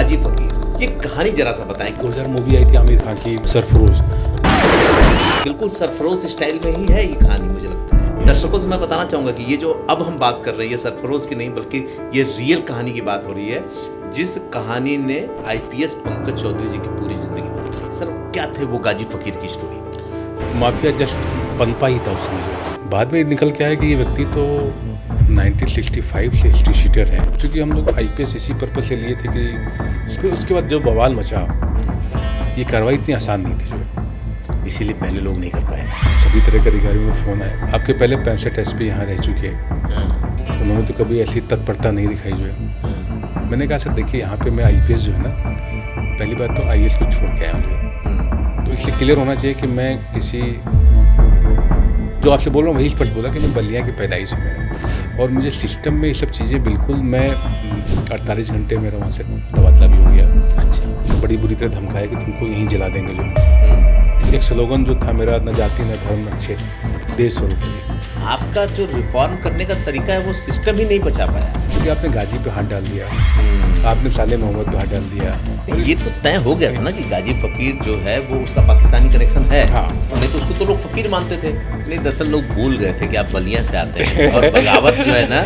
गाजी फकीर, ये कहानी जरा सा बताएं। 2000 मूवी आई थी आमिर खान की सरफरोश। बिल्कुल सरफरोश स्टाइल में ही है ये कहानी, मुझे लगता है। दर्शकों से मैं बताना चाहूँगा कि ये जो अब हम बात कर रहे हैं ये सरफरोश की नहीं बल्कि ये रियल कहानी की बात हो रही है, जिस कहानी ने आईपीएस पंकज चौधरी जी की पूरी जिंदगी बदल दी। सर क्या थे वो गाजी फकीर की स्टोरी? माफिया जस्ट पनपा ही था उस समय। बाद में निकल के आया कि ये व्यक्ति तो 1965 से हिस्ट्री शीटर है। क्योंकि हम लोग आईपीएस इसी पर्पज से लिए थे कि फिर उसके बाद जो बवाल मचा, ये कार्रवाई इतनी आसान नहीं थी जो है, इसीलिए पहले लोग नहीं कर पाए। सभी तरह के अधिकारियों को फ़ोन आया। आपके पहले 65 एसपी यहाँ रह चुके हैं, उन्होंने तो कभी ऐसी तत्परता नहीं दिखाई जो है। मैंने कहा सर देखिए यहाँ पे मैं आईपीएस जो है ना, पहली बात तो आईएएस को छोड़ के आया जो है, तो इसलिए क्लियर होना चाहिए कि मैं किसी जो आपसे बोल रहा हूँ वही स्पष्ट बोला कि मैं बलिया की पैदाइश है मेरा, और मुझे सिस्टम में ये सब चीज़ें बिल्कुल, मैं 48 घंटे मेरा वहाँ से तबादला भी हो गया। अच्छा। बड़ी बुरी तरह धमकाया कि तुमको यहीं जला देंगे जो है। एक स्लोगन जो था मेरा, न जाति न धर्म न क्षेत्र, देश स्वरूप। आपका जो रिफॉर्म करने का तरीका है वो सिस्टम ही नहीं बचा पाया, क्योंकि आपने गाजी पे हाथ डाल दिया, आपने साले मोहम्मद पे हाथ डाल दिया। ये तो तय हो गया था ना कि गाजी फकीर जो है वो उसका पाकिस्तानी कनेक्शन है। हाँ। नहीं तो उसको तो लोग फकीर मानते थे। नहीं, दरअसल लोग भूल गए थे कि आप बलिया से आते हैं और बगावत जो है ना,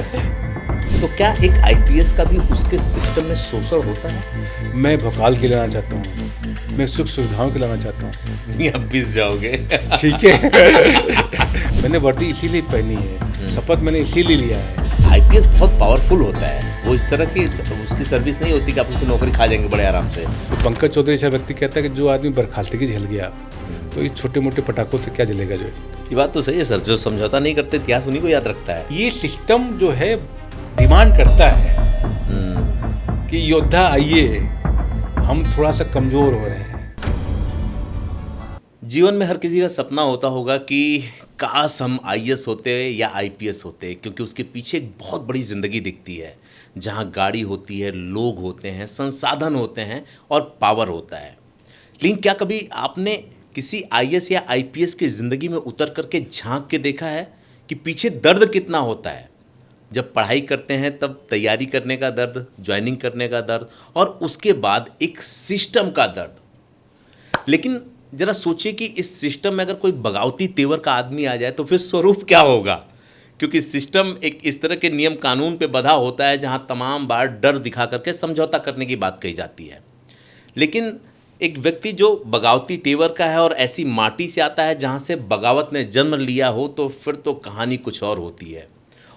तो क्या एक आईपीएस का भी उसके सिस्टम में शोषण होता है? मैं भोकाल के लाना चाहता हूँ, मैं सुख सुविधाओं के लाना चाहता हूँ। आप पिस जाओगे। ठीक है। मैंने वर्दी इसीलिए पहनी है, शपथ मैंने इसीलिए लिया है। आईपीएस बहुत पावरफुल होता है, वो इस तरह की उसकी सर्विस नहीं होती कि आप उसकी नौकरी खा जाएंगे बड़े आराम से। तो पंकज चौधरी ऐसा व्यक्ति कहता है कि जो आदमी बर्खास्तगी झेल गया तो ये छोटे मोटे पटाखों से क्या जलेगा जो है। ये बात तो सही है सर, जो समझौता नहीं करते इतिहास उन्हीं को याद रखता है। ये सिस्टम जो है डिमांड करता है कि योद्धा आइए, हम थोड़ा सा कमजोर हो रहे हैं। जीवन में हर किसी का सपना होता होगा कि काश हम आईएएस होते या आईपीएस होते, क्योंकि उसके पीछे एक बहुत बड़ी ज़िंदगी दिखती है जहां गाड़ी होती है, लोग होते हैं, संसाधन होते हैं और पावर होता है। लेकिन क्या कभी आपने किसी आईएएस या आईपीएस की ज़िंदगी में उतर करके झांक के देखा है कि पीछे दर्द कितना होता है? जब पढ़ाई करते हैं तब तैयारी करने का दर्द, ज्वाइनिंग करने का दर्द, और उसके बाद एक सिस्टम का दर्द। लेकिन जरा सोचिए कि इस सिस्टम में अगर कोई बगावती तेवर का आदमी आ जाए तो फिर स्वरूप क्या होगा? क्योंकि सिस्टम एक इस तरह के नियम कानून पे बंधा होता है जहां तमाम बार डर दिखा करके समझौता करने की बात कही जाती है। लेकिन एक व्यक्ति जो बगावती तेवर का है और ऐसी माटी से आता है जहां से बगावत ने जन्म लिया हो, तो फिर तो कहानी कुछ और होती है।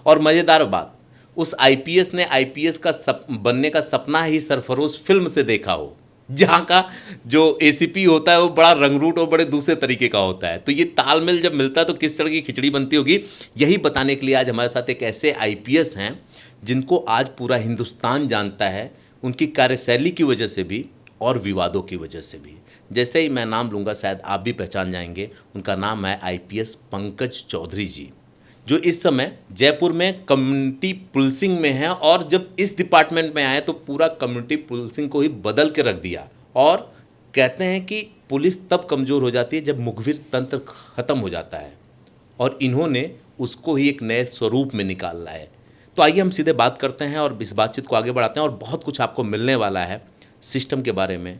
और मज़ेदार बात, उस आईपीएस ने आईपीएस का बनने का सपना ही सरफरोश फिल्म से देखा हो, जहाँ का जो एसीपी होता है वो बड़ा रंगरूट और बड़े दूसरे तरीके का होता है। तो ये तालमेल जब मिलता है तो किस तरह की खिचड़ी बनती होगी, यही बताने के लिए आज हमारे साथ एक ऐसे आईपीएस हैं जिनको आज पूरा हिंदुस्तान जानता है, उनकी कार्यशैली की वजह से भी और विवादों की वजह से भी। जैसे ही मैं नाम लूँगा शायद आप भी पहचान जाएंगे। उनका नाम है आईपीएस पंकज चौधरी जी, जो इस समय जयपुर में कम्युनिटी पुलिसिंग में है, और जब इस डिपार्टमेंट में आए तो पूरा कम्युनिटी पुलिसिंग को ही बदल के रख दिया। और कहते हैं कि पुलिस तब कमज़ोर हो जाती है जब मुखबिर तंत्र ख़त्म हो जाता है, और इन्होंने उसको ही एक नए स्वरूप में निकाला है। तो आइए हम सीधे बात करते हैं और इस बातचीत को आगे बढ़ाते हैं, और बहुत कुछ आपको मिलने वाला है सिस्टम के बारे में,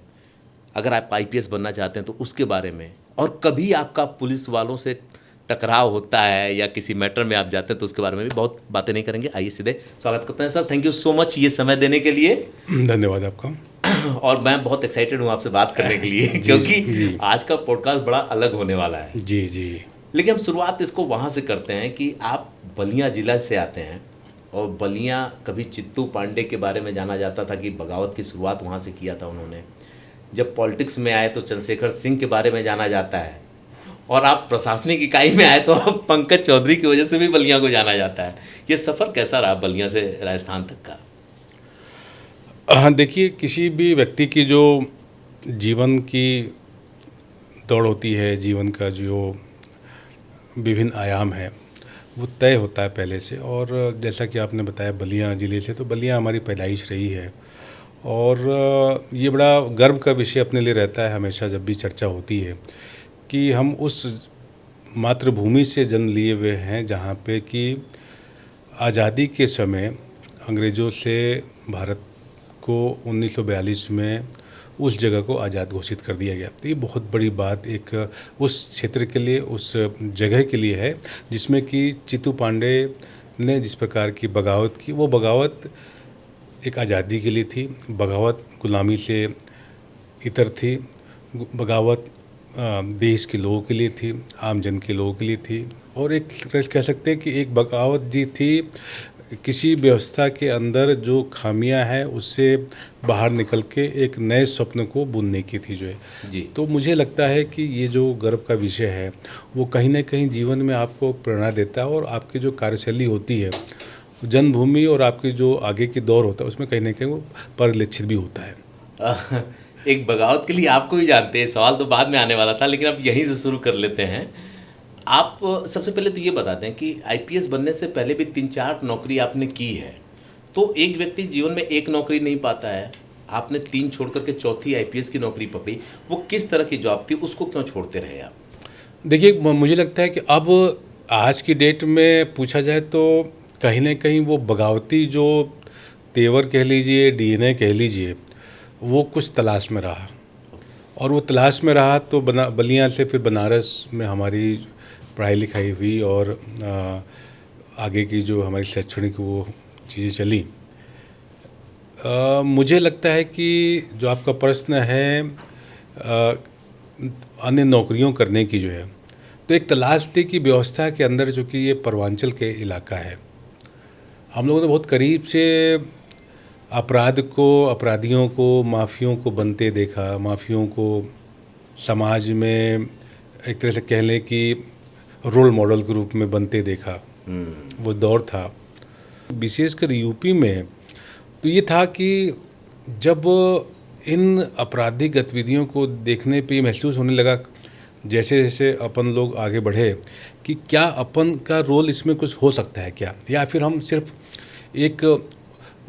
अगर आप आईपीएस बनना चाहते हैं तो उसके बारे में, और कभी आपका पुलिस वालों से टकराव होता है या किसी मैटर में आप जाते हैं तो उसके बारे में भी बहुत बातें नहीं करेंगे। आइए सीधे स्वागत करते हैं sir. Thank you so much ये समय देने के लिए। धन्यवाद आपका। और मैं बहुत एक्साइटेड हूँ आपसे बात करने के लिए, क्योंकि आज का पॉडकास्ट बड़ा अलग होने वाला है। जी जी। लेकिन हम शुरुआत इसको वहाँ से करते हैं कि आप बलिया जिला से आते हैं, और बलिया कभी चित्तू पांडे के बारे में जाना जाता था कि बगावत की शुरुआत वहाँ से किया था उन्होंने। जब पॉलिटिक्स में आए तो चंद्रशेखर सिंह के बारे में जाना जाता है, और आप प्रशासनिक इकाई में आए तो आप पंकज चौधरी की वजह से भी बलिया को जाना जाता है। ये सफ़र कैसा रहा बलिया से राजस्थान तक का? हाँ देखिए, किसी भी व्यक्ति की जो जीवन की दौड़ होती है, जीवन का जो विभिन्न आयाम है वो तय होता है पहले से। और जैसा कि आपने बताया बलिया ज़िले से, तो बलिया हमारी पैदाइश रही है, और ये बड़ा गर्व का विषय अपने लिए रहता है हमेशा जब भी चर्चा होती है कि हम उस मातृभूमि से जन्म लिए हुए हैं जहाँ पे कि आज़ादी के समय अंग्रेज़ों से भारत को 1942 में उस जगह को आज़ाद घोषित कर दिया गया। तो ये बहुत बड़ी बात एक उस क्षेत्र के लिए, उस जगह के लिए है, जिसमें कि चित्तू पांडे ने जिस प्रकार की बगावत की, वो बगावत एक आज़ादी के लिए थी, बगावत गुलामी से इतर थी, बगावत देश के लोगों के लिए थी, आम जन के लोगों के लिए थी, और एक कह सकते हैं कि एक बगावत जी थी किसी व्यवस्था के अंदर जो खामियां हैं उससे बाहर निकल के एक नए स्वप्न को बुनने की थी जो है जी। तो मुझे लगता है कि ये जो गर्व का विषय है वो कहीं ना कहीं जीवन में आपको प्रेरणा देता है, और आपकी जो कार्यशैली होती है जन्मभूमि और आपकी जो आगे की दौर होता है उसमें कहीं ना कहीं वो परिलक्षित भी होता है। एक बगावत के लिए आपको भी जानते हैं, सवाल तो बाद में आने वाला था, लेकिन अब यहीं से शुरू कर लेते हैं। आप सबसे पहले तो ये बताते हैं कि आईपीएस बनने से पहले भी 3-4 नौकरी आपने की है, तो एक व्यक्ति जीवन में एक नौकरी नहीं पाता है, आपने 3 छोड़ करके चौथी आईपीएस की नौकरी पकड़ी। वो किस तरह की जॉब थी, उसको क्यों छोड़ते रहे आप? देखिए, मुझे लगता है कि अब आज की डेट में पूछा जाए तो कहीं ना कहीं वो बगावती जो तेवर कह लीजिए, डीएनए कह लीजिए, वो कुछ तलाश में रहा, और वो तलाश में रहा तो बलिया से फिर बनारस में हमारी पढ़ाई लिखाई हुई, और आगे की जो हमारी शैक्षणिक वो चीज़ें चली। मुझे लगता है कि जो आपका प्रश्न है अन्य नौकरियों करने की जो है, तो एक तलाश थी कि व्यवस्था के अंदर, जो कि ये पूर्वांचल के इलाका है, हम लोगों ने बहुत करीब से अपराध को, अपराधियों को, माफियों को बनते देखा, माफियों को समाज में एक तरह से कह लें कि रोल मॉडल के रूप में बनते देखा। वो दौर था विशेषकर यूपी में। तो ये था कि जब इन आपराधिक गतिविधियों को देखने पे महसूस होने लगा, जैसे जैसे अपन लोग आगे बढ़े, कि क्या अपन का रोल इसमें कुछ हो सकता है क्या, या फिर हम सिर्फ एक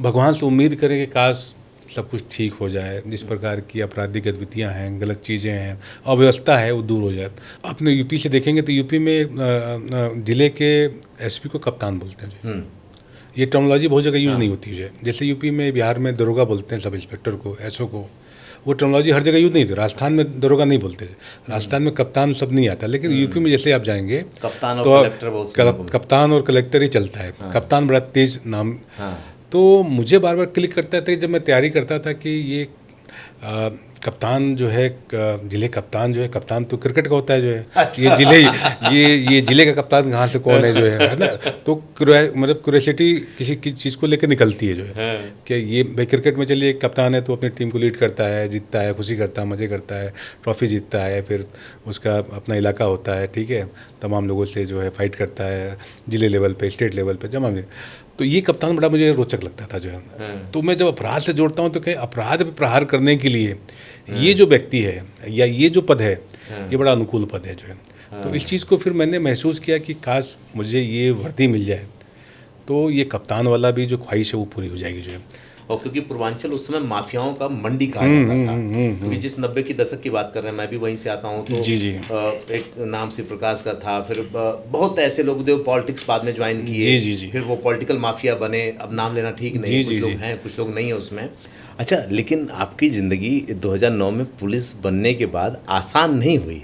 भगवान से उम्मीद करें कि काश सब कुछ ठीक हो जाए, जिस प्रकार की आपराधिक गतिविधियाँ हैं, गलत चीज़ें हैं, अव्यवस्था है, वो दूर हो जाए। अपने यूपी से देखेंगे तो यूपी में ज़िले के एसपी को कप्तान बोलते हैं। ये टर्मिनोलॉजी बहुत जगह यूज़ नहीं होती है। जैसे यूपी में, बिहार में दरोगा बोलते हैं सब इंस्पेक्टर को, एसओ को, वो टर्मिनोलॉजी हर जगह यूज़ नहीं होती। राजस्थान में दरोगा नहीं बोलते, राजस्थान में कप्तान सब नहीं आता, लेकिन यूपी में जैसे आप जाएंगे कप्तान और तो कलेक्टर, कप्तान और कलेक्टर ही चलता है। कप्तान बड़ा तेज नाम। तो मुझे बार बार क्लिक करता था जब मैं तैयारी करता था कि ये कप्तान जो है, जिले कप्तान जो है, कप्तान तो क्रिकेट का होता है जो है। अच्छा। ये जिले का कप्तान कहाँ से कौन है जो है ना। तो मतलब क्यूरियोसिटी किसी चीज़ को लेकर निकलती है जो है कि ये भाई क्रिकेट में चलिए कप्तान है तो अपनी टीम को लीड करता है, जीतता है, खुशी करता है, मज़े करता है, ट्रॉफी जीतता है, फिर उसका अपना इलाका होता है, ठीक है, तमाम लोगों से जो है फाइट करता है, जिले लेवल पे, स्टेट लेवल पे, जमा में। तो ये कप्तान बड़ा मुझे रोचक लगता था जो है। तो मैं जब अपराध से जोड़ता हूँ तो कहीं अपराध पे प्रहार करने के लिए ये जो व्यक्ति है या ये जो पद है, ये बड़ा अनुकूल पद है जो है। तो इस चीज़ को फिर मैंने महसूस किया कि काश मुझे ये वर्दी मिल जाए तो ये कप्तान वाला भी जो ख्वाहिश है वो पूरी हो जाएगी जो है। और क्योंकि पूर्वांचल उस समय माफियाओं का मंडी कहा जाता था, क्योंकि जिस 90 की दशक की बात कर रहे हैं, मैं भी वहीं से आता हूँ, तो जी जी। एक नाम से प्रकाश का था, फिर बहुत ऐसे लोग जो पॉलिटिक्स बाद में ज्वाइन किए, जी जी। फिर वो पॉलिटिकल माफिया बने। अब नाम लेना ठीक नहीं, कुछ लोग हैं, कुछ लोग नहीं है उसमें। अच्छा, लेकिन आपकी ज़िंदगी 2009 में पुलिस बनने के बाद आसान नहीं हुई।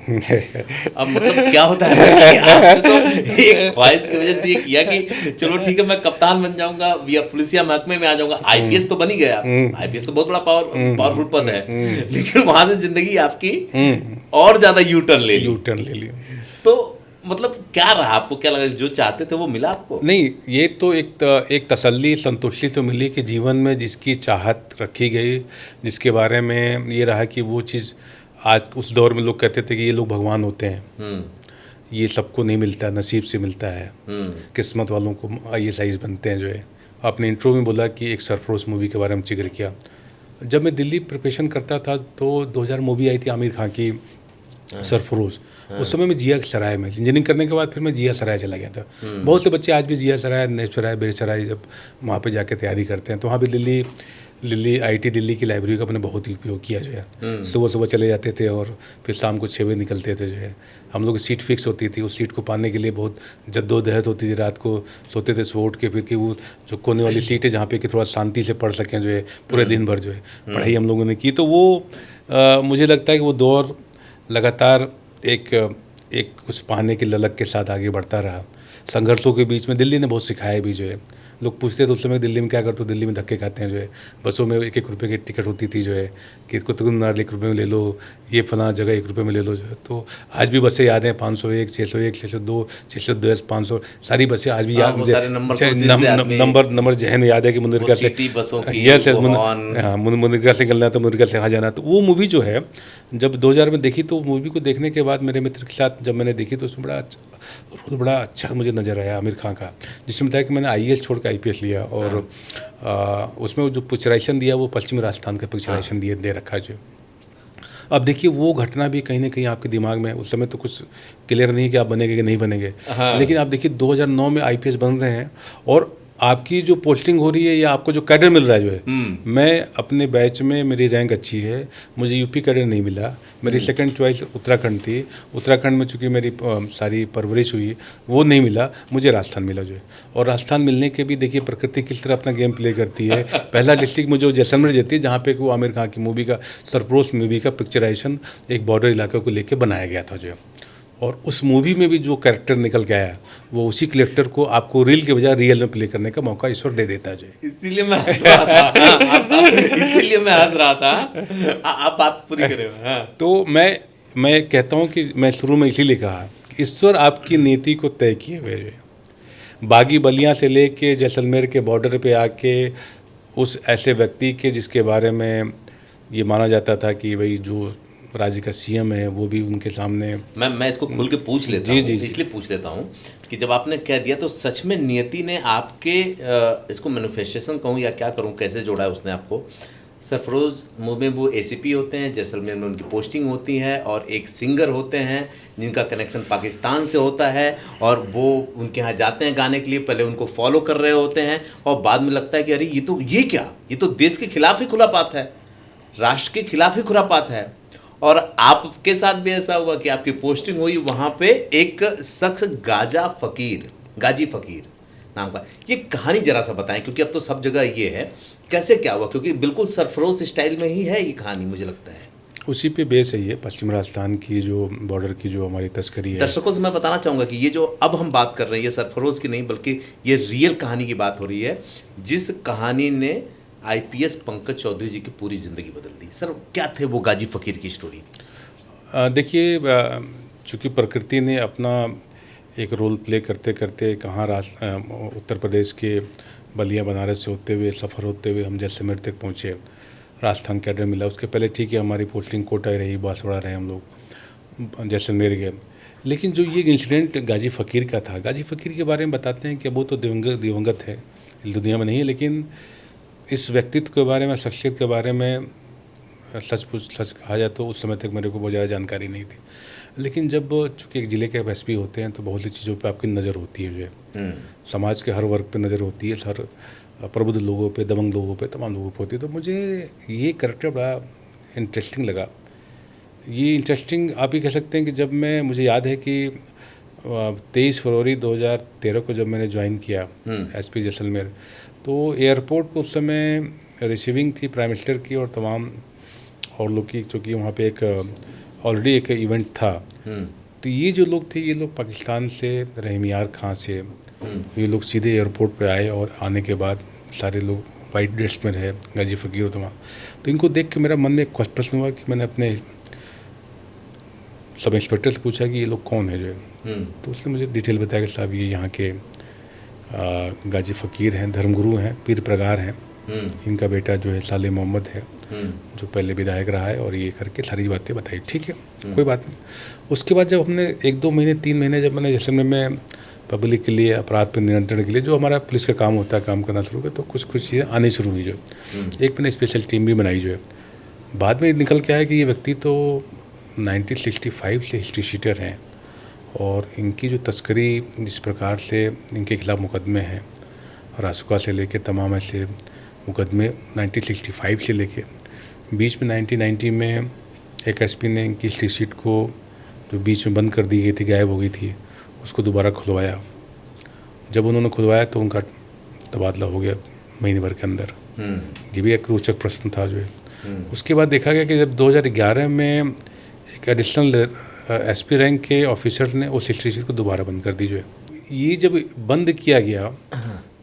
अब मतलब क्या होता है कि आपने तो एक ख्वाहिश की वजह से ये किया कि चलो ठीक है मैं कप्तान बन जाऊंगा या पुलिसिया महकमे में आ जाऊंगा। आईपीएस तो बन ही गया, आईपीएस तो बहुत बड़ा पावरफुल पद है, लेकिन वहां से जिंदगी आपकी और ज़्यादा यू टर्न ले ली। तो मतलब क्या रहा, आपको क्या लगा, जो चाहते थे वो मिला आपको? नहीं, ये तो एक तसल्ली, संतुष्टि तो मिली कि जीवन में जिसकी चाहत रखी गई, जिसके बारे में ये रहा कि वो चीज़, आज उस दौर में लोग कहते थे कि ये लोग भगवान होते हैं, ये सबको नहीं मिलता, नसीब से मिलता है, किस्मत वालों को IAS बनते हैं जो है। आपने इंट्रो में बोला कि एक सरफरोश मूवी के बारे में जिक्र किया। जब मैं दिल्ली प्रिपरेशन करता था तो 2000 मूवी आई थी आमिर खान की, सरफरोश। उस समय मैं जिया सराय में इंजीनियरिंग करने के बाद फिर मैं जिया सराय चला गया था। बहुत से बच्चे आज भी जिया सराय, नेश सराय, बेर सराय जब वहाँ पे जाके तैयारी करते हैं तो वहाँ भी दिल्ली दिल्ली आईटी दिल्ली की लाइब्रेरी का मैंने बहुत ही उपयोग किया जो है। सुबह सुबह चले जाते थे और फिर शाम को 6 बजे निकलते थे जो है। हम लोग की सीट फिक्स होती थी, उस सीट को पाने के लिए बहुत जद्दोजहद होती थी। रात को सोते थे सुबह उठ के, फिर कि वो जो कोने वाली सीट है जहाँ पे कि थोड़ा शांति से पढ़ सकें जो है, पूरे दिन भर जो है पढ़ाई हम लोगों ने की। तो वो मुझे लगता है कि वो दौर लगातार एक एक कुछ पाने की ललक के साथ आगे बढ़ता रहा। संघर्षों के बीच में दिल्ली ने बहुत सिखाया भी जो है। लोग पूछते थे उस समय दिल्ली में क्या करते हो, दिल्ली में धक्के खाते हैं जो है। बसों में 1-1 रुपये की टिकट होती थी जो है कि कुतुब मीनार 1 रुपये में ले लो, ये फलां जगह 1 रुपये में ले लो जो है। तो आज भी बसें याद हैं, 501, 601, 602, 610, 500 सारी बसें आज भी याद। वो सारे नंबर तो उसी से आदमी नंबर जहन में याद है कि मुनिरका से सिटी बसों की यस वो हॉर्न। हाँ, मुनिरका से निकलना तो मुनिरका से यहाँ जाना। तो वो मूवी जो है जब 2000 में देखी, तो मूवी को देखने के बाद मेरे मित्र के साथ जब मैंने देखी तो उसमें बड़ा अच्छा मुझे नज़र आया आमिर खान का, जिसमें बताया कि मैंने आईएएस छोड़ के आईपीएस लिया। और उसमें जो पिक्चराइजेशन दिया वो पश्चिमी राजस्थान का पिक्चराइजेशन दे रखा है जो। अब देखिए वो घटना भी कहीं ना कहीं आपके दिमाग में उस समय तो कुछ क्लियर नहीं कि आप बनेंगे कि नहीं बनेंगे। लेकिन आप देखिए 2009 में आईपीएस बन रहे हैं और आपकी जो पोस्टिंग हो रही है या आपको जो कैडर मिल रहा है जो है। मैं अपने बैच में मेरी रैंक अच्छी है, मुझे यूपी कैडर नहीं मिला। मेरी सेकंड चॉइस उत्तराखंड थी। उत्तराखंड में चूँकि मेरी सारी परवरिश हुई वो नहीं मिला, मुझे राजस्थान मिला जो है। और राजस्थान मिलने के भी देखिए प्रकृति किस तरह अपना गेम प्ले करती है। पहला डिस्ट्रिक्ट मुझे जैसलमेर देती है जहाँ पे वो आमिर खान की मूवी का सरफरोश मूवी का पिक्चराइजेशन एक बॉर्डर इलाके को लेकर बनाया गया था जो है। और उस मूवी में भी जो कैरेक्टर निकल के आया वो उसी कैरेक्टर को आपको रील के बजाय रियल में प्ले करने का मौका ईश्वर दे देता है। इसीलिए मैं हंस रहा था। इसीलिए मैं हंस रहा था। आप बात पूरी करें। हाँ। तो मैं कहता हूँ कि मैं शुरू में इसीलिए कहा कि ईश्वर आपकी नीति को तय किए हुए है। बागी बलिया से लेके जैसलमेर के बॉर्डर पे आके उस ऐसे व्यक्ति के जिसके बारे में ये माना जाता था कि भाई जो राज्य का सीएम है वो भी उनके सामने। मैं इसको खुल के पूछ लेता हूँ, इसलिए पूछ लेता हूँ कि जब आपने कह दिया तो सच में नियति ने आपके इसको मैनिफेस्टेशन कहूँ या क्या करूँ, कैसे जोड़ा है उसने आपको। सरफरोज मूवी में वो एसीपी होते हैं, जैसलमेर में उनकी पोस्टिंग होती है और एक सिंगर होते हैं जिनका कनेक्शन पाकिस्तान से होता है और वो उनके यहाँ जाते हैं गाने के लिए। पहले उनको फॉलो कर रहे होते हैं और बाद में लगता है कि अरे ये तो देश के खिलाफ ही खुरापात है, राष्ट्र के खिलाफ ही खुरापात है। और आपके साथ भी ऐसा हुआ कि आपकी पोस्टिंग हुई वहाँ पे एक शख्स गाजी फकीर नाम का। ये कहानी जरा सा बताएं क्योंकि अब तो सब जगह ये है, कैसे क्या हुआ? क्योंकि बिल्कुल सरफरोश स्टाइल में ही है ये कहानी, मुझे लगता है उसी पे बेस है ये पश्चिम राजस्थान की जो बॉर्डर की जो हमारी तस्करी है। दर्शकों से मैं बताना चाहूँगा कि ये जो अब हम बात कर रहे हैं ये सरफरोश की नहीं बल्कि ये रियल कहानी की बात हो रही है, जिस कहानी ने आईपीएस पंकज चौधरी जी की पूरी ज़िंदगी बदल दी। सर क्या थे वो गाजी फ़कीर की स्टोरी? देखिए चूँकि प्रकृति ने अपना एक रोल प्ले करते करते कहाँ उत्तर प्रदेश के बलिया बनारस से होते हुए सफ़र होते हुए हम जैसलमेर तक पहुँचे, राजस्थान कैडर मिला। उसके पहले ठीक है हमारी पोस्टिंग कोटा रही, बांसवाड़ा रहे हम लोग, जैसलमेर गए। लेकिन जो ये इंसिडेंट गाजी फ़कीर का था, गाजी फ़कीर के बारे में बताते हैं कि वो तो दिवंगत है, दुनिया में नहीं है। लेकिन इस व्यक्तित्व के बारे में, शख्सियत के बारे में सच कहा जाए तो उस समय तक मेरे को बहुत ज़्यादा जानकारी नहीं थी। लेकिन जब चूँकि एक ज़िले के एसपी होते हैं तो बहुत सी चीज़ों पे आपकी नज़र होती है, जो है समाज के हर वर्ग पे नज़र होती है, हर प्रबुद्ध लोगों पे, दबंग लोगों पे, तमाम लोगों पे होती है। तो मुझे ये कैरेक्टर बड़ा इंटरेस्टिंग लगा। ये इंटरेस्टिंग आप ही कह सकते हैं कि जब मुझे याद है कि 23 फरवरी 2013 को जब मैंने ज्वाइन किया एसपी जैसलमेर, तो एयरपोर्ट पर उस समय रिसीविंग थी प्राइम मिनिस्टर की और तमाम और लोग की, चूँकि वहाँ पे एक ऑलरेडी एक इवेंट था। तो ये जो लोग थे ये लोग पाकिस्तान से, रहमियार खां से ये लोग सीधे एयरपोर्ट पे आए और आने के बाद सारे लोग वाइट ड्रेस में रहे, गाजी फ़कीर और तमाम। तो इनको देख के मेरा मन में एक प्रश्न हुआ कि मैंने अपने सब इंस्पेक्टर से पूछा कि ये लोग कौन है जो है। तो उसने मुझे डिटेल बताया कि साहब ये यहाँ के गाजी फ़कीर हैं, धर्मगुरु हैं, पीर प्रगार हैं। इनका बेटा जो है साले मोहम्मद है जो पहले विधायक रहा है, और ये करके सारी बातें बताई। ठीक है, कोई बात नहीं। उसके बाद जब हमने 1-2 महीने 3 महीने जब मैंने जैसलमेर में पब्लिक के लिए, अपराध पर नियंत्रण के लिए जो हमारा पुलिस का काम होता है, काम करना शुरू किया, तो कुछ चीज़ें आनी शुरू हुई। जो एक मैंने स्पेशल टीम भी बनाई जो है। बाद में निकल के आया कि ये व्यक्ति तो 1965 से हिस्ट्री शीटर हैं और इनकी जो तस्करी, जिस प्रकार से इनके खिलाफ मुकदमे हैं, रासुका से लेके तमाम ऐसे मुकदमे 1965 से लेके बीच में 1990 में एक एसपी ने इनकी हिस्ट्री शीट को जो बीच में बंद कर दी गई थी, गायब हो गई थी, उसको दोबारा खुलवाया। जब उन्होंने खुलवाया तो उनका तबादला हो गया महीने भर के अंदर। ये भी एक रोचक प्रश्न था जो है। उसके बाद देखा गया कि जब 2011 में एक एडिशनल एसपी रैंक के ऑफिसर ने उस हिस्ट्री शीट को दोबारा बंद कर दी जो है। ये जब बंद किया गया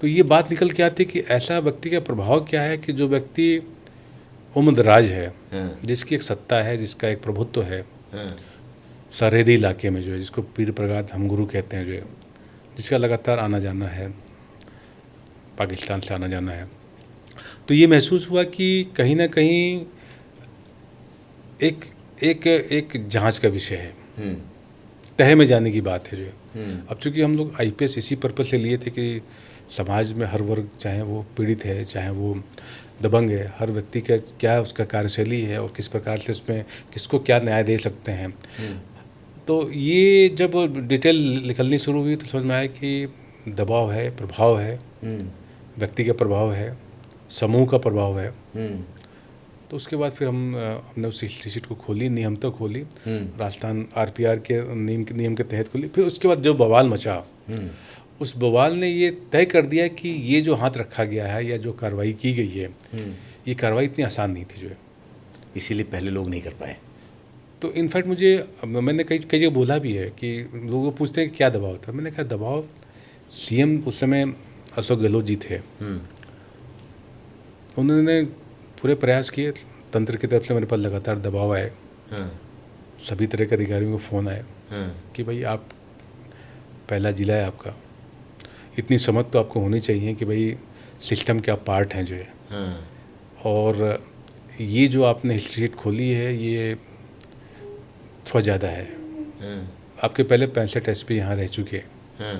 तो ये बात निकल के आती कि ऐसा व्यक्ति का प्रभाव क्या है कि जो व्यक्ति उम्रदराज है, जिसकी एक सत्ता है, जिसका एक प्रभुत्व है सरहदी इलाके में जो है, जिसको पीर प्रगाद हम गुरु कहते हैं जो है, जिसका लगातार आना जाना है, पाकिस्तान से आना जाना है, तो ये महसूस हुआ कि कहीं ना कहीं एक जांच का विषय है, तह में जाने की बात है जो है। अब चूंकि हम लोग आईपीएस इसी पर्पज से लिए थे कि समाज में हर वर्ग, चाहे वो पीड़ित है, चाहे वो दबंग है, हर व्यक्ति का क्या उसका कार्यशैली है और किस प्रकार से उसमें किसको क्या न्याय दे सकते हैं। तो ये जब डिटेल निकलनी शुरू हुई तो समझ में आया कि दबाव है, प्रभाव है, व्यक्ति का प्रभाव है, समूह का प्रभाव है। तो उसके बाद फिर हमने उस हिस्ट्री शीट को खोली, नियम तो खोली, राजस्थान आरपीआर के नियम के तहत खोली। फिर उसके बाद जो बवाल मचा, उस बवाल ने ये तय कर दिया कि ये जो हाथ रखा गया है या जो कार्रवाई की गई है, ये कार्रवाई इतनी आसान नहीं थी जो है, इसीलिए पहले लोग नहीं कर पाए। तो इनफैक्ट मैंने कई जगह बोला भी है कि लोग पूछते हैं कि क्या दबाव था। मैंने कहा दबाव, सीएम उस समय अशोक गहलोत जी थे, उन्होंने पूरे प्रयास किए, तंत्र की तरफ से मेरे पास लगातार दबाव आए, सभी तरह के अधिकारियों को फ़ोन आए कि भाई आप, पहला जिला है आपका, इतनी समझ तो आपको होनी चाहिए कि भाई सिस्टम के आप पार्ट हैं जो है, और ये जो आपने हिस्ट्री शीट खोली है ये थोड़ा ज़्यादा है। आपके पहले 65 एसपी यहाँ रह चुके हैं,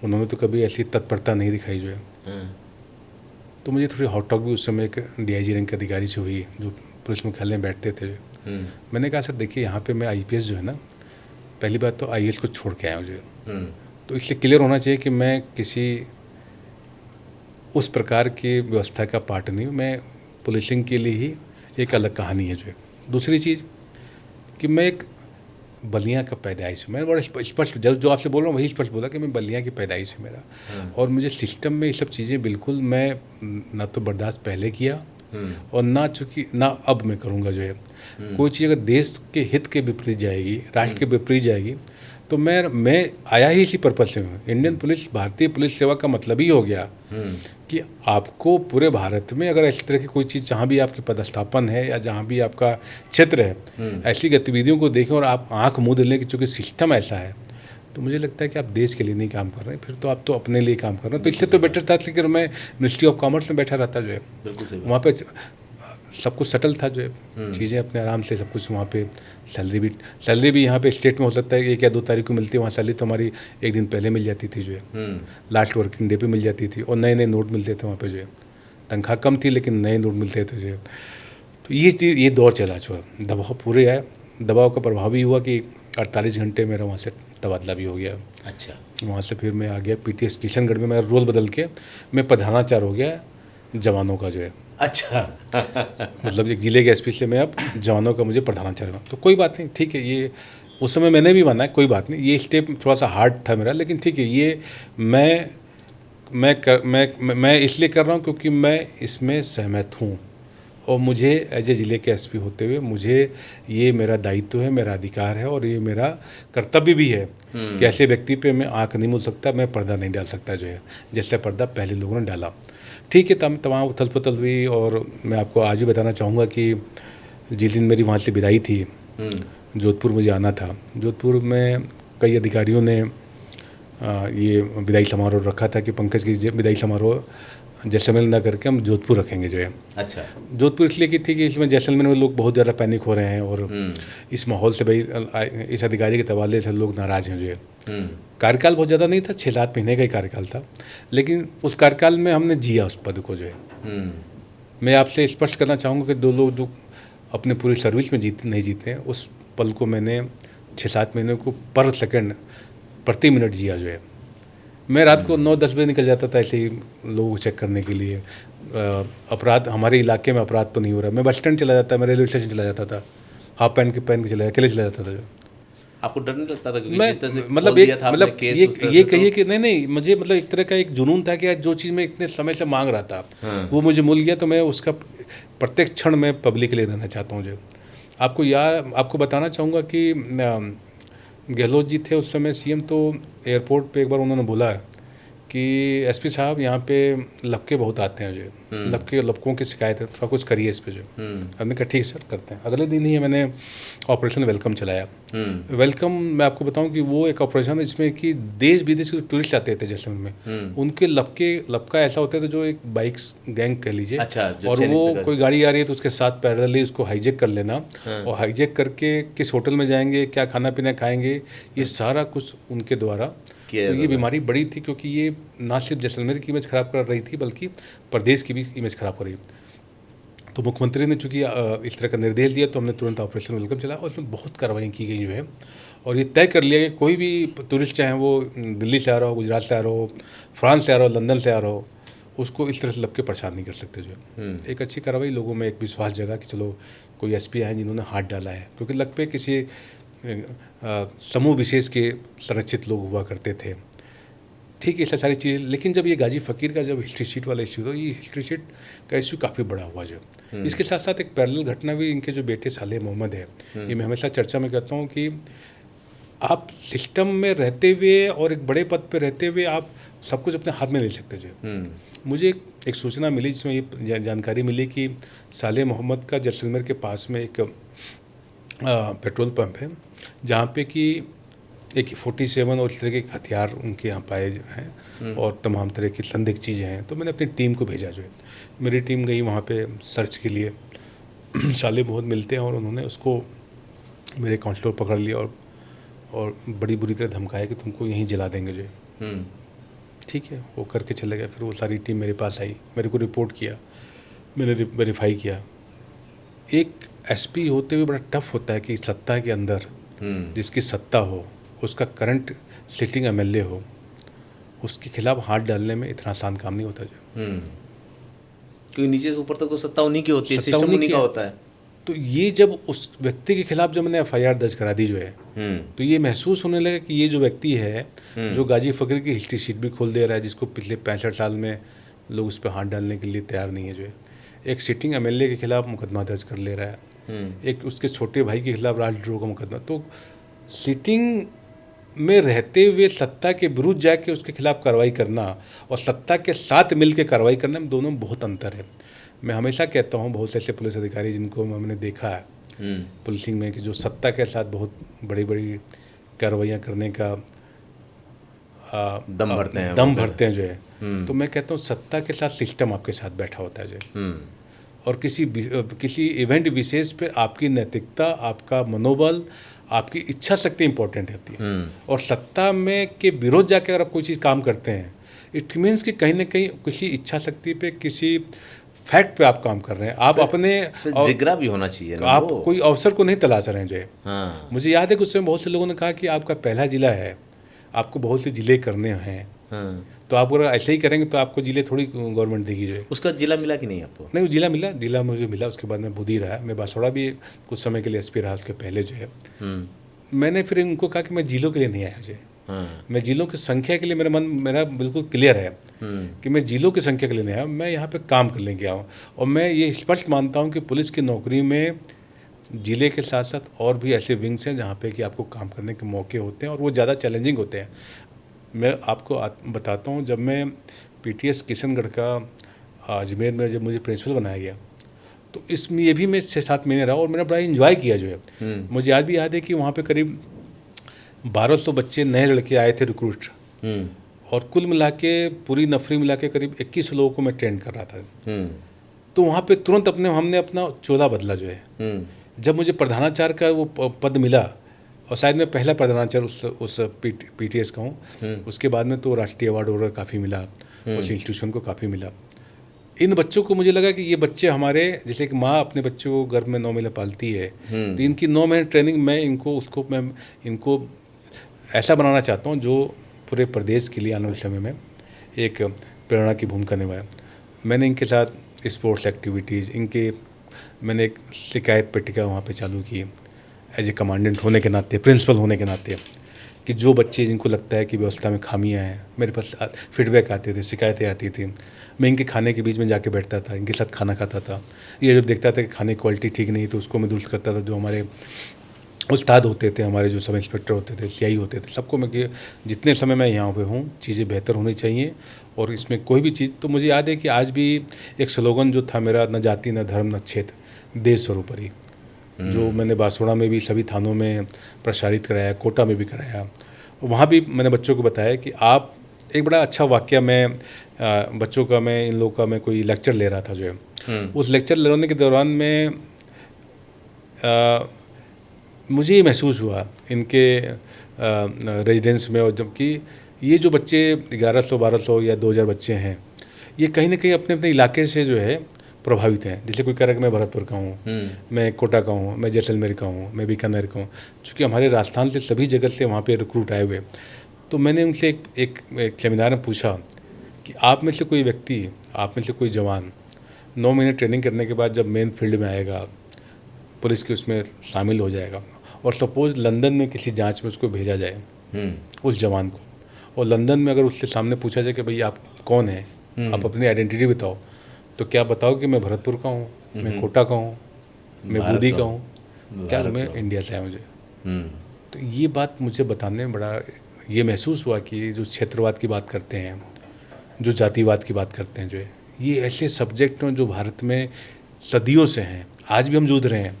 उन्होंने तो कभी ऐसी तत्परता नहीं दिखाई जो है। तो मुझे थोड़ी हॉट टॉक भी उस समय एक डीआईजी रैंक के अधिकारी से हुई जो पुलिस मुख्यालय में बैठते थे। मैंने कहा सर देखिए यहाँ पे मैं आईपीएस जो है ना, पहली बात तो आईएएस को छोड़ के आया हूँ जो है, तो इसलिए क्लियर होना चाहिए कि मैं किसी उस प्रकार की व्यवस्था का पार्ट नहीं हूँ, मैं पुलिसिंग के लिए ही एक अलग कहानी है जो है। दूसरी चीज़ कि मैं एक बलिया का पैदाइश है, मैं बड़ा स्पष्ट जो आपसे बोल रहा हूँ वही स्पष्ट बोला कि मैं बलिया की पैदाइश है मेरा, और मुझे सिस्टम में ये सब चीज़ें बिल्कुल मैं ना तो बर्दाश्त पहले किया और ना चूँकि ना अब मैं करूँगा जो है। कोई चीज़ अगर देश के हित के विपरीत जाएगी, राष्ट्र के विपरीत जाएगी, तो मैं आया ही इसी पर्पज से हूँ। इंडियन पुलिस, भारतीय पुलिस सेवा का मतलब ही हो गया कि आपको पूरे भारत में अगर इस तरह की कोई चीज़, जहाँ भी आपकी पदस्थापन है या जहाँ भी आपका क्षेत्र है, ऐसी गतिविधियों को देखें और आप आंख मूंद लें कि चूँकि सिस्टम ऐसा है, तो मुझे लगता है कि आप देश के लिए नहीं काम कर रहे हैं, फिर तो आप तो अपने लिए काम कर रहे हैं। तो इससे तो बेटर था कि मैं मिनिस्ट्री ऑफ कॉमर्स में बैठा रहता जो है, वहाँ पे सब कुछ सेटल था जो है, चीज़ें अपने आराम से सब कुछ, वहाँ पे सैलरी भी यहाँ पे स्टेट में हो सकता है 1 या 2 तारीख को मिलती है, वहाँ सैलरी तो हमारी एक दिन पहले मिल जाती थी जो है, लास्ट वर्किंग डे पे मिल जाती थी, और नए नए नोट मिलते थे वहाँ पे जो है। तनख्वाह कम थी लेकिन नए नोट मिलते थे जो है। तो ये दौर चला जो है, दबाव पूरे आए, दबाव का प्रभाव भी हुआ कि 48 घंटे मेरा वहाँ से तबादला भी हो गया। अच्छा, वहाँ से फिर मैं आ गया पीटीएस किशनगढ़ में, मेरा रोल बदल के मैं प्रधानाचार्य हो गया जवानों का जो है। अच्छा मतलब एक जिले के एसपी से मैं अब जवानों का मुझे प्रधानाचार्य हूँ। तो कोई बात नहीं, ठीक है, ये उस समय मैंने भी माना है, कोई बात नहीं, ये स्टेप थोड़ा सा हार्ड था मेरा, लेकिन ठीक है, ये मैं इसलिए कर रहा हूँ क्योंकि मैं इसमें सहमत हूँ, और मुझे एज ए ज़िले के एसपी होते हुए मुझे ये मेरा दायित्व है, मेरा अधिकार है, और ये मेरा कर्तव्य भी है कि ऐसे व्यक्ति पे मैं आँख नहीं मूंद सकता, मैं पर्दा नहीं डाल सकता जो है, जैसे पर्दा पहले लोगों ने डाला। ठीक है, तमाम उथल पुथल हुई, और मैं आपको आज भी बताना चाहूँगा कि जिस दिन मेरी वहाँ से विदाई थी, जोधपुर मुझे आना था, जोधपुर में कई अधिकारियों ने ये विदाई समारोह रखा था कि पंकज की विदाई समारोह जैसलमेर ना करके हम जोधपुर रखेंगे जो है। अच्छा, जोधपुर इसलिए कि ठीक है, इसमें जैसलमेर में लोग बहुत ज़्यादा पैनिक हो रहे हैं, और इस माहौल से भाई इस अधिकारी के तबादले से लोग नाराज़ हैं जो है। कार्यकाल बहुत ज़्यादा नहीं था, 6-7 महीने का ही कार्यकाल था, लेकिन उस कार्यकाल में हमने जिया उस पद को जो है। मैं आपसे स्पष्ट करना चाहूँगा कि 2 लोग जो अपने पूरी सर्विस में नहीं जीते हैं, उस पल को मैंने 6-7 महीने को पर सेकंड, प्रति मिनट जिया जो है। मैं रात को 9-10 बजे निकल जाता था ऐसे ही लोगों को चेक करने के लिए। अपराध हमारे इलाके में अपराध तो नहीं हो रहा, मैं बस स्टैंड चला जाता, मैं रेलवे स्टेशन चला जाता था, हाफ पैंट के पहन के चला अकेले चला जाता था जो। आपको डर नहीं लगता था क्योंकि मैं जिस तरह से मतलब खोल दिया एक था आपने मतलब केस उस तरह ये से, कहिए कि नहीं मुझे मतलब एक तरह का एक जुनून था कि आज जो चीज़ मैं इतने समय से मांग रहा था वो मुझे मिल गया, तो मैं उसका प्रत्येक क्षण में पब्लिक के लिए देना चाहता हूँ जो। आपको बताना चाहूँगा कि गहलोत जी थे उस समय सीएम, तो एयरपोर्ट पे एक बार उन्होंने बोला कि एसपी साहब यहाँ पे लपके बहुत आते हैं जो, लपकों की शिकायत है, थोड़ा कुछ करिए इस पे जो। हमने कहा ठीक सर करते हैं। अगले दिन ही मैंने ऑपरेशन वेलकम चलाया। वेलकम मैं आपको बताऊं कि वो एक ऑपरेशन है जिसमें कि देश विदेश के टूरिस्ट आते थे जैसलमेर में, उनके लपका ऐसा होता था जो एक बाइक्स गैंग कह लीजिए, अच्छा, जो और चाइनीज वो तक कोई गाड़ी आ रही है तो उसके साथ पैरेलली उसको हाईजैक कर लेना, और हाईजैक करके किस होटल में जाएंगे, क्या खाना पीना खाएंगे, ये सारा कुछ उनके द्वारा। तो ये बीमारी बड़ी थी क्योंकि ये ना सिर्फ जैसलमेर की इमेज ख़राब कर रही थी बल्कि प्रदेश की भी इमेज ख़राब कर रही। तो मुख्यमंत्री ने चूँकि इस तरह का निर्देश दिया तो हमने तुरंत ऑपरेशन वेलकम चला, और उसमें बहुत कार्रवाई की गई जो है, और ये तय कर लिया कि कोई भी टूरिस्ट चाहे वो दिल्ली से आ रहा हो, गुजरात से आ रहा हो, फ्रांस से आ रहा हो, लंदन से आ रहा हो, उसको इस तरह से लपके परेशान नहीं कर सकते जो। एक अच्छी कार्रवाई, लोगों में एक विश्वास जगा कि चलो कोई एसपी आए जिन्होंने हाथ डाला है, क्योंकि लपके किसी समूह विशेष के संरक्षित लोग हुआ करते थे। ठीक है, ये सारी चीज़, लेकिन जब ये गाजी फ़कीर का जब हिस्ट्री शीट वाला इशू था, ये हिस्ट्री शीट का इशू काफ़ी बड़ा हुआ जो। इसके साथ साथ एक पैरेलल घटना भी, इनके जो बेटे साले मोहम्मद है, ये मैं हमेशा चर्चा में कहता हूँ कि आप सिस्टम में रहते हुए और एक बड़े पद पे रहते हुए आप सब कुछ अपने हाथ में ले सकते जो। मुझे एक सूचना मिली जिसमें ये जानकारी मिली कि साले मोहम्मद का जैसलमेर के पास में एक पेट्रोल पंप है जहाँ पे कि AK-47 और इस तरह के हथियार उनके यहाँ पाए हैं और तमाम तरह की संदिग्ध चीज़ें हैं। तो मैंने अपनी टीम को भेजा जो है, मेरी टीम गई वहाँ पे सर्च के लिए। साले बहुत मिलते हैं और उन्होंने उसको मेरे काउंसलर पकड़ लिया और बड़ी बुरी तरह धमकाया कि तुमको यहीं जला देंगे जो है। ठीक है, वो करके चले गए। फिर वो सारी टीम मेरे पास आई, मेरे को रिपोर्ट किया, मैंने वेरीफाई किया। एक एसपी होते हुए बड़ा टफ होता है कि सत्ता के अंदर जिसकी सत्ता हो, उसका करंट सिटिंग एमएलए हो, उसके खिलाफ हाथ डालने में इतना आसान काम नहीं होता जो। क्योंकि नीचे से ऊपर तक तो सत्ता उन्हीं की होती है, सिस्टम उन्हीं का होता है। तो ये जब उस व्यक्ति के खिलाफ जब मैंने FIR दर्ज करा दी जो है, तो ये महसूस होने लगा कि ये जो व्यक्ति है जो गाजी फ़कीर की हिस्ट्री शीट भी खोल दे रहा है, जिसको पिछले 65 साल में लोग उस पर हाथ डालने के लिए तैयार नहीं है जो है, एक सिटिंग एमएलए के खिलाफ मुकदमा दर्ज कर ले रहा है, एक उसके छोटे भाई के खिलाफ राजद्रोह का मुकदमा। तो सिटिंग में रहते हुए सत्ता के विरुद्ध जाके उसके खिलाफ कार्रवाई करना और सत्ता के साथ मिल के कार्रवाई करना में दोनों में बहुत अंतर है। मैं हमेशा कहता हूँ, बहुत से ऐसे पुलिस अधिकारी जिनको मैंने देखा है पुलिसिंग में कि जो सत्ता के साथ बहुत बड़ी बड़ी कार्रवाइयाँ करने का दम भरते हैं जो है। तो मैं कहता हूँ सत्ता के साथ सिस्टम आपके साथ बैठा होता है जो है, और किसी इवेंट विशेष पे आपकी नैतिकता, आपका मनोबल, आपकी इच्छा शक्ति इंपॉर्टेंट होती है। और सत्ता में के विरोध जाके अगर आप कोई चीज़ काम करते हैं, इट मीन्स कि कहीं ना कहीं किसी इच्छा शक्ति पे, किसी फैक्ट पे आप काम कर रहे हैं। आप अपने जिगरा भी होना चाहिए ना, आप कोई अवसर को नहीं तलाश रहे हैं जो है। मुझे याद है कि उस समय बहुत से लोगों ने कहा कि आपका पहला जिला है, आपको बहुत से जिले करने हैं, तो आप अगर ऐसे ही करेंगे तो आपको जिले थोड़ी गवर्नमेंट देगी जो है। उसका जिला मिला कि नहीं आपको? नहीं, वो जिला मुझे मिला। उसके बाद मैं बुद्धि रहा, मैं बासोड़ा भी कुछ समय के लिए एसपी रहा उसके पहले जो है। मैंने फिर इनको कहा कि मैं जिलों के लिए नहीं आया जो है, मैं जिलों की संख्या के लिए मेरा बिल्कुल क्लियर है कि मैं जिलों की संख्या के लिए नहीं आया, मैं यहाँ पे काम करने गया हूँ। और मैं ये स्पष्ट मानता हूँ कि पुलिस की नौकरी में जिले के साथ साथ और भी ऐसे विंग्स हैं जहाँ पे कि आपको काम करने के मौके होते हैं और वो ज़्यादा चैलेंजिंग होते हैं। मैं आपको बताता हूँ, जब मैं PTS किशनगढ़ का अजमेर में जब मुझे प्रिंसिपल बनाया गया, तो इसमें ये भी मैं 6-7 महीने रहा और मैंने बड़ा इन्जॉय किया जो है। मुझे आज भी याद है कि वहाँ पे करीब 1200 बच्चे नए लड़के आए थे रिक्रूट, और कुल मिला के पूरी नफरी मिला के करीब 21 लोगों को मैं ट्रेन कर रहा था। तो वहाँ पे तुरंत हमने अपना चोला बदला जो है। जब मुझे प्रधानाचार्य का वो पद मिला, और शायद मैं पहला प्रधानाचार्य उस PTS का हूँ, उसके बाद में तो राष्ट्रीय अवार्ड वगैरह काफ़ी मिला, उस इंस्टीट्यूशन को काफ़ी मिला। इन बच्चों को मुझे लगा कि ये बच्चे हमारे, जैसे कि माँ अपने बच्चों को गर्भ में 9 महीने पालती है, तो इनकी 9 महीने ट्रेनिंग मैं इनको ऐसा बनाना चाहता हूँ जो पूरे प्रदेश के लिए आने वाले समय में एक प्रेरणा की भूमिका निभाया। मैंने इनके साथ स्पोर्ट्स एक्टिविटीज़, मैंने एक शिकायत पेटिका वहाँ पे चालू की एज ए कमांडेंट होने के नाते, प्रिंसिपल होने के नाते, कि जो बच्चे जिनको लगता है कि व्यवस्था में खामियां हैं, मेरे पास फीडबैक आते थे, शिकायतें आती थी, मैं इनके खाने के बीच में जाके बैठता था, इनके साथ खाना खाता था। ये जब देखता था कि खाने की क्वालिटी ठीक नहीं तो उसको मैं दुरुस्त करता था। जो हमारे उस्ताद होते थे, हमारे जो सब इंस्पेक्टर होते थे, सीआई होते थे, सबको मैं कि जितने समय मैं यहाँ पे हूँ चीज़ें बेहतर होनी चाहिए। और इसमें कोई भी चीज़, तो मुझे याद है कि आज भी एक स्लोगन जो था मेरा, न जाति न धर्म न क्षेत्र, देश सर्वोपरि, जो मैंने बांसवाड़ा में भी सभी थानों में प्रसारित कराया, कोटा में भी कराया। वहाँ भी मैंने बच्चों को बताया कि आप, एक बड़ा अच्छा वाक़या, मैं बच्चों का, मैं इन लोगों का मैं कोई लेक्चर ले रहा था जो है, उस लेक्चर लेने के दौरान में मुझे ये महसूस हुआ इनके रेजिडेंस में, और जबकि ये जो बच्चे 1100, 1200 या 2000 बच्चे हैं, ये कहीं ना कहीं अपने अपने इलाके से जो है प्रभावित हैं। जैसे कोई कह रहा है कि मैं भरतपुर का हूँ, मैं कोटा का हूँ, मैं जैसलमेर का हूँ, मैं बीकानेर का हूँ। चूँकि हमारे राजस्थान से सभी जगह से वहाँ पे रिक्रूट आए हुए, तो मैंने उनसे एक सेमिनार में पूछा कि आप में से कोई व्यक्ति, आप में से कोई जवान 9 महीने ट्रेनिंग करने के बाद जब मेन फील्ड में आएगा, पुलिस के उसमें शामिल हो जाएगा, और सपोज़ लंदन में किसी जांच में उसको भेजा जाए उस जवान को, और लंदन में अगर उससे सामने पूछा जाए कि भाई आप कौन हैं, आप अपनी आइडेंटिटी बताओ, तो क्या बताओ कि मैं भरतपुर का हूँ, मैं कोटा का हूँ, मैं बूंदी का हूँ, क्या मैं इंडिया से आया मुझे। तो ये बात मुझे बताने में बड़ा ये महसूस हुआ कि जो क्षेत्रवाद की बात करते हैं, जो जातिवाद की बात करते हैं, जो है ये ऐसे सब्जेक्ट हैं जो भारत में सदियों से हैं, आज भी हम जूझ रहे हैं।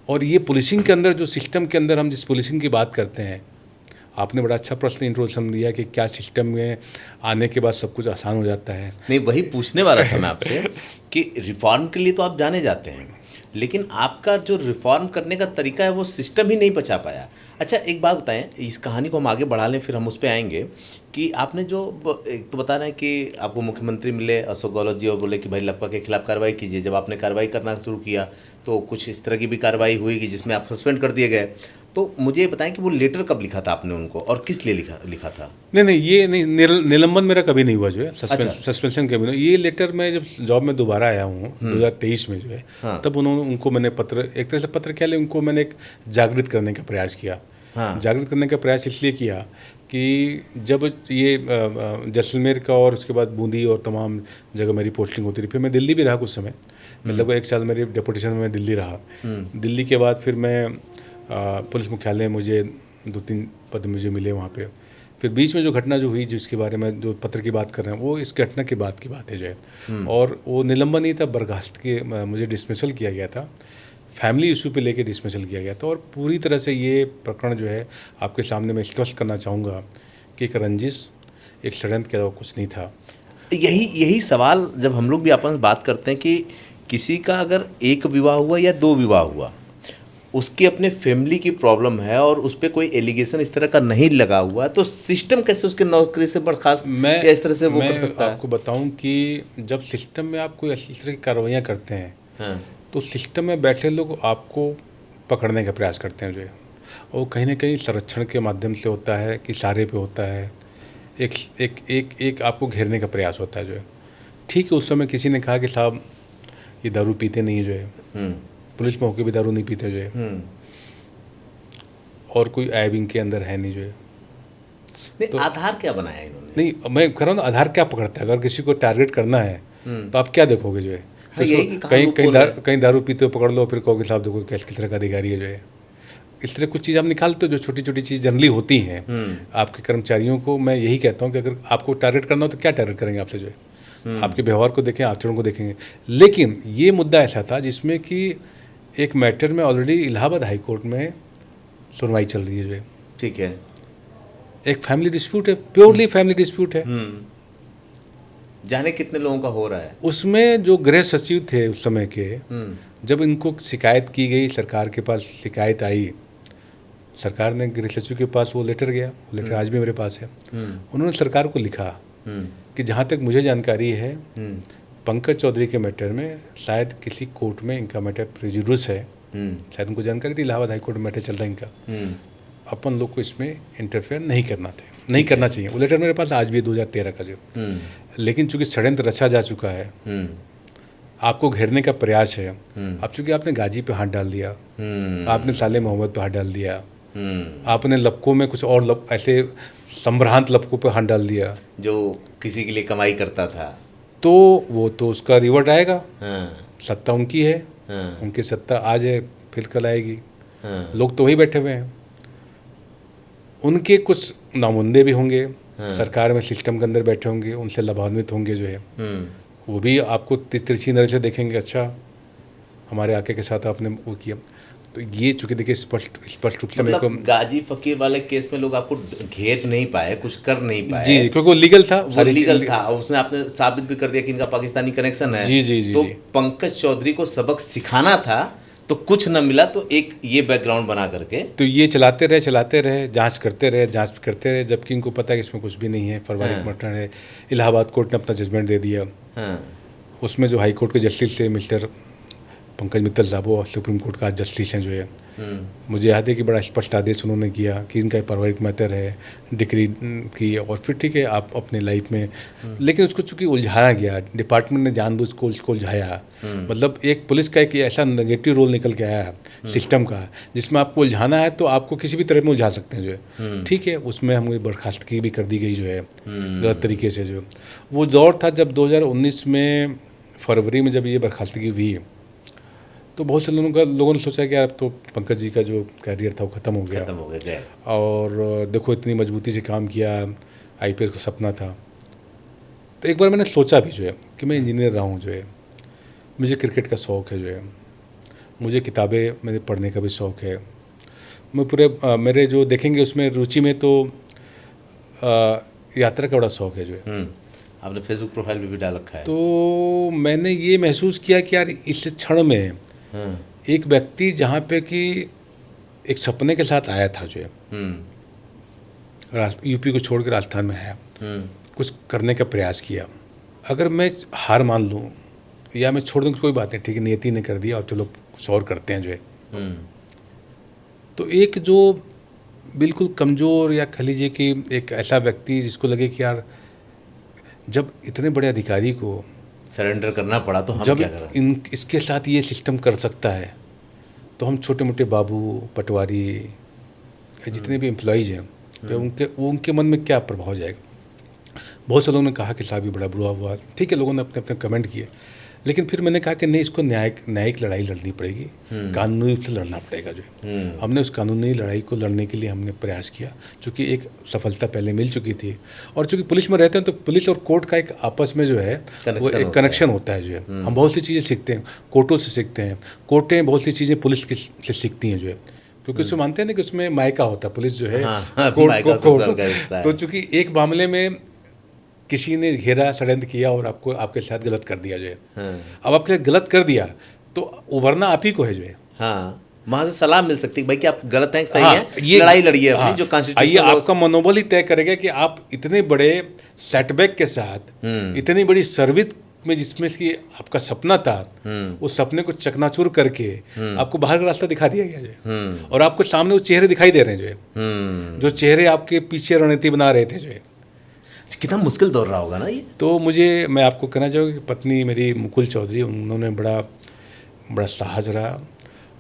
और ये पुलिसिंग के अंदर, जो सिस्टम के अंदर हम जिस पुलिसिंग की बात करते हैं, आपने बड़ा अच्छा प्रश्न इंट्रोडक्शन दिया कि क्या सिस्टम में आने के बाद सब कुछ आसान हो जाता है। नहीं, वही पूछने वाला था मैं आपसे कि रिफॉर्म के लिए तो आप जाने जाते हैं, लेकिन आपका जो रिफॉर्म करने का तरीका है वो सिस्टम ही नहीं बचा पाया। अच्छा, एक बात बताएं, इस कहानी को हम आगे बढ़ा लें, फिर हम उस पर आएंगे कि आपने जो एक तो बता रहे हैं कि आपको मुख्यमंत्री मिले अशोक गहलोत जी और बोले कि भाई लपका के खिलाफ कार्रवाई कीजिए। जब आपने कार्रवाई करना शुरू किया तो कुछ इस तरह की भी कार्रवाई हुई कि जिसमें आप सस्पेंड कर दिए गए। तो मुझे बताएं कि वो लेटर कब लिखा था आपने उनको, और किस लिए लिखा था? नहीं, ये नहीं, निलंबन मेरा कभी नहीं हुआ जो है, सस्पेंशन कभी नहीं। ये लेटर मैं जब जॉब में दोबारा आया हूँ 2023 में जो है, तब उनको मैंने पत्र, एक तरह से पत्र क्या ले, उनको मैंने एक जागृत करने का प्रयास किया। जागृत करने का प्रयास इसलिए किया कि जब ये जैसलमेर का और उसके बाद बूंदी और तमाम जगह मेरी पोस्टिंग होती रही, फिर मैं दिल्ली भी रहा कुछ समय, मतलब 1 साल मेरे डेपुटेशन में मैं दिल्ली रहा। दिल्ली के बाद फिर मैं पुलिस मुख्यालय में मुझे 2-3 पद मुझे मिले वहाँ पे। फिर बीच में जो घटना जो हुई, जिसके बारे में जो पत्र की बात कर रहे हैं, वो इस घटना के बाद की बात है जो है। और वो निलंबन नहीं था, बर्खास्त के मुझे डिसमिसल किया गया था, फैमिली इशू पे लेके डिसमिसल किया गया था। और पूरी तरह से ये प्रकरण जो है आपके सामने मैं स्पष्ट करना चाहूँगा कि एक रंजिश, एक षड्यंत्र के अलावा कुछ नहीं था। यही सवाल जब हम लोग भी आपस में बात करते हैं कि किसी का अगर एक विवाह हुआ या 2 विवाह हुआ, उसकी अपने फैमिली की प्रॉब्लम है और उस पर कोई एलिगेशन इस तरह का नहीं लगा हुआ, तो सिस्टम कैसे उसके नौकरी से बर्खास्त या इस तरह से वो कर सकता है? आपको बताऊं कि जब सिस्टम में आप कोई इस तरह की कार्रवाइयाँ करते हैं, तो सिस्टम में बैठे लोग आपको पकड़ने का प्रयास करते हैं जो है, और कहीं ना कहीं संरक्षण के माध्यम से होता है कि इशारे पे होता है, एक आपको घेरने का प्रयास होता है जो है। ठीक है, उस समय किसी ने कहा कि साहब ये दारू पीते नहीं जो है, पुलिस में होकर भी दारू नहीं पीते जो है, और कोई ऐब इनके अंदर है नहीं जो है। नहीं, तो आधार क्या बनाया इन्होंने? नहीं, मैं कह रहा हूँ आधार क्या पकड़ता है। अगर किसी को टारगेट करना है तो आप क्या देखोगे जो है, कहीं दारू पीते हो पकड़ लो, फिर कहोगे साहब देखो किस तरह का अधिकारी है जो है। इस तरह कुछ चीज़ आप निकालते हो जो छोटी छोटी चीज़ जनरली होती हैं आपके कर्मचारियों को। मैं यही कहता हूँ कि अगर आपको टारगेट करना हो तो क्या टारगेट करेंगे आपसे जो है, आपके व्यवहार को देखें, आचरण को देखेंगे। लेकिन ये मुद्दा ऐसा था जिसमें कि एक मैटर में ऑलरेडी इलाहाबाद हाई कोर्ट में सुनवाई चल रही है जो है। ठीक है, एक फैमिली डिस्प्यूट है, प्योरली फैमिली डिस्प्यूट है। जाने कितने लोगों का हो रहा है। उसमें जो गृह सचिव थे उस समय के, जब इनको शिकायत की गई, सरकार के पास शिकायत आई, सरकार ने गृह सचिव के पास वो लेटर गया, वो लेटर आज भी मेरे पास है। उन्होंने सरकार को लिखा कि जहाँ तक मुझे जानकारी है, पंकज चौधरी के मैटर में शायद किसी कोर्ट में इनका मैटर प्रेजुडिस है, शायद उनको जानकारी थी, इलाहाबाद हाई कोर्ट में मैटर चल रहा है इनका, अपन लोग को इसमें इंटरफेयर नहीं करना था। नहीं करना चाहिए। वो लेटर मेरे पास आज भी है 2013 का जो, लेकिन चूंकि षड्यंत्र रचा जा चुका है, आपको घेरने का प्रयास है, अब चूंकि आपने गाजी पे हाथ डाल दिया, आपने साले मोहम्मद पे हाथ डाल दिया, आपने लपकों में कुछ और ऐसे संभ्रांत लपकों पे हाथ डाल दिया जो किसी के लिए कमाई करता था, तो वो तो उसका रिवर्ट आएगा। सत्ता उनकी है, उनकी सत्ता आज है, फिर कल आएगी। लोग तो वही बैठे हुए हैं, उनके कुछ नामुंदे भी होंगे, सरकार में सिस्टम के अंदर बैठे होंगे, उनसे लाभान्वित होंगे जो है, वो भी आपको तिरछी नज़र से देखेंगे, अच्छा हमारे आके के साथ आपने वो किया। तो ये चूंकि देखिए स्पष्ट रूप से मेरे को, गाजी फकीर वाले केस में लोग आपको घेर नहीं पाए, कुछ कर नहीं पाए। जी, क्योंकि वो लीगल था, वो लीगल था, उसने आपने साबित भी कर दिया कि इनका पाकिस्तानी कनेक्शन है। जी। तो पंकज चौधरी को सबक सिखाना था, तो कुछ न मिला, तो एक ये बैकग्राउंड बना करके तो ये चलाते रहे, जांच करते रहे, जबकि इनको पता है कि इसमें कुछ भी नहीं है, फर्वारिक मर्डर है। इलाहाबाद कोर्ट ने अपना जजमेंट दे दिया। उसमें जो हाई कोर्ट के जस्टिस थे मिस्टर पंकज मित्तल साहब, वो सुप्रीम कोर्ट का आज जस्टिस हैं जो है, मुझे याद है कि बड़ा स्पष्ट आदेश उन्होंने किया कि इनका पारिवारिक मैटर है, डिग्री की, और फिर ठीक है आप अपने लाइफ में, लेकिन उसको चूंकि उलझाया गया, डिपार्टमेंट ने जानबूझ को उसको उलझाया। मतलब एक पुलिस का एक ऐसा नेगेटिव रोल निकल के आया सिस्टम का, जिसमें आपको उलझाना है तो आपको किसी भी तरह में उलझा सकते हैं जो है, ठीक है। उसमें हमें बर्खास्तगी भी कर दी गई जो है गलत तरीके से। जो वो दौर था जब 2019 में फरवरी में जब ये बर्खास्तगी हुई, तो बहुत से लोगों ने सोचा कि यार अब तो पंकज जी का जो कैरियर था वो ख़त्म हो गया। और देखो इतनी मजबूती से काम किया, आईपीएस का सपना था। तो एक बार मैंने सोचा भी जो है कि मैं इंजीनियर रहा हूँ जो है, मुझे क्रिकेट का शौक़ है जो है, मुझे किताबें मैंने पढ़ने का भी शौक़ है, मैं पूरे मेरे जो देखेंगे उसमें रुचि में तो यात्रा का बड़ा शौक़ है जो है। आपने फेसबुक प्रोफाइल भी डाल रखा है। तो मैंने ये महसूस किया कि यार इस क्षण में एक व्यक्ति जहाँ पे कि एक सपने के साथ आया था जो है, यूपी को छोड़ कर राजस्थान में आया, कुछ करने का प्रयास किया, अगर मैं हार मान लूँ या मैं छोड़ दूँ कोई बात नहीं, ठीक है, नियति ने कर दिया और चलो कुछ और करते हैं जो है, तो एक जो बिल्कुल कमज़ोर या कह लीजिए कि एक ऐसा व्यक्ति जिसको लगे कि यार जब इतने बड़े अधिकारी को सरेंडर करना पड़ा तो हम जब क्या करें, इसके साथ ये सिस्टम कर सकता है, तो हम छोटे मोटे बाबू पटवारी जितने भी एम्प्लॉइज़ हैं तो उनके मन में क्या प्रभाव जाएगा। बहुत से लोगों ने कहा कि साहब ये बड़ा बुरा हुआ, ठीक है, लोगों ने अपने अपने कमेंट किए, लेकिन फिर मैंने कहा कि नहीं, इसको न्यायिक लड़ाई लड़नी पड़ेगी, कानूनी रूप से लड़ना पड़ेगा जो है। हमने उस कानूनी लड़ाई को लड़ने के लिए हमने प्रयास किया, चूँकि एक सफलता पहले मिल चुकी थी, और चूँकि पुलिस में रहते हैं तो पुलिस और कोर्ट का एक आपस में जो है वो एक कनेक्शन होता है जो है। हम बहुत सी चीज़ें सीखते हैं, कोर्टों से सीखते हैं, कोर्टें बहुत सी चीज़ें पुलिस से सीखती हैं जो है, क्योंकि उसमें मानते हैं ना कि उसमें मायका होता है, पुलिस जो है कोर्ट को। तो चूँकि एक मामले में किसी ने घेरा, षड्यंत्र किया और आपके साथ गलत कर दिया जो है, अब आपके साथ गलत कर दिया तो उभरना आप ही को है जो है। वहाँ से सलाह मिल सकती है भाई कि आप गलत हैं, सही है, ये लड़ाई लड़िए अपनी जो कॉन्स्टिट्यूशन। ये आपका मनोबल ही तय करेगा कि आप इतने बड़े सेटबैक के साथ, इतनी बड़ी सर्विस में जिसमें कि आपका सपना था, उस सपने को चकनाचूर करके आपको बाहर का रास्ता दिखा दिया गया जो है, और आपको सामने वो चेहरे दिखाई दे रहे हैं जो है, जो चेहरे आपके पीछे रणनीति बना रहे थे जो है। कितना मुश्किल दौर रहा होगा ना ये। तो मैं आपको कहना चाहूँगा कि पत्नी मेरी मुकुल चौधरी, उन्होंने बड़ा साहस रहा,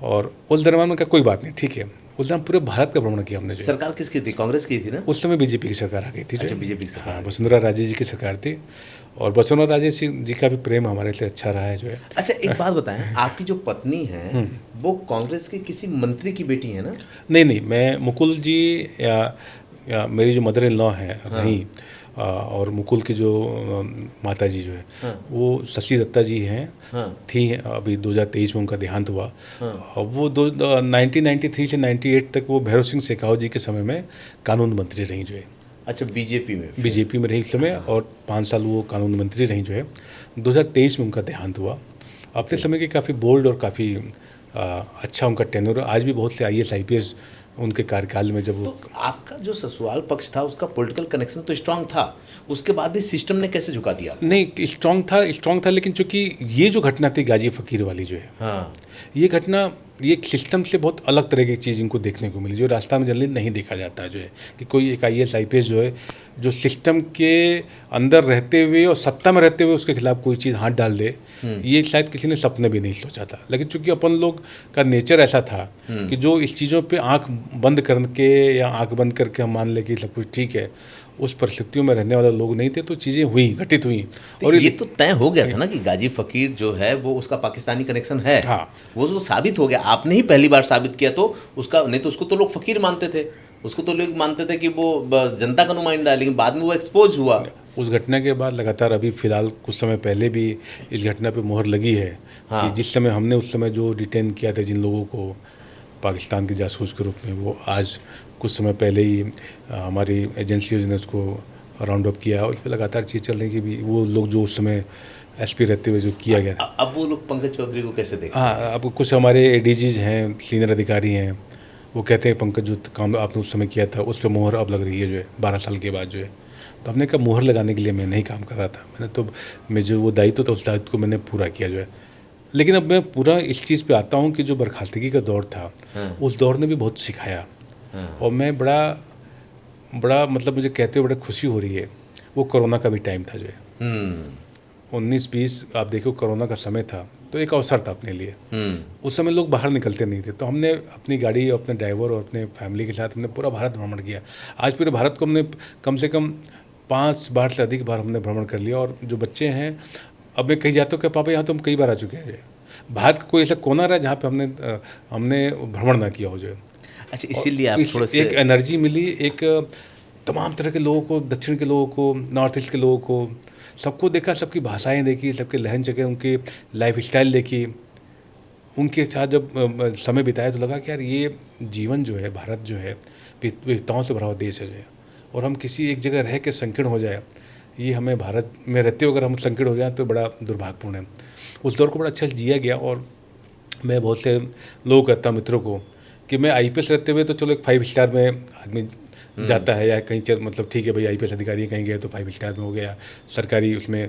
और उस दरम्यान में का कोई बात नहीं, ठीक है, उस दरम्यान पूरे भारत का भ्रमण किया हमने। सरकार किसकी थी? कांग्रेस की थी ना उस समय? बीजेपी की सरकार आ गई थी। अच्छा, बीजेपी की सरकार। हाँ, वसुंधरा राजे जी की सरकार थी, और वसुंधरा राजे जी का भी प्रेम हमारे से अच्छा रहा है जो है। अच्छा, एक बात बताएं, आपकी जो पत्नी है वो कांग्रेस के किसी मंत्री की बेटी है ना? नहीं, मैं मुकुल जी या मेरी जो मदर इन लॉ है नहीं, और मुकुल की जो माता जी जो है वो शशि दत्ता जी हैं, थी अभी 2023 में उनका देहांत हुआ। वो 1993 से 98 तक वो भैरव सिंह शेखावत जी के समय में कानून मंत्री रही जो है। अच्छा, बीजेपी में रही इस समय, और 5 साल वो कानून मंत्री रही जो है। 2023 में उनका देहांत हुआ। अपने समय की काफ़ी बोल्ड और काफ़ी अच्छा उनका टेन्योर, आज भी बहुत से IAS IPS उनके कार्यकाल में। जब तो आपका जो ससुराल पक्ष था उसका पॉलिटिकल कनेक्शन तो स्ट्रांग था, उसके बाद भी सिस्टम ने कैसे झुका दिया? नहीं, स्ट्रांग था, लेकिन चूंकि ये जो घटना थी गाजी फकीर वाली जो है, ये घटना ये एक सिस्टम से बहुत अलग तरह की चीज़ इनको देखने को मिली, जो राजस्थान में जनरली नहीं देखा जाता है, जो है कि कोई एक IAS IPS जो है जो सिस्टम के अंदर रहते हुए और सत्ता में रहते हुए उसके खिलाफ कोई चीज़ हाथ डाल दे, ये शायद किसी ने सपने भी नहीं सोचा था। लेकिन चूंकि अपन लोग का नेचर ऐसा था कि जो इस चीज़ों पे आंख बंद करके या आंख बंद करके हम मान ले कि सब कुछ ठीक है, उस परिस्थितियों में रहने वाले लोग नहीं थे, तो चीज़ें हुई, घटित हुई। और ये तो तय हो गया था ना कि गाजी फकीर जो है वो उसका पाकिस्तानी कनेक्शन है। हाँ। वो तो साबित हो गया, आपने ही पहली बार साबित किया, तो उसका नहीं तो उसको तो लोग फकीर मानते थे, उसको तो लोग मानते थे कि वो जनता का नुमाइंदा है, लेकिन बाद में वो एक्सपोज हुआ। उस घटना के बाद लगातार अभी फ़िलहाल कुछ समय पहले भी इस घटना पे मोहर लगी है। हाँ। कि जिस समय हमने उस समय जो डिटेन किया था जिन लोगों को पाकिस्तान के जासूस के रूप में, वो आज कुछ समय पहले ही हमारी एजेंसीज ने उसको राउंड अप किया, और उस पर लगातार चीज़ चल रही कि भी वो लोग जो उस समय SP रहते हुए जो किया गया। अब वो लोग पंकज चौधरी को कैसे देखते हैं? हाँ, अब कुछ हमारे ADGs हैं, सीनियर अधिकारी हैं, वो कहते हैं पंकज जो काम आपने उस समय किया था उस पर मोहर अब लग रही है, जो है 12 साल के बाद जो है। तो हमने कहा मोहर लगाने के लिए मैं नहीं काम कर रहा था, मैंने तो मैं जो वो दायित्व था उस दायित्व को मैंने पूरा किया जो है। लेकिन अब मैं पूरा इस चीज़ पे आता हूँ कि जो बर्खास्तगी का दौर था, उस दौर ने भी बहुत सिखाया। और मैं बड़ा मतलब मुझे कहते हुए बड़ा खुशी हो रही है, वो कोरोना का भी टाइम था जो है 19-20, आप देखो कोरोना का समय था, तो एक अवसर था अपने लिए। उस समय लोग बाहर निकलते नहीं थे, तो हमने अपनी गाड़ी और अपने ड्राइवर और अपने फैमिली के साथ हमने पूरा भारत भ्रमण किया। आज पूरे भारत को हमने कम से कम 5 बार से अधिक बार हमने भ्रमण कर लिया। और जो बच्चे हैं, अब मैं कहीं जाता हूँ कि पापा यहाँ तो हम कई बार आ चुके हैं। भारत का कोई ऐसा कोना रहा जहाँ पे हमने भ्रमण ना किया हो जो है। अच्छा, इसीलिए आप थोड़ा से एक एनर्जी मिली, एक तमाम तरह के लोगों को, दक्षिण के लोगों को, नॉर्थ ईस्ट के लोगों को, सबको देखा, सबकी भाषाएं देखी, सबके लहन जगह, उनके लाइफ स्टाइल देखी, उनके साथ जब समय बिताया तो लगा कि यार ये जीवन जो है, भारत जो है विविधताओं से भरा हुआ देश है जो है, और हम किसी एक जगह रह के संकीर्ण हो जाए, ये हमें भारत में रहते हुए अगर हम संकीर्ण हो जाए तो बड़ा दुर्भाग्यपूर्ण है। उस दौर को बड़ा अच्छा जिया गया। और मैं बहुत से लोगों को कहता हूँ, मित्रों को, कि मैं IPS रहते हुए तो चलो एक 5 स्टार में आदमी जाता है, या कहीं मतलब ठीक है भाई IPS अधिकारी कहीं गए तो 5 स्टार में हो गया, सरकारी उसमें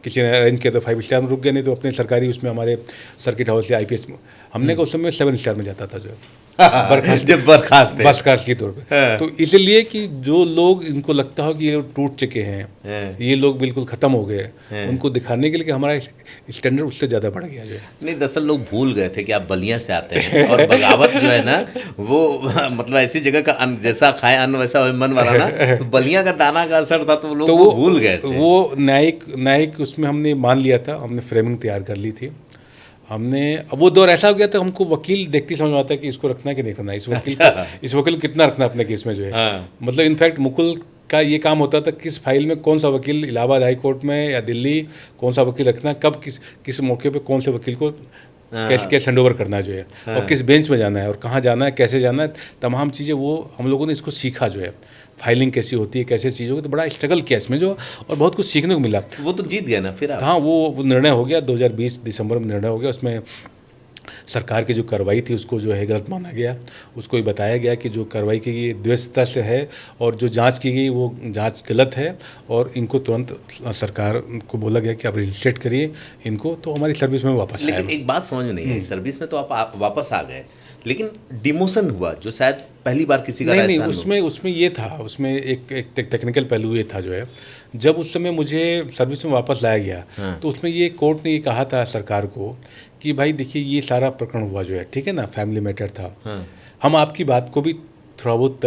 किसी ने अरेंज किया तो 5 स्टार में रुक गया, नहीं तो अपने सरकारी उसमें हमारे सर्किट हाउस या IPS में हमने उस समय 7 स्टार में जाता था जो जब बर्खास्त के तौर पे। तो इसलिए कि जो लोग इनको लगता हो कि ये लोग टूट चुके हैं, ये लोग बिल्कुल ख़त्म हो गए, उनको दिखाने के लिए कि हमारा स्टैंडर्ड उससे ज़्यादा बढ़ गया जो है। नहीं, दरअसल लोग भूल गए थे कि आप बलिया से आते हैं, और बगावत जो है ना वो मतलब ऐसी जगह का अन्न, जैसा खाए अन्न वैसा मन वाला ना, तो बलिया का दाना का असर था, तो लोग वो भूल गए थे। वो न्यायिक उसमें हमने मान लिया था, हमने फ्रेमिंग तैयार कर ली थी हमने। अब वो दौर ऐसा हो गया था, हमको वकील देखते समझ में आता है कि इसको रखना कि नहीं रखना, इस वकील को कितना रखना अपने केस में जो है। मतलब इनफैक्ट मुकुल का ये काम होता था, किस फाइल में कौन सा वकील, इलाहाबाद हाई कोर्ट में या दिल्ली कौन सा वकील रखना, कब किस मौके पे कौन से वकील को कैसे हैंड ओवर करना जो है, और किस बेंच में जाना है, और कहाँ जाना है, कैसे जाना है, तमाम चीज़ें वो हम लोगों ने इसको सीखा जो है। फाइलिंग कैसी होती है, कैसे चीज़ होगी, तो बड़ा स्ट्रगल किया इसमें जो, और बहुत कुछ सीखने को मिला। वो तो जीत गया ना फिर आप। हाँ, वो निर्णय हो गया 2020 दिसंबर में निर्णय हो गया। उसमें सरकार की जो कार्रवाई थी उसको जो है गलत माना गया। उसको ये बताया गया कि जो कार्रवाई की गई द्वैतता से है, और जो जांच की गई वो जांच गलत है, और इनको तुरंत सरकार को बोला गया कि आप रजिस्ट्रेट करिए इनको, तो हमारी सर्विस में वापस आए। लेकिन एक बात समझ में नहीं आई, सर्विस में तो आप वापस आ गए, लेकिन डिमोशन हुआ जो शायद पहली बार किसी का नहीं, उसमें ये था, उसमें एक टेक्निकल पहलू ये था जो है, जब उस समय मुझे सर्विस में वापस लाया गया, तो उसमें ये कोर्ट ने ये कहा था सरकार को कि भाई देखिए ये सारा प्रकरण हुआ जो है, ठीक है ना, फैमिली मैटर था, हम आपकी बात को भी थोड़ा बहुत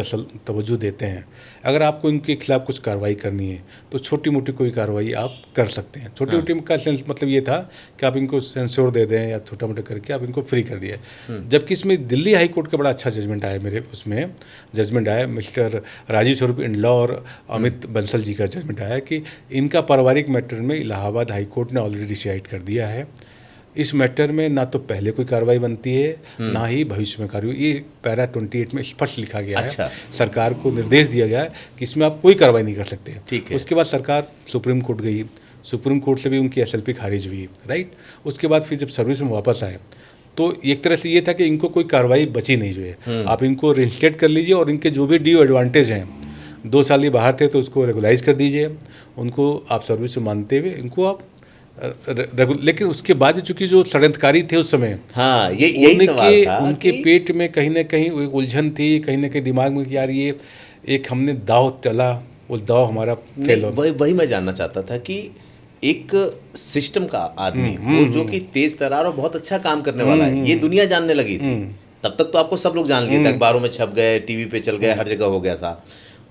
तवज्जो देते हैं, अगर आपको इनके खिलाफ कुछ कार्रवाई करनी है तो छोटी मोटी कोई कार्रवाई आप कर सकते हैं। छोटी मोटी का सेंस मतलब ये था कि आप इनको सेंसोर दे दें या छोटा मोटा करके आप इनको फ्री कर दिए। जबकि इसमें दिल्ली हाई कोर्ट का बड़ा अच्छा जजमेंट आया, मेरे उसमें जजमेंट आया, मिस्टर राजीव स्वरूप इंडला और अमित बंसल जी का जजमेंट आया कि इनका पारिवारिक मैटर में इलाहाबाद हाई कोर्ट ने ऑलरेडी डिसाइड कर दिया है, इस मैटर में ना तो पहले कोई कार्रवाई बनती है ना ही भविष्य में कार्रवाई। ये पैरा 28 में स्पष्ट लिखा गया है, सरकार को निर्देश दिया गया है कि इसमें आप कोई कार्रवाई नहीं कर सकते। ठीक है। उसके बाद सरकार सुप्रीम कोर्ट गई, सुप्रीम कोर्ट से भी उनकी SLP खारिज हुई, राइट। उसके बाद फिर जब सर्विस में वापस आए तो एक तरह से ये था कि इनको कोई कार्रवाई बची नहीं जो है, आप इनको रजिस्ट्रेट कर लीजिए, और इनके जो भी ड्यू एडवांटेज हैं, 2 साल ये बाहर थे तो उसको रेगुलाइज कर दीजिए, उनको आप सर्विस में मानते हुए इनको आप लेकिन उसके बाद भी चूंकि जो षड्यंत्रकारी थे उस समय, हाँ, ये यही सवाल था उनके कि पेट में कहीं ना कहीं एक उलझन थी, कहीं ना कहीं दिमाग में कि यार ये एक हमने दाव चला, वो दाव हमारा फेल हो। वही वही मैं जानना चाहता था कि एक सिस्टम का आदमी वो जो कि तेज तर्रार और बहुत अच्छा काम करने वाला है, ये दुनिया जानने लगी थी। तब तक तो आपको सब लोग जान लिए थे, अखबारों में छप गए, टीवी पे चल गए, हर जगह हो गया था।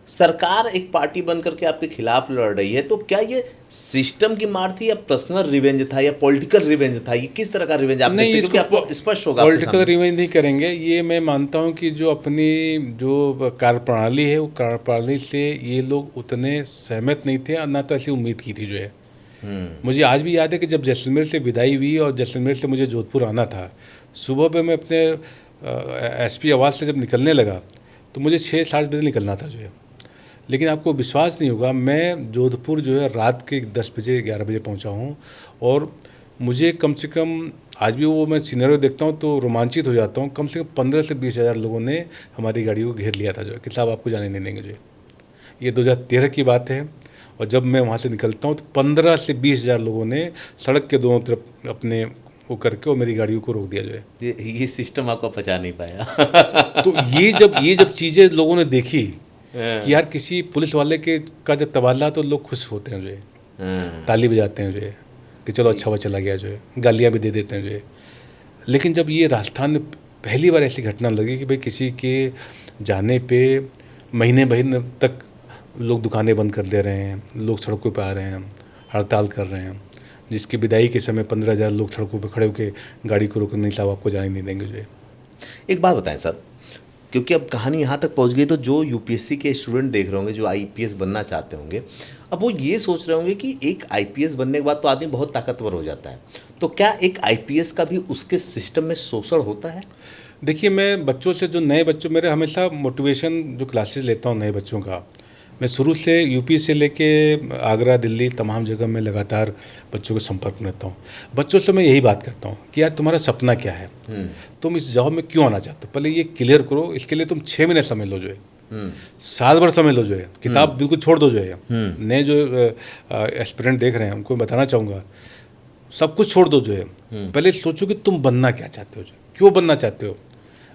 सरकार एक पार्टी बन करके आपके खिलाफ लड़ रही है, तो क्या ये सिस्टम की मार थी या पर्सनल रिवेंज था या पॉलिटिकल रिवेंज था? ये किस तरह का रिवेंज आप देखते हैं? क्योंकि आपको स्पष्ट होगा आपके पॉलिटिकल रिवेंज नहीं करेंगे, ये मैं मानता हूँ कि जो अपनी जो कार्यप्रणाली है वो कार्यप्रणाली से ये लोग उतने सहमत नहीं थे और ना तो ऐसी उम्मीद की थी जो है। मुझे आज भी याद है कि जब जैसलमेर से विदाई हुई और जैसलमेर से मुझे जोधपुर आना था, सुबह पे मैं अपने एसपी आवास से जब निकलने लगा तो मुझे 6-7 बजे निकलना था जो है। लेकिन आपको विश्वास नहीं होगा, मैं जोधपुर जो है रात के 10 बजे 11 बजे पहुंचा हूं और मुझे कम से कम आज भी वो मैं सिनेरियो देखता हूं तो रोमांचित हो जाता हूं, कम से कम 15 से 20 हज़ार लोगों ने हमारी गाड़ी को घेर लिया था जो है कि साहब आपको जाने नहीं देंगे जो है। ये 2013 की बात है और जब मैं वहाँ से निकलता हूँ तो 15 से 20 हज़ार लोगों ने सड़क के दोनों तरफ अपने वो करके और मेरी गाड़ियों को रोक दिया जो है। ये सिस्टम आपको पचा नहीं पाया। तो ये जब चीज़ें लोगों ने देखी कि यार किसी पुलिस वाले के का जब तबादला तो लोग खुश होते हैं जो है, ताली बजाते हैं जो है कि चलो अच्छा हुआ चला गया जो है, गालियाँ भी दे देते हैं जो है। लेकिन जब ये राजस्थान में पहली बार ऐसी घटना लगी कि भाई किसी के जाने पे महीने महीने तक लोग दुकानें बंद कर दे रहे हैं, लोग सड़कों पे आ रहे हैं, हड़ताल कर रहे हैं, जिसकी विदाई के समय 15,000 लोग सड़कों पे खड़े होकर गाड़ी को रोकने नहीं, साहब आपको जाने नहीं देंगे जो है। एक बात बताएं सर, क्योंकि अब कहानी यहाँ तक पहुँच गई तो जो यूपीएससी के स्टूडेंट देख रहे होंगे, जो आईपीएस बनना चाहते होंगे, अब वो ये सोच रहे होंगे कि एक आईपीएस बनने के बाद तो आदमी बहुत ताकतवर हो जाता है, तो क्या एक आईपीएस का भी उसके सिस्टम में शोषण होता है? देखिए, मैं बच्चों से जो नए बच्चों, मेरे हमेशा मोटिवेशन जो क्लासेस लेता हूँ नए बच्चों का, मैं शुरू से यूपी से लेके आगरा, दिल्ली, तमाम जगह में लगातार बच्चों के संपर्क में रहता हूँ। बच्चों से मैं यही बात करता हूँ कि यार तुम्हारा सपना क्या है, तुम इस जॉब में क्यों आना चाहते हो, पहले ये क्लियर करो। इसके लिए तुम 6 महीने समय लो जो है, साल भर समय लो जो है, किताब बिल्कुल छोड़ दो जो है। नए जो एस्पिरेंट देख रहे हैं उनको बताना चाहूँगा, सब कुछ छोड़ दो जो है, पहले सोचो कि तुम बनना क्या चाहते हो, क्यों बनना चाहते हो,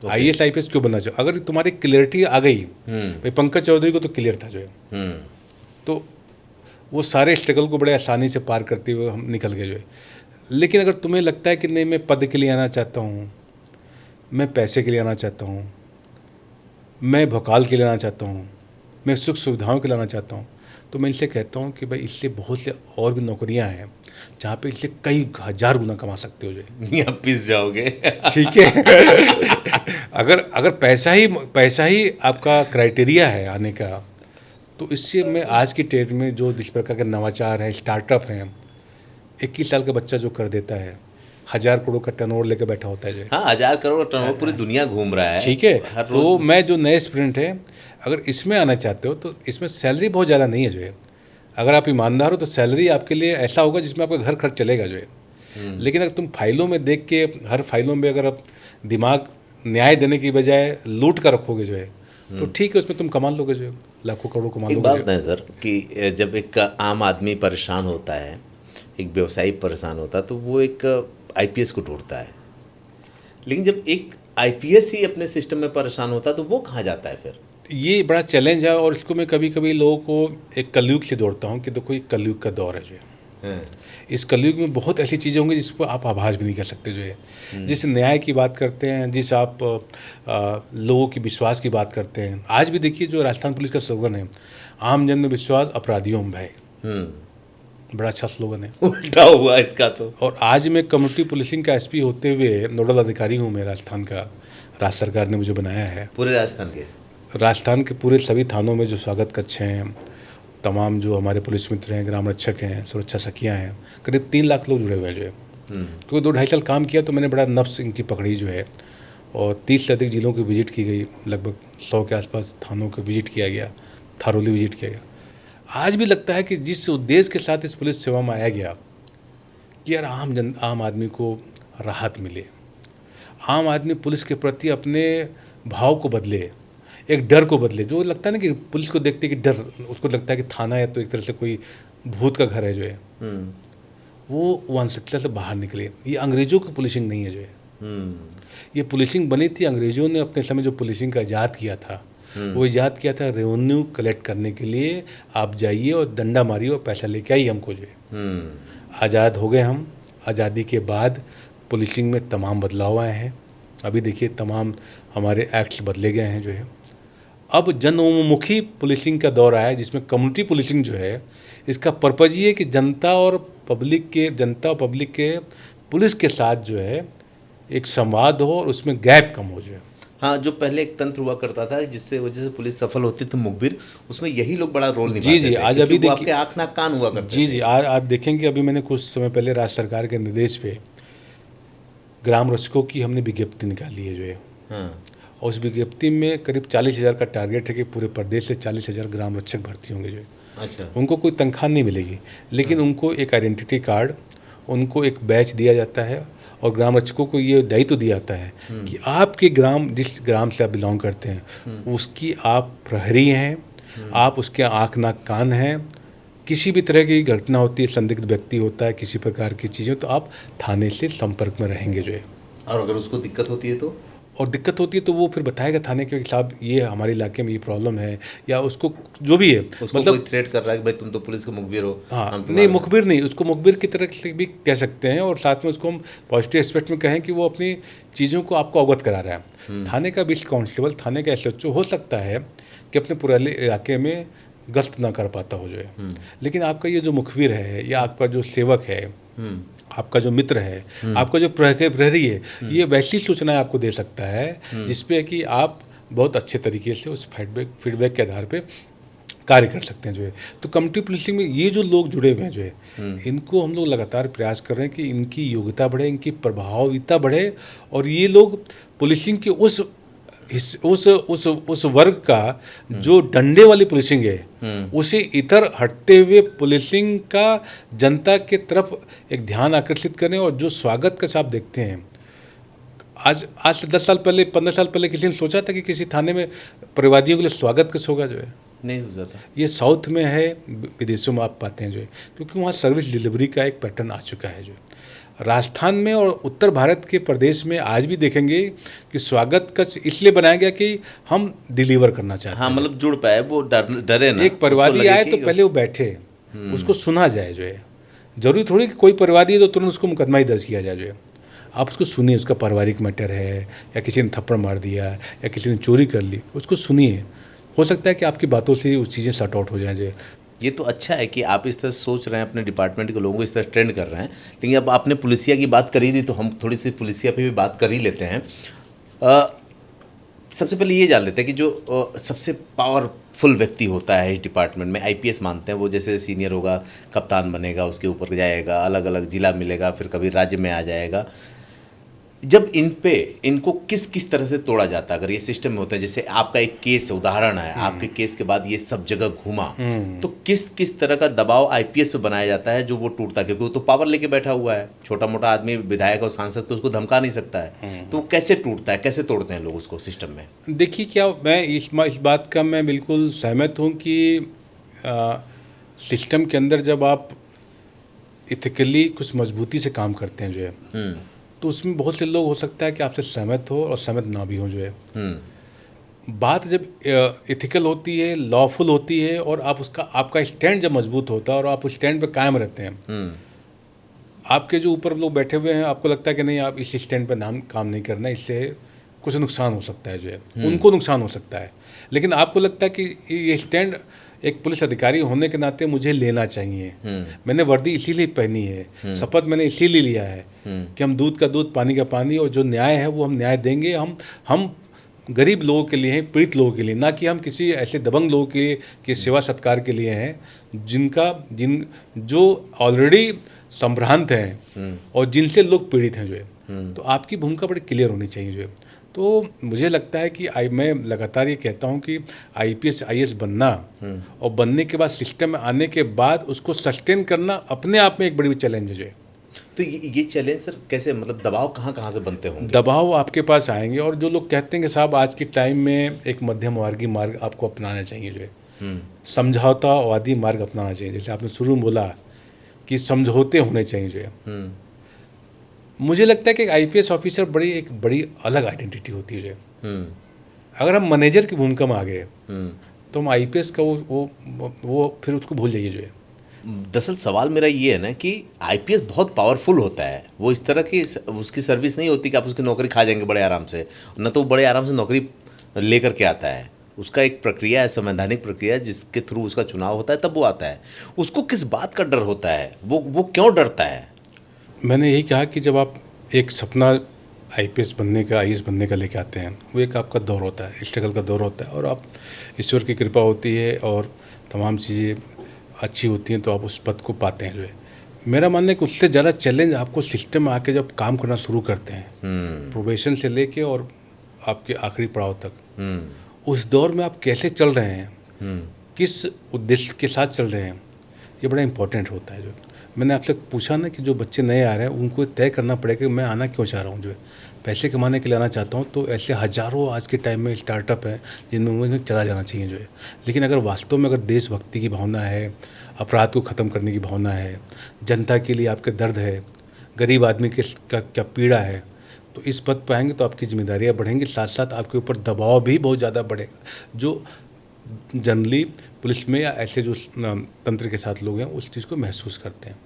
IAS IPS क्यों बनना चाहिए। अगर तुम्हारी क्लियरिटी आ गई, भाई पंकज चौधरी को तो क्लियर था जो है, तो वो सारे स्ट्रगल को बड़े आसानी से पार करते हुए हम निकल गए जो है। लेकिन अगर तुम्हें लगता है कि नहीं मैं पद के लिए आना चाहता हूँ, मैं पैसे के लिए आना चाहता हूँ, मैं भोकाल के लिए आना चाहता हूँ, मैं सुख सुविधाओं के लिए आना चाहता हूँ, तो मैं इनसे कहता हूँ कि भाई इससे बहुत से और भी नौकरियाँ हैं जहाँ पे इससे कई हज़ार गुना कमा सकते हो जो यहाँ पिस जाओगे। ठीक है। अगर पैसा ही आपका क्राइटेरिया है आने का, तो इससे मैं आज की डेट में जो जिस प्रकार के नवाचार है, स्टार्टअप हैं, 21 साल का बच्चा जो कर देता है, 1000 करोड़ का टर्नओवर लेकर बैठा होता है जो। हाँ, 1000 करोड़ का टर्नओवर पूरी दुनिया घूम रहा है। ठीक है, तो मैं जो नए स्टूडेंट है, अगर इसमें आना चाहते हो तो इसमें सैलरी बहुत ज़्यादा नहीं है जो है। अगर आप ईमानदार हो तो सैलरी आपके लिए ऐसा होगा जिसमें आपका घर खर्च चलेगा जो है। लेकिन अगर तुम फाइलों में देख के, हर फाइलों में अगर आप दिमाग न्याय देने की बजाय लूट कर रखोगे जो है, तो ठीक है, उसमें तुम कमा लोगे जो है, लाखों करोड़ कमा लोगे। एक बात नहीं सर कि जब एक आम आदमी परेशान होता है, एक व्यवसायी परेशान होता है, तो वो एक आईपीएस को ढूंढता है। लेकिन जब एक आईपीएस ही अपने सिस्टम में परेशान होता है तो वो कहाँ जाता है फिर? ये बड़ा चैलेंज है और इसको मैं कभी कभी लोगों को एक कलयुग से जोड़ता हूँ कि देखो ये कलयुग का दौर है जो है। इस कलयुग में बहुत ऐसी चीज़ें होंगी जिस पर आप आभास भी नहीं कर सकते जो है। जिस न्याय की बात करते हैं, जिस आप लोगों की विश्वास की बात करते हैं, आज भी देखिए जो राजस्थान पुलिस का स्लोगन है, आम जन में विश्वास, अपराधियों में भय, बड़ा अच्छा स्लोगन है। उल्टा हुआ इसका तो। और आज मैं कम्युनिटी पुलिसिंग का एसपी होते हुए नोडल अधिकारी हूँ मैं राजस्थान का। राज्य सरकार ने मुझे बनाया है। पूरे राजस्थान के पूरे सभी थानों में जो स्वागत कक्ष हैं, तमाम जो हमारे पुलिस मित्र हैं, ग्राम रक्षक हैं, सुरक्षा सखियाँ हैं, करीब 3 लाख लोग जुड़े हुए हैं जो है। क्योंकि 2-2.5 साल काम किया तो मैंने बड़ा नफ्स इनकी पकड़ी जो है, और 30 से अधिक जिलों की विजिट की गई, लगभग 100 के आसपास थानों को विजिट किया गया, थारोली विजिट किया गया। आज भी लगता है कि जिस उद्देश्य के साथ इस पुलिस सेवा में आया गया कि यार आम आदमी को राहत मिले, आम आदमी पुलिस के प्रति अपने भाव को बदले, एक डर को बदले। जो लगता है ना कि पुलिस को देखते कि डर, उसको लगता है कि थाना है तो एक तरह से कोई भूत का घर है जो है, वो मानसिकता से बाहर निकले। ये अंग्रेज़ों की पुलिसिंग नहीं है जो है, हम्म। ये पुलिसिंग बनी थी, अंग्रेज़ों ने अपने समय जो पुलिसिंग का ईजाद किया था, वो ईजाद किया था रेवेन्यू कलेक्ट करने के लिए। आप जाइए और डंडा मारिए और पैसा लेके आइए हमको जो है। आज़ाद हो गए हम, आज़ादी के बाद पुलिसिंग में तमाम बदलाव आए हैं। अभी देखिए तमाम हमारे एक्ट्स बदले गए हैं जो है। अब जनोन्मुखी पुलिसिंग का दौर आया है, जिसमें कम्युनिटी पुलिसिंग जो है, इसका पर्पज़ ये है कि जनता और पब्लिक के पुलिस के साथ जो है एक संवाद हो और उसमें गैप कम हो जाए। हाँ, जो पहले एक तंत्र हुआ करता था जिससे वजह से पुलिस सफल होती थी, मुखबिर, उसमें यही लोग बड़ा रोल निभाते जी, थे, आज क्योंकि अभी वो देखिए, आपके आँख नाक कान हुआ करते जी, थे। जी, आज आप देखेंगे, अभी मैंने कुछ समय पहले राज्य सरकार के निर्देश पे ग्राम रक्षकों की हमने विज्ञप्ति निकाली है जो है। हाँ। और उस विज्ञप्ति में करीब 40,000 का टारगेट है कि पूरे प्रदेश से 40,000 ग्राम रक्षक भर्ती होंगे जो है। अच्छा। उनको कोई तनख्वाह नहीं मिलेगी, लेकिन उनको एक आइडेंटिटी कार्ड, उनको एक बैच दिया जाता है और ग्राम रक्षकों को ये दायित्व दिया जाता है कि आपके ग्राम, जिस ग्राम से आप बिलोंग करते हैं, उसकी आप प्रहरी हैं, आप उसके आँख नाक कान हैं। किसी भी तरह की घटना होती है, संदिग्ध व्यक्ति होता है, किसी प्रकार की चीज़ें, तो आप थाने से संपर्क में रहेंगे जो है। और अगर उसको दिक्कत होती है तो? और दिक्कत होती है तो वो फिर बताएगा थाने के, साहब ये हमारे इलाके में ये प्रॉब्लम है, या उसको जो भी है, उसको मतलब कोई थ्रेट कर रहा है कि भाई तुम तो पुलिस के मुखबिर हो। हाँ, हम नहीं, तुम्हारे- मुखबिर नहीं, उसको मुखबिर की तरह से भी कह सकते हैं, और साथ में उसको हम पॉजिटिव एस्पेक्ट में कहें कि वो अपनी चीज़ों को आपको अवगत करा रहा है। थाने का बीच कांस्टेबल, थाने का एसएचओ हो सकता है कि अपने पुराने इलाके में गश्त ना कर पाता हो जो है, लेकिन आपका ये जो मुखबिर है, या आपका जो सेवक है, आपका जो मित्र है, आपका जो प्रहरी है, ये वैसी सूचनाएं आपको दे सकता है जिसपे कि आप बहुत अच्छे तरीके से उस फीडबैक के आधार पे कार्य कर सकते हैं जो है। तो कम्युनिटी पुलिसिंग में ये जो लोग जुड़े हुए हैं जो है, इनको हम लोग लगातार प्रयास कर रहे हैं कि इनकी योग्यता बढ़े, इनकी प्रभावहीता बढ़े, और ये लोग पुलिसिंग के उस वर्ग का जो डंडे वाली पुलिसिंग है, उसे इतर हटते हुए पुलिसिंग का जनता के तरफ एक ध्यान आकर्षित करें। और जो स्वागत का आप देखते हैं, आज से 10 साल पहले, 15 साल पहले किसी ने सोचा था कि किसी थाने में परिवादियों के लिए स्वागत कैसे होगा जो है? नहीं हो जाता। ये साउथ में है, विदेशों में आप पाते हैं जो है, क्योंकि वहाँ सर्विस डिलीवरी का एक पैटर्न आ चुका है जो। राजस्थान में और उत्तर भारत के प्रदेश में आज भी देखेंगे कि स्वागत कक्ष इसलिए बनाया गया कि हम डिलीवर करना चाहते हैं। हाँ, मतलब जुड़ पाए, वो डरे ना। एक परिवादी आए तो पहले वो बैठे, उसको सुना जाए जो है। जरूरी थोड़ी कि कोई परिवादी है तो तुरंत उसको मुकदमा ही दर्ज किया जाए जो है। आप उसको सुनिए, उसका पारिवारिक मैटर है, या किसी ने थप्पड़ मार दिया, या किसी ने चोरी कर ली, उसको सुनिए। हो सकता है कि आपकी बातों से उस चीज़ें सॉर्ट आउट हो जाए जो। ये तो अच्छा है कि आप इस तरह सोच रहे हैं, अपने डिपार्टमेंट के लोगों को इस तरह ट्रेंड कर रहे हैं। लेकिन अब आपने पुलिसिया की बात करी थी, तो हम थोड़ी सी पुलिसिया पे भी बात कर ही लेते हैं। सबसे पहले ये जान लेते हैं कि जो सबसे पावरफुल व्यक्ति होता है इस डिपार्टमेंट में, आईपीएस मानते हैं, वो जैसे सीनियर होगा, कप्तान बनेगा, उसके ऊपर जाएगा, अलग अलग जिला मिलेगा, फिर कभी राज्य में आ जाएगा। जब इनको किस किस तरह से तोड़ा जाता है, अगर ये सिस्टम में होता है, जैसे आपका एक केस उदाहरण है, आपके केस के बाद ये सब जगह घूमा, तो किस किस तरह का दबाव आईपीएस पे बनाया जाता है जो वो टूटता है? क्योंकि वो तो पावर लेके बैठा हुआ है, छोटा मोटा आदमी, विधायक और सांसद, तो उसको धमका नहीं सकता है। तो वो कैसे टूटता है, कैसे तोड़ते हैं लोग उसको सिस्टम में? देखिए, क्या मैं इस बात का मैं बिल्कुल सहमत हूँ कि सिस्टम के अंदर जब आप इथिकली कुछ मजबूती से काम करते हैं जो है, तो उसमें बहुत से लोग हो सकता है कि आपसे सहमत हो और सहमत ना भी हो जो है। बात जब इथिकल होती है, लॉफुल होती है, और आपका स्टैंड जब मजबूत होता है और आप उस स्टैंड पे कायम रहते हैं, आपके जो ऊपर लोग बैठे हुए हैं, आपको लगता है कि नहीं, आप इस स्टैंड पे काम नहीं करना, इससे कुछ नुकसान हो सकता है जो है, उनको नुकसान हो सकता है, लेकिन आपको लगता है कि ये स्टैंड एक पुलिस अधिकारी होने के नाते मुझे लेना चाहिए, मैंने वर्दी इसीलिए पहनी है, शपथ मैंने इसीलिए लिया है कि हम दूध का दूध, पानी का पानी, और जो न्याय है वो हम न्याय देंगे। हम गरीब लोगों के लिए हैं, पीड़ित लोगों के लिए, ना कि हम किसी ऐसे दबंग लोगों के सेवा सत्कार के लिए हैं जो ऑलरेडी संभ्रांत हैं और जिनसे लोग पीड़ित हैं जो है। तो आपकी भूमिका बड़ी क्लियर होनी चाहिए जो है। तो मुझे लगता है कि मैं लगातार ये कहता हूँ कि आईपीएस आईएएस बनना और बनने के बाद सिस्टम में आने के बाद उसको सस्टेन करना अपने आप में एक बड़ी चैलेंज है। तो ये चैलेंज सर कैसे, मतलब दबाव कहाँ से बनते होंगे? दबाव आपके पास आएंगे, और जो लोग कहते हैं कि साहब आज के टाइम में एक मध्यम मार्गी मार्ग आपको अपनाना चाहिए जो है, समझौतावादी मार्ग अपनाना चाहिए। जैसे आपने शुरू में बोला कि समझौते होने चाहिए जो है। मुझे लगता है कि एक आईपीएस ऑफिसर एक बड़ी अलग आइडेंटिटी होती है जो है। अगर हम मैनेजर की भूमिका में आ गए तो हम आईपीएस का वो फिर उसको भूल जाइए जो है। दरअसल सवाल मेरा ये है ना कि आईपीएस बहुत पावरफुल होता है, वो इस तरह की उसकी सर्विस नहीं होती कि आप उसकी नौकरी खा जाएंगे बड़े आराम से, न तो वो बड़े आराम से नौकरी लेकर के आता है। उसका एक प्रक्रिया है, संवैधानिक प्रक्रिया है, जिसके थ्रू उसका चुनाव होता है, तब वो आता है। उसको किस बात का डर होता है, वो क्यों डरता है? मैंने यही कहा कि जब आप एक सपना आईपीएस बनने का, आईएएस बनने का लेके आते हैं, वो एक आपका दौर होता है, स्ट्रगल का दौर होता है, और आप ईश्वर की कृपा होती है और तमाम चीज़ें अच्छी होती हैं तो आप उस पद को पाते हैं जो है। मेरा मानना है कि उससे ज़्यादा चैलेंज आपको सिस्टम में आके जब काम करना शुरू करते हैं, प्रोबेशन से लेके और आपके आखिरी पड़ाव तक, उस दौर में आप कैसे चल रहे हैं, किस उद्देश्य के साथ चल रहे हैं, ये बड़ा इंपॉर्टेंट होता है। जो मैंने आपसे पूछा ना कि जो बच्चे नए आ रहे हैं उनको तय करना पड़ेगा कि मैं आना क्यों चाह रहा हूँ, जो है पैसे कमाने के लिए आना चाहता हूँ, तो ऐसे हज़ारों आज के टाइम में स्टार्टअप हैं जिनमें मुझे चला जाना चाहिए जो है। लेकिन अगर वास्तव में अगर देशभक्ति की भावना है, अपराध को ख़त्म करने की भावना है, जनता के लिए आपके दर्द है, गरीब आदमी के का क्या पीड़ा है, तो इस पद पर आएंगे तो आपकी जिम्मेदारियाँ बढ़ेंगी, साथ साथ आपके ऊपर दबाव भी बहुत ज़्यादा बढ़ेगा, जो जनरली पुलिस में या ऐसे जो तंत्र के साथ लोग हैं उस चीज़ को महसूस करते हैं।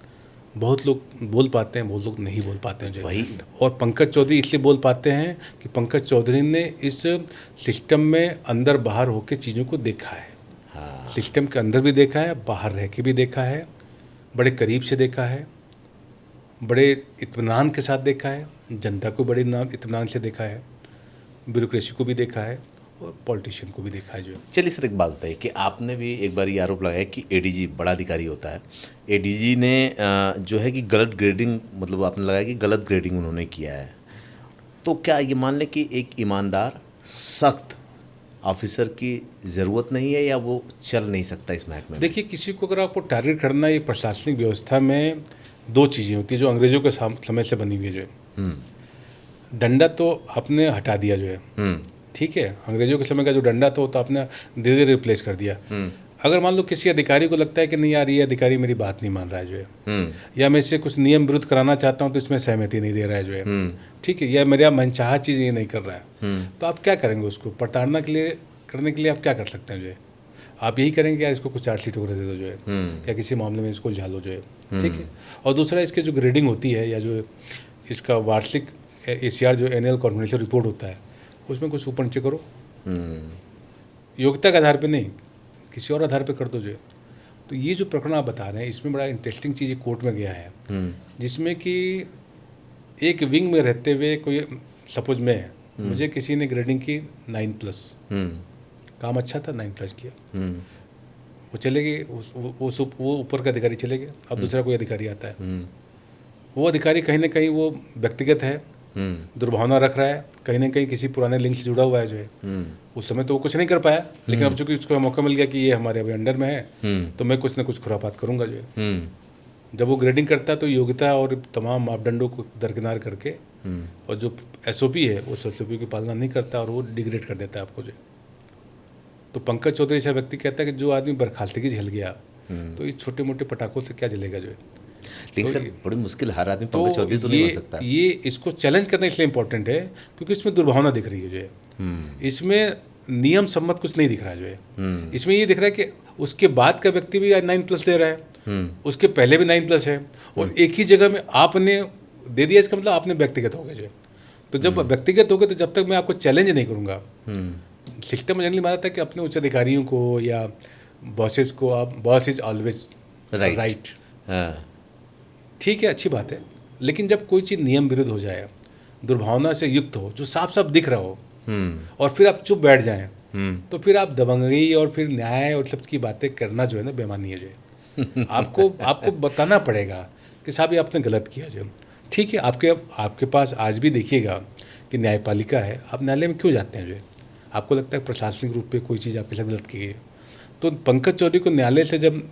बहुत लोग बोल पाते हैं, बहुत लोग नहीं बोल पाते हैं जो वही। और पंकज चौधरी इसलिए बोल पाते हैं कि पंकज चौधरी ने इस सिस्टम में अंदर बाहर होकर चीज़ों को देखा है। हाँ। सिस्टम के अंदर भी देखा है, बाहर रह के भी देखा है, बड़े करीब से देखा है, बड़े इत्मीनान के साथ देखा है, जनता को बड़े इत्मीनान से देखा है, ब्यूरोक्रेसी को भी देखा है और पॉलिटिशियन को भी देखा है जो। चलिए सर, एक बात बताइए कि आपने भी एक बार ये आरोप लगाया कि एडीजी बड़ा अधिकारी होता है, एडीजी ने जो है कि गलत ग्रेडिंग, मतलब आपने लगाया कि गलत ग्रेडिंग उन्होंने किया है, तो क्या ये मान लें कि एक ईमानदार सख्त ऑफिसर की ज़रूरत नहीं है, या वो चल नहीं सकता इस महकमे में? देखिए, किसी को अगर आपको टारगेट करना, ये प्रशासनिक व्यवस्था में दो चीज़ें होती है जो अंग्रेज़ों के समय से बनी हुई है जो है। डंडा तो आपने हटा दिया जो है, ठीक है, अंग्रेजों के समय का जो डंडा था वो तो आपने धीरे धीरे रिप्लेस कर दिया। अगर मान लो किसी अधिकारी को लगता है कि नहीं यार ये अधिकारी मेरी बात नहीं मान रहा है जो है, या मैं इससे कुछ नियम विरुद्ध कराना चाहता हूँ तो इसमें सहमति नहीं दे रहा है जो है, ठीक है, या मेरा मनचाहा चीज़ ये नहीं कर रहा है, तो आप क्या करेंगे? उसको प्रताड़ना करने के लिए आप क्या कर सकते हैं जो है? आप यही करेंगे यार इसको कुछ चार्जशीट वगैरह दे दो जो है, या किसी मामले में इसको उलझा लो जो है, ठीक है। और दूसरा, इसके जो ग्रेडिंग होती है या जो इसका वार्षिक ACR जो एनुअल कॉन्फिडेंशियल रिपोर्ट होता है, उसमें कुछ ऊपर नीचे करो, योग्यता के आधार पे नहीं, किसी और आधार पे कर दो जो है। तो ये जो प्रकरण आप बता रहे हैं, इसमें बड़ा इंटरेस्टिंग चीज़ कोर्ट में गया है, जिसमें कि एक विंग में रहते हुए कोई, सपोज मैं, मुझे किसी ने ग्रेडिंग की 9+, काम अच्छा था, 9+ किया, वो चले गए, वो ऊपर का अधिकारी चले गए, अब दूसरा कोई अधिकारी आता है, वो अधिकारी कहीं ना कहीं वो व्यक्तिगत है, दुर्भावना रख रहा है, कहीं ना कहीं किसी पुराने लिंक से जुड़ा हुआ है जो है। उस समय तो वो कुछ नहीं कर पाया, लेकिन अब चूंकि उसको मौका मिल गया कि ये हमारे अभी अंडर में है, तो मैं कुछ ना कुछ खुरापात करूंगा जो है। जब वो ग्रेडिंग करता है तो योग्यता और तमाम मापदंडों को दरकिनार करके, और जो SOP है उस SOP की पालना नहीं करता और वो डिग्रेड कर देता है आपको जो। तो पंकज चौधरी ऐसा व्यक्ति कहता है कि जो आदमी बर्खास्तगी झेल गया, तो इस छोटे मोटे पटाखों से क्या जलेगा जो है। लेकिन सर बड़ी मुश्किल, हर आदमी पंकज चौधरी तो नहीं बन सकता। ये इसको चैलेंज करना इसलिए इम्पोर्टेंट है क्योंकि इसमें दुर्भावना दिख रही है जो है, इसमें नियम सम्मत कुछ नहीं दिख रहा है जो है। इसमें ये दिख रहा है कि उसके बाद का व्यक्ति भी 9+ दे रहा है, उसके पहले भी 9+ है, और एक ही जगह में आपने दे दिया, इसका मतलब आपने व्यक्तिगत हो गए जो है। तो जब व्यक्तिगत हो गए तो जब तक मैं आपको चैलेंज नहीं करूँगा, सिस्टम में जनरली माना था कि अपने उच्च अधिकारियों को या बॉसेस को आप, बॉस इज ऑलवेज राइट, ठीक है, अच्छी बात है, लेकिन जब कोई चीज़ नियम विरुद्ध हो जाए, दुर्भावना से युक्त हो, जो साफ साफ दिख रहा हो, और फिर आप चुप बैठ जाएं, तो फिर आप दबंगई और फिर न्याय और सब की बातें करना जो है ना बेमानी है जो है। आपको बताना पड़ेगा कि साहब ये आपने गलत किया जो, ठीक है। आपके पास आज भी देखिएगा कि न्यायपालिका है, आप न्यायालय में क्यों जाते हैं जो है? आपको लगता है प्रशासनिक रूप पे कोई चीज़ आपके साथ गलत की गई, तो पंकज चौधरी को न्यायालय से जब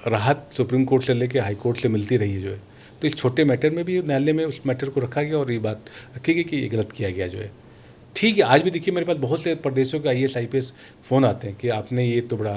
राहत सुप्रीम कोर्ट से लेके हाई कोर्ट से मिलती रही है जो है, तो इस छोटे मैटर में भी न्यायालय में उस मैटर को रखा गया और ये बात रखी गई कि ये गलत किया गया जो है, ठीक है। आज भी देखिए मेरे पास बहुत से प्रदेशों के IAS IPS फ़ोन आते हैं कि आपने ये तो बड़ा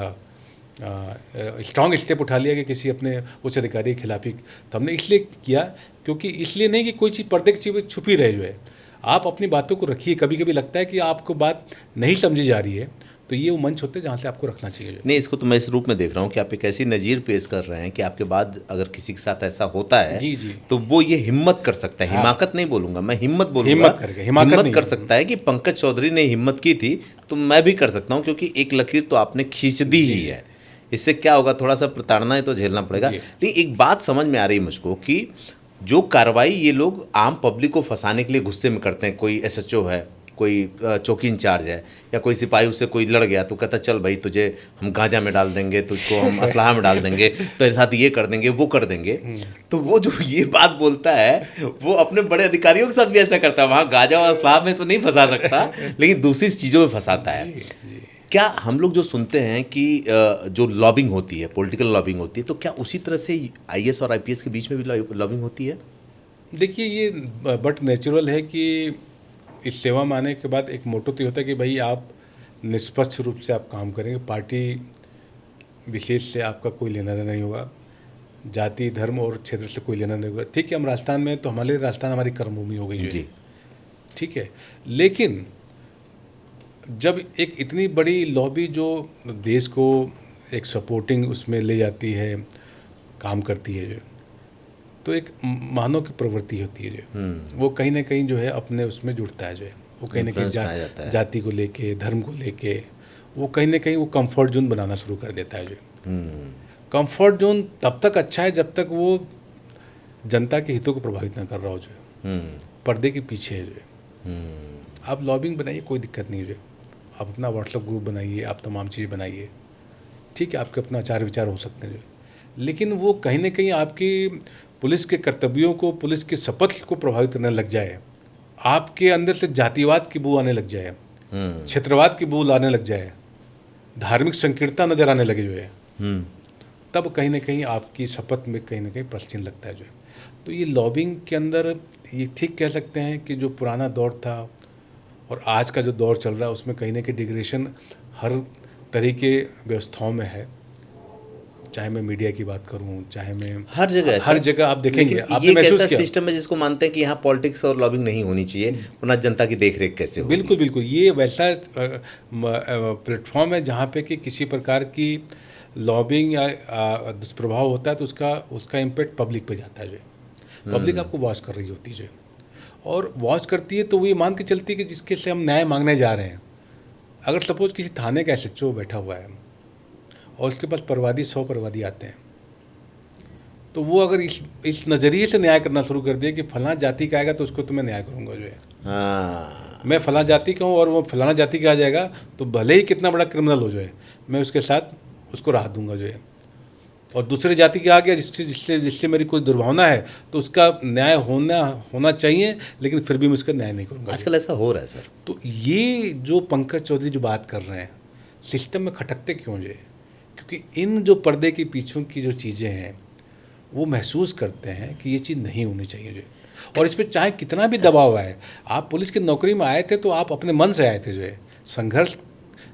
स्ट्रांग स्टेप उठा लिया कि किसी अपने उच्च अधिकारी के खिलाफ ही। तो हमने इसलिए किया, क्योंकि इसलिए नहीं कि कोई चीज़ पर्दे की चीज़ छुपी रहे जो है, आप अपनी बातों को रखिए। कभी कभी लगता है कि आपको बात नहीं समझी जा रही है, तो ये वो मंच होते हैं जहाँ से आपको रखना चाहिए जो है। नहीं, इसको तो मैं इस रूप में देख रहा हूँ कि आप एक ऐसी नज़ीर पेश कर रहे हैं कि आपके बाद अगर किसी के साथ ऐसा होता है जी, जी। तो वो ये हिम्मत कर सकता है, हिमाकत नहीं बोलूंगा मैं, हिम्मत बोलूंगा, हिम्मत करके, हिमाकत हिम्मत नहीं कर है। सकता है कि पंकज चौधरी ने हिम्मत की थी तो मैं भी कर सकता हूँ, क्योंकि एक लकीर तो आपने खींच दी ही है। इससे क्या होगा, थोड़ा सा प्रताड़ना है तो झेलना पड़ेगा। जी। लेकिन एक बात समझ में आ रही है मुझको कि जो कार्रवाई ये लोग आम पब्लिक को फंसाने के लिए गुस्से में करते हैं, कोई एसएचओ है, कोई चौकी इंचार्ज है, या कोई सिपाही उससे कोई लड़ गया तो कहता चल भाई तुझे हम गांजा में डाल देंगे, तुझको हम असलाह में डाल देंगे, तेरे साथ ये कर देंगे वो कर देंगे। तो वो जो ये बात बोलता है वो अपने बड़े अधिकारियों के साथ भी ऐसा करता है। वहाँ गांजा और असलाह में तो नहीं फंसा सकता, लेकिन दूसरी चीज़ों में फंसाता है। क्या हम लोग जो सुनते हैं कि जो लॉबिंग होती है, पॉलिटिकल लॉबिंग होती है, तो क्या उसी तरह से आईएएस और आईपीएस के बीच में भी लॉबिंग होती है? देखिए, ये बट नेचुरल है कि इस सेवा में आने के बाद एक मोटो तो होता है कि भाई आप निष्पक्ष रूप से आप काम करेंगे, पार्टी विशेष से आपका कोई लेना देना नहीं होगा, जाति धर्म और क्षेत्र से कोई लेना नहीं होगा। ठीक है, हम राजस्थान में, तो हमारे राजस्थान हमारी कर्मभूमि हो गई जो है, जी। ठीक है। लेकिन जब एक इतनी बड़ी लॉबी जो देश को एक सपोर्टिंग उसमें ले जाती है, काम करती है जो, तो एक मानव की प्रवृत्ति होती है जो, वो कहीं ना कहीं जो है अपने उसमें जुड़ता है जो है, वो कहीं ना Influence पाया जाता कहीं है। जाति को लेके, धर्म को लेके, वो कहीं ना कहीं वो कंफर्ट जोन बनाना शुरू कर देता है जो। कंफर्ट जोन तब तक अच्छा है जब तक वो जनता के हितों को प्रभावित ना कर रहा हो जो, पर्दे के पीछे है जो। आप लॉबिंग बनाइए, कोई दिक्कत नहीं है जो, आप अपना व्हाट्सएप ग्रुप बनाइए, आप तमाम चीज़ें बनाइए, ठीक है, आपके अपना आचार विचार हो सकते हैं जो, लेकिन वो कहीं ना कहीं आपकी पुलिस के कर्तव्यों को, पुलिस की शपथ को प्रभावित करने लग जाए, आपके अंदर से जातिवाद की बू आने लग जाए, क्षेत्रवाद की बू आने लग जाए, धार्मिक संकीर्णता नजर आने लगे जो है, तब कहीं ना कहीं आपकी शपथ में कहीं ना कहीं प्रश्न चिन्ह लगता है जो है। तो ये लॉबिंग के अंदर ये ठीक कह सकते हैं कि जो पुराना दौर था और आज का जो दौर चल रहा है उसमें कहीं ना कहीं डिग्रेडेशन हर तरह के व्यवस्थाओं में है, चाहे मैं मीडिया की बात करूं, चाहे मैं हर जगह आप देखेंगे। लेकिन आपने ये एक महसूस ऐसा किया? सिस्टम है जिसको मानते हैं कि यहाँ पॉलिटिक्स और लॉबिंग नहीं होनी चाहिए, वरना जनता की देखरेख कैसे होगी? बिल्कुल बिल्कुल, ये वैसा प्लेटफॉर्म है जहाँ पे कि किसी प्रकार की लॉबिंग या दुष्प्रभाव होता है तो उसका इम्पेक्ट पब्लिक पे जाता है जो, पब्लिक आपको वॉच कर रही होती है जो, और वॉच करती है तो वो ये मान के चलती है कि जिसके से हम न्याय मांगने जा रहे हैं, अगर सपोज किसी थाने का एसएचओ बैठा हुआ है और उसके पास परवादी 100 परवादी आते हैं, तो वो अगर इस नज़रिए से न्याय करना शुरू कर दिया कि फलां जाति का आएगा तो उसको तो मैं न्याय करूँगा जो है, हाँ, मैं फलां जाति का हूँ और वो फलाना जाति का आ जाएगा तो भले ही कितना बड़ा क्रिमिनल हो जाए, मैं उसके साथ उसको राहत दूंगा जो है, और दूसरे जाति का आ गया जिससे मेरी कोई दुर्भावना है तो उसका न्याय होना चाहिए, लेकिन फिर भी मैं उसका न्याय नहीं करूँगा। आजकल ऐसा हो रहा है सर। तो ये जो पंकज चौधरी जो बात कर रहे हैं, सिस्टम में खटकते क्यों जो, क्योंकि इन जो पर्दे के पीछे की जो चीज़ें हैं वो महसूस करते हैं कि ये चीज़ नहीं होनी चाहिए जो, और इस पर चाहे कितना भी दबाव आए। आप पुलिस की नौकरी में आए थे तो आप अपने मन से आए थे जो है, संघर्ष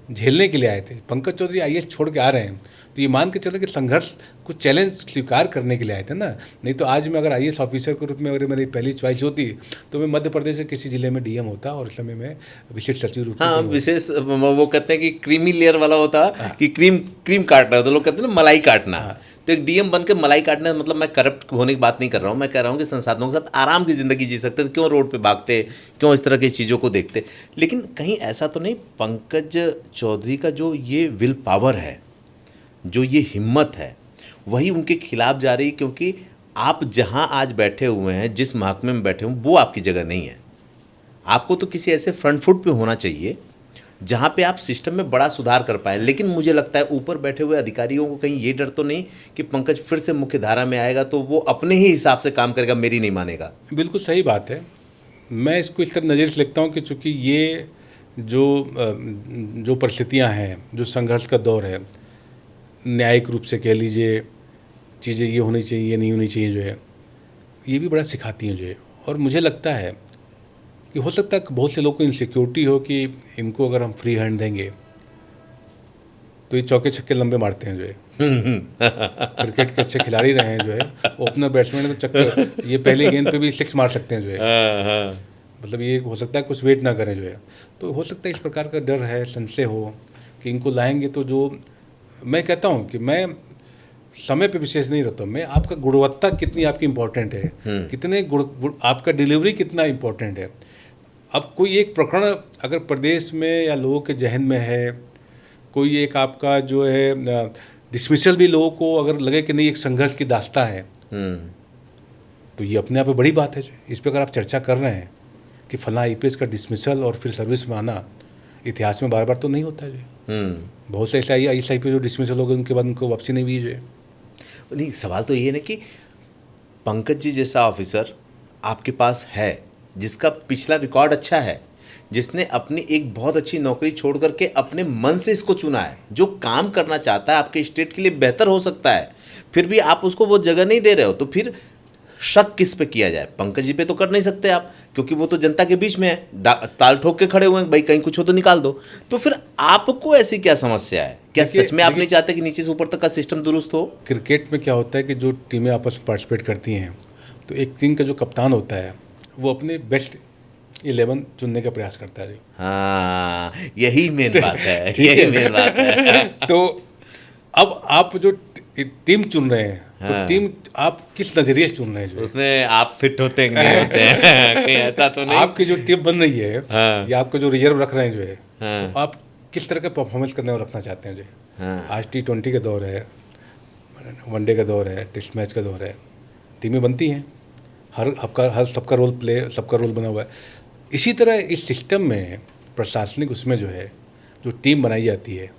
झेलने के लिए आए थे। पंकज चौधरी आईएएस छोड़ के आ रहे हैं तो ये मान के चलो कि संघर्ष को चैलेंज स्वीकार करने के लिए आए थे ना, नहीं तो आज मैं अगर आईएएस ऑफिसर के रूप में अगर मेरी पहली चॉइस होती तो मैं मध्य प्रदेश के किसी जिले में डीएम होता और इस समय मैं विशेष सचिव रूप में। हाँ, विशेष वो कहते हैं कि क्रीमी लेयर वाला होता, कि क्रीम काटना होता, लोग कहते हैं ना मलाई काटना। तो एक डीएम बन के मलाई काटने का मतलब, मैं करप्ट होने की बात नहीं कर रहा हूँ, मैं कह रहा हूँ कि संसाधनों के साथ आराम की ज़िंदगी जी सकते, क्यों रोड पे भागते, क्यों इस तरह की चीज़ों को देखते। लेकिन कहीं ऐसा तो नहीं, पंकज चौधरी का जो ये विल पावर है, जो ये हिम्मत है, वही उनके खिलाफ जा रही है, क्योंकि आप जहाँ आज बैठे हुए हैं, जिस महकमे में बैठे हुए हैं, वो आपकी जगह नहीं है। आपको तो किसी ऐसे फ्रंट फुट पे होना चाहिए जहाँ पे आप सिस्टम में बड़ा सुधार कर पाएँ। लेकिन मुझे लगता है ऊपर बैठे हुए अधिकारियों को कहीं ये डर तो नहीं कि पंकज फिर से मुख्य धारा में आएगा तो वो अपने ही हिसाब से काम करेगा, मेरी नहीं मानेगा। बिल्कुल सही बात है। मैं इसको इस तरह नज़र से लिखता हूँ कि चूँकि ये जो परिस्थितियाँ हैं, जो संघर्ष का दौर है, न्यायिक रूप से कह लीजिए, चीज़ें ये होनी चाहिए, ये नहीं होनी चाहिए जो है, ये भी बड़ा सिखाती हैं जो है। और मुझे लगता है कि हो सकता है कि बहुत से लोगों को इनसिक्योरिटी हो कि इनको अगर हम फ्री हैंड देंगे तो ये चौके छक्के लंबे मारते हैं जो है, क्रिकेट के अच्छे खिलाड़ी रहे हैं जो है, ओपनर बैट्समैन तो चक्कर ये पहली गेंद पे भी 6 मार सकते हैं जो है, मतलब ये हो सकता है कुछ वेट ना करें जो है। तो हो सकता है इस प्रकार का डर है, संशय हो कि इनको लाएंगे तो जो मैं कहता हूँ कि मैं समय पे विशेष नहीं रहता, मैं आपका गुणवत्ता कितनी आपकी इम्पोर्टेंट है, कितने आपका डिलीवरी कितना इम्पोर्टेंट है। अब कोई एक प्रकरण अगर प्रदेश में या लोगों के जहन में है, कोई एक आपका जो है डिसमिसल भी लोगों को अगर लगे कि नहीं एक संघर्ष की दास्ता है, तो ये अपने आप में बड़ी बात है। इस पर अगर आप चर्चा कर रहे हैं कि फला आईपीएस का डिसमिसल और फिर सर्विस में आना इतिहास में बार बार तो नहीं होता है। बहुत से ऐसे आईएएस आईपीएस जो डिसमिसल हो गए उनके बाद उनको वापसी नहीं हुई है। नहीं, सवाल तो ये है ना कि पंकज जी जैसा ऑफिसर आपके पास है, जिसका पिछला रिकॉर्ड अच्छा है, जिसने अपनी एक बहुत अच्छी नौकरी छोड़ करके अपने मन से इसको चुना है, जो काम करना चाहता है आपके स्टेट के लिए बेहतर हो सकता है, फिर भी आप उसको वो जगह नहीं दे रहे हो, तो फिर शक किस पे किया जाए? पंकज जी पे तो कर नहीं सकते आप, क्योंकि वो तो जनता के बीच में है, ताल ठोक के खड़े हुए हैं, भाई कहीं कुछ हो तो निकाल दो। तो फिर आपको ऐसी क्या समस्या है? क्या सच में आप नहीं चाहते कि नीचे से ऊपर तक का सिस्टम दुरुस्त हो? क्रिकेट में क्या होता है कि जो टीमें आपस में पार्टिसिपेट करती हैं, तो एक टीम का जो कप्तान होता है वो अपने बेस्ट 11 चुनने का प्रयास करता है। हाँ, यही मेन बात है, यही मेन बात है। तो अब आप जो टीम चुन रहे हैं, तो टीम आप किस नजरिए से चुन रहे हैं, उसमें आप फिट होते हैं कि नहीं होते हैं? कहीं ऐसा तो नहीं? आपकी जो टीम बन रही है, हाँ, या आपको जो रिजर्व रख रहे हैं जो है, हाँ, तो आप किस तरह का परफॉर्मेंस करने में रखना चाहते हैं जो है। हाँ, आज T20 का दौर है, वनडे का दौर है, टेस्ट मैच का दौर है, टीमें बनती हैं, हर सबका रोल बना हुआ है। इसी तरह इस सिस्टम में प्रशासनिक उसमें जो है जो टीम बनाई जाती है,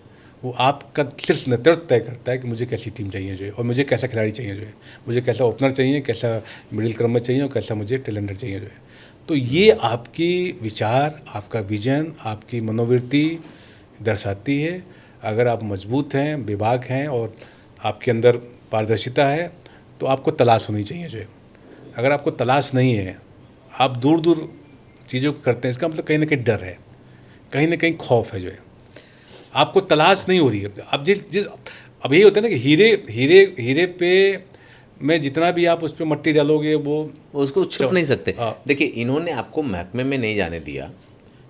वो आपका सिर्फ नेतृत्व तय करता है कि मुझे कैसी टीम चाहिए जो है, और मुझे कैसा खिलाड़ी चाहिए जो है, मुझे कैसा ओपनर चाहिए, कैसा मिडिल क्रम में चाहिए, और कैसा मुझे टेलेंडर चाहिए जो है। तो ये आपकी विचार, आपका विजन, आपकी मनोवृत्ति दर्शाती है। अगर आप मजबूत हैं, विभाग हैं और आपके अंदर पारदर्शिता है, तो आपको तलाश होनी चाहिए जो है। अगर आपको तलाश नहीं है, आप दूर दूर चीज़ों को करते हैं, इसका मतलब कहीं ना कहीं डर है, कहीं ना कहीं खौफ है जो है, आपको तलाश नहीं हो रही है। अब जिस अब यही होता है ना कि हीरे पे में जितना भी आप उस पर मट्टी डालोगे वो उसको छुप नहीं सकते। देखिए, इन्होंने आपको महकमे में नहीं जाने दिया,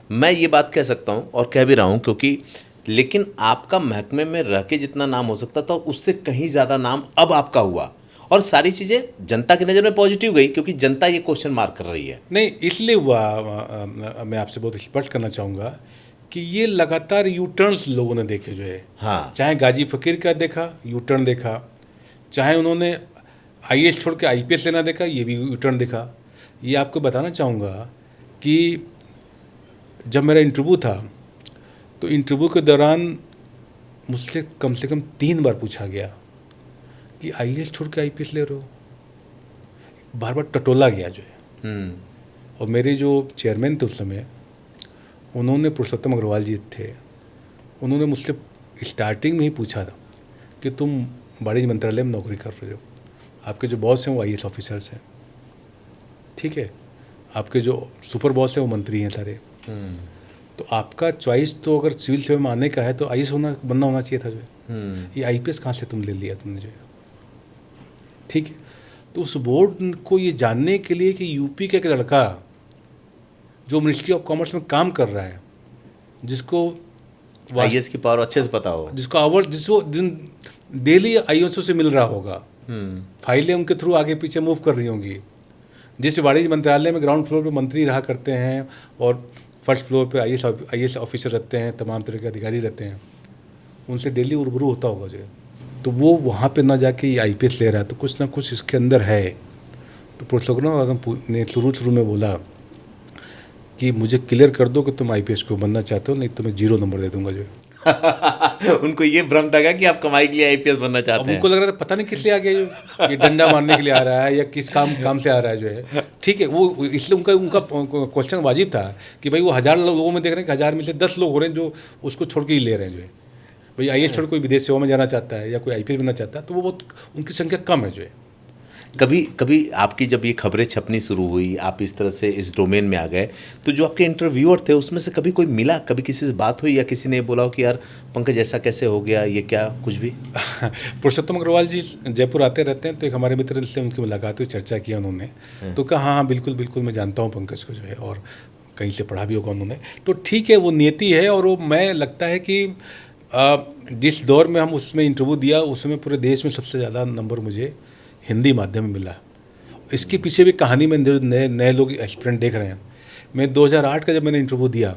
मैं ये बात कह सकता हूँ और कह भी रहा हूँ, क्योंकि लेकिन आपका महकमे में रह के जितना नाम हो सकता था उससे कहीं ज़्यादा नाम अब आपका हुआ, और सारी चीज़ें जनता की नज़र में पॉजिटिव गई, क्योंकि जनता ये क्वेश्चन मार्क कर रही है। नहीं, इसलिए हुआ, मैं आपसे बहुत स्पष्ट करना चाहूँगा कि ये लगातार यू टर्न्स लोगों ने देखे जो है। हाँ, चाहे गाजी फकीर का देखा, यू टर्न देखा, चाहे उन्होंने आईएएस छोड़ के आईपीएस लेना देखा, ये भी यू टर्न देखा। ये आपको बताना चाहूँगा कि जब मेरा इंटरव्यू था, तो इंटरव्यू के दौरान मुझसे कम से कम 3 बार पूछा गया कि आईएएस छोड़ के आईपीएस ले रहे हो, बार बार टटोला गया जो है। और मेरे जो चेयरमैन थे उस समय, उन्होंने पुरुषोत्तम अग्रवाल जी थे, उन्होंने मुझसे स्टार्टिंग में ही पूछा था कि तुम वाणिज्य मंत्रालय में नौकरी कर रहे हो, आपके जो बॉस हैं वो आईएएस ऑफिसर्स हैं, ठीक है, आपके जो सुपर बॉस हैं वो मंत्री हैं सारे, तो आपका चॉइस तो अगर सिविल सेवा में आने का है तो आईएएस बनना होना चाहिए था जो है। ये आईपीएस कहाँ से तुम ले लिया तुमने जो है, ठीक है। तो उस बोर्ड को ये जानने के लिए कि यूपी का एक लड़का जो मिनिस्ट्री ऑफ कॉमर्स में काम कर रहा है, जिसको आईएएस की पावर अच्छे से पता हो, जिसको डेली आईएएस से मिल रहा होगा, फाइलें उनके थ्रू आगे पीछे मूव कर रही होंगी, जैसे वाणिज्य मंत्रालय में ग्राउंड फ्लोर पे मंत्री रहा करते हैं और फर्स्ट फ्लोर पे आईएएस ऑफिसर रहते हैं, तमाम तरह के अधिकारी रहते हैं, उनसे डेली रूबरू होता होगा जो, तो वो वहाँ पे ना जाके ये आईपीएस ले रहा है, तो कुछ ना कुछ इसके अंदर है। तो पुरुषोत्तम ने शुरू में बोला कि मुझे क्लियर कर दो कि तुम आईपीएस को बनना चाहते हो, नहीं तो मैं 0 नंबर दे दूंगा जो है। उनको ये भ्रम था कि आप कमाई के लिए आईपीएस बनना चाहते हैं। उनको लग रहा था पता नहीं किस लिए आ गया, जो ये डंडा मारने के लिए आ रहा है या किस काम से आ रहा है जो है, ठीक है। वो इसलिए उनका क्वेश्चन वाजिब था कि भाई वो 1000 लोगों में देख रहे हैं कि 1000 में से 10 लोग हो रहे हैं जो उसको छोड़ के ही ले रहे हैं जो है। भाई आईएएस छोड़ कोई विदेश सेवा में जाना चाहता है या कोई आईपीएस बनना चाहता है, तो वो बहुत उनकी संख्या कम है जो है। कभी कभी आपकी जब ये खबरें छपनी शुरू हुई, आप इस तरह से इस डोमेन में आ गए, तो जो आपके इंटरव्यूअर थे उसमें से कभी कोई मिला, कभी किसी से बात हुई या किसी ने बोला हो कि यार पंकज ऐसा कैसे हो गया, ये क्या कुछ भी? पुरुषोत्तम अग्रवाल जी जयपुर आते रहते हैं, तो एक हमारे मित्र से उनकी मुलाकात हुई, चर्चा किया उन्होंने, तो कहा हाँ हाँ बिल्कुल बिल्कुल मैं जानता हूँ पंकज को जो है, और कहीं से पढ़ा भी होगा उन्होंने, तो ठीक है, वो नियति है। और वो मैं लगता है कि जिस दौर में हम उसमें इंटरव्यू दिया, उसमें पूरे देश में सबसे ज़्यादा नंबर मुझे हिंदी माध्यम में मिला। इसके पीछे भी कहानी में जो नए नए लोग एस्पिरेंट देख रहे हैं, मैं 2008 का जब मैंने इंटरव्यू दिया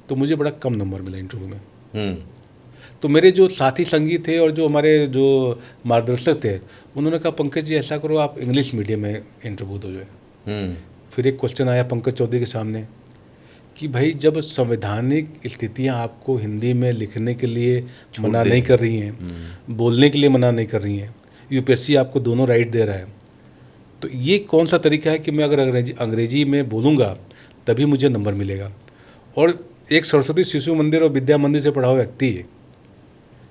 तो मुझे बड़ा कम नंबर मिला इंटरव्यू में। हम्म। तो मेरे जो साथी संगी थे और जो हमारे जो मार्गदर्शक थे, उन्होंने कहा पंकज जी ऐसा करो, आप इंग्लिश मीडियम में इंटरव्यू दो जो है। हम्म। फिर एक क्वेश्चन आया पंकज चौधरी के सामने कि भाई जब संवैधानिक स्थितियां आपको हिंदी में लिखने के लिए मना नहीं कर रही हैं, बोलने के लिए मना नहीं कर रही हैं, यूपीएससी आपको दोनों राइट दे रहा है, तो ये कौन सा तरीका है कि मैं अगर अंग्रेजी में बोलूँगा तभी मुझे नंबर मिलेगा। और एक सरस्वती शिशु मंदिर और विद्या मंदिर से पढ़ा हुआ व्यक्ति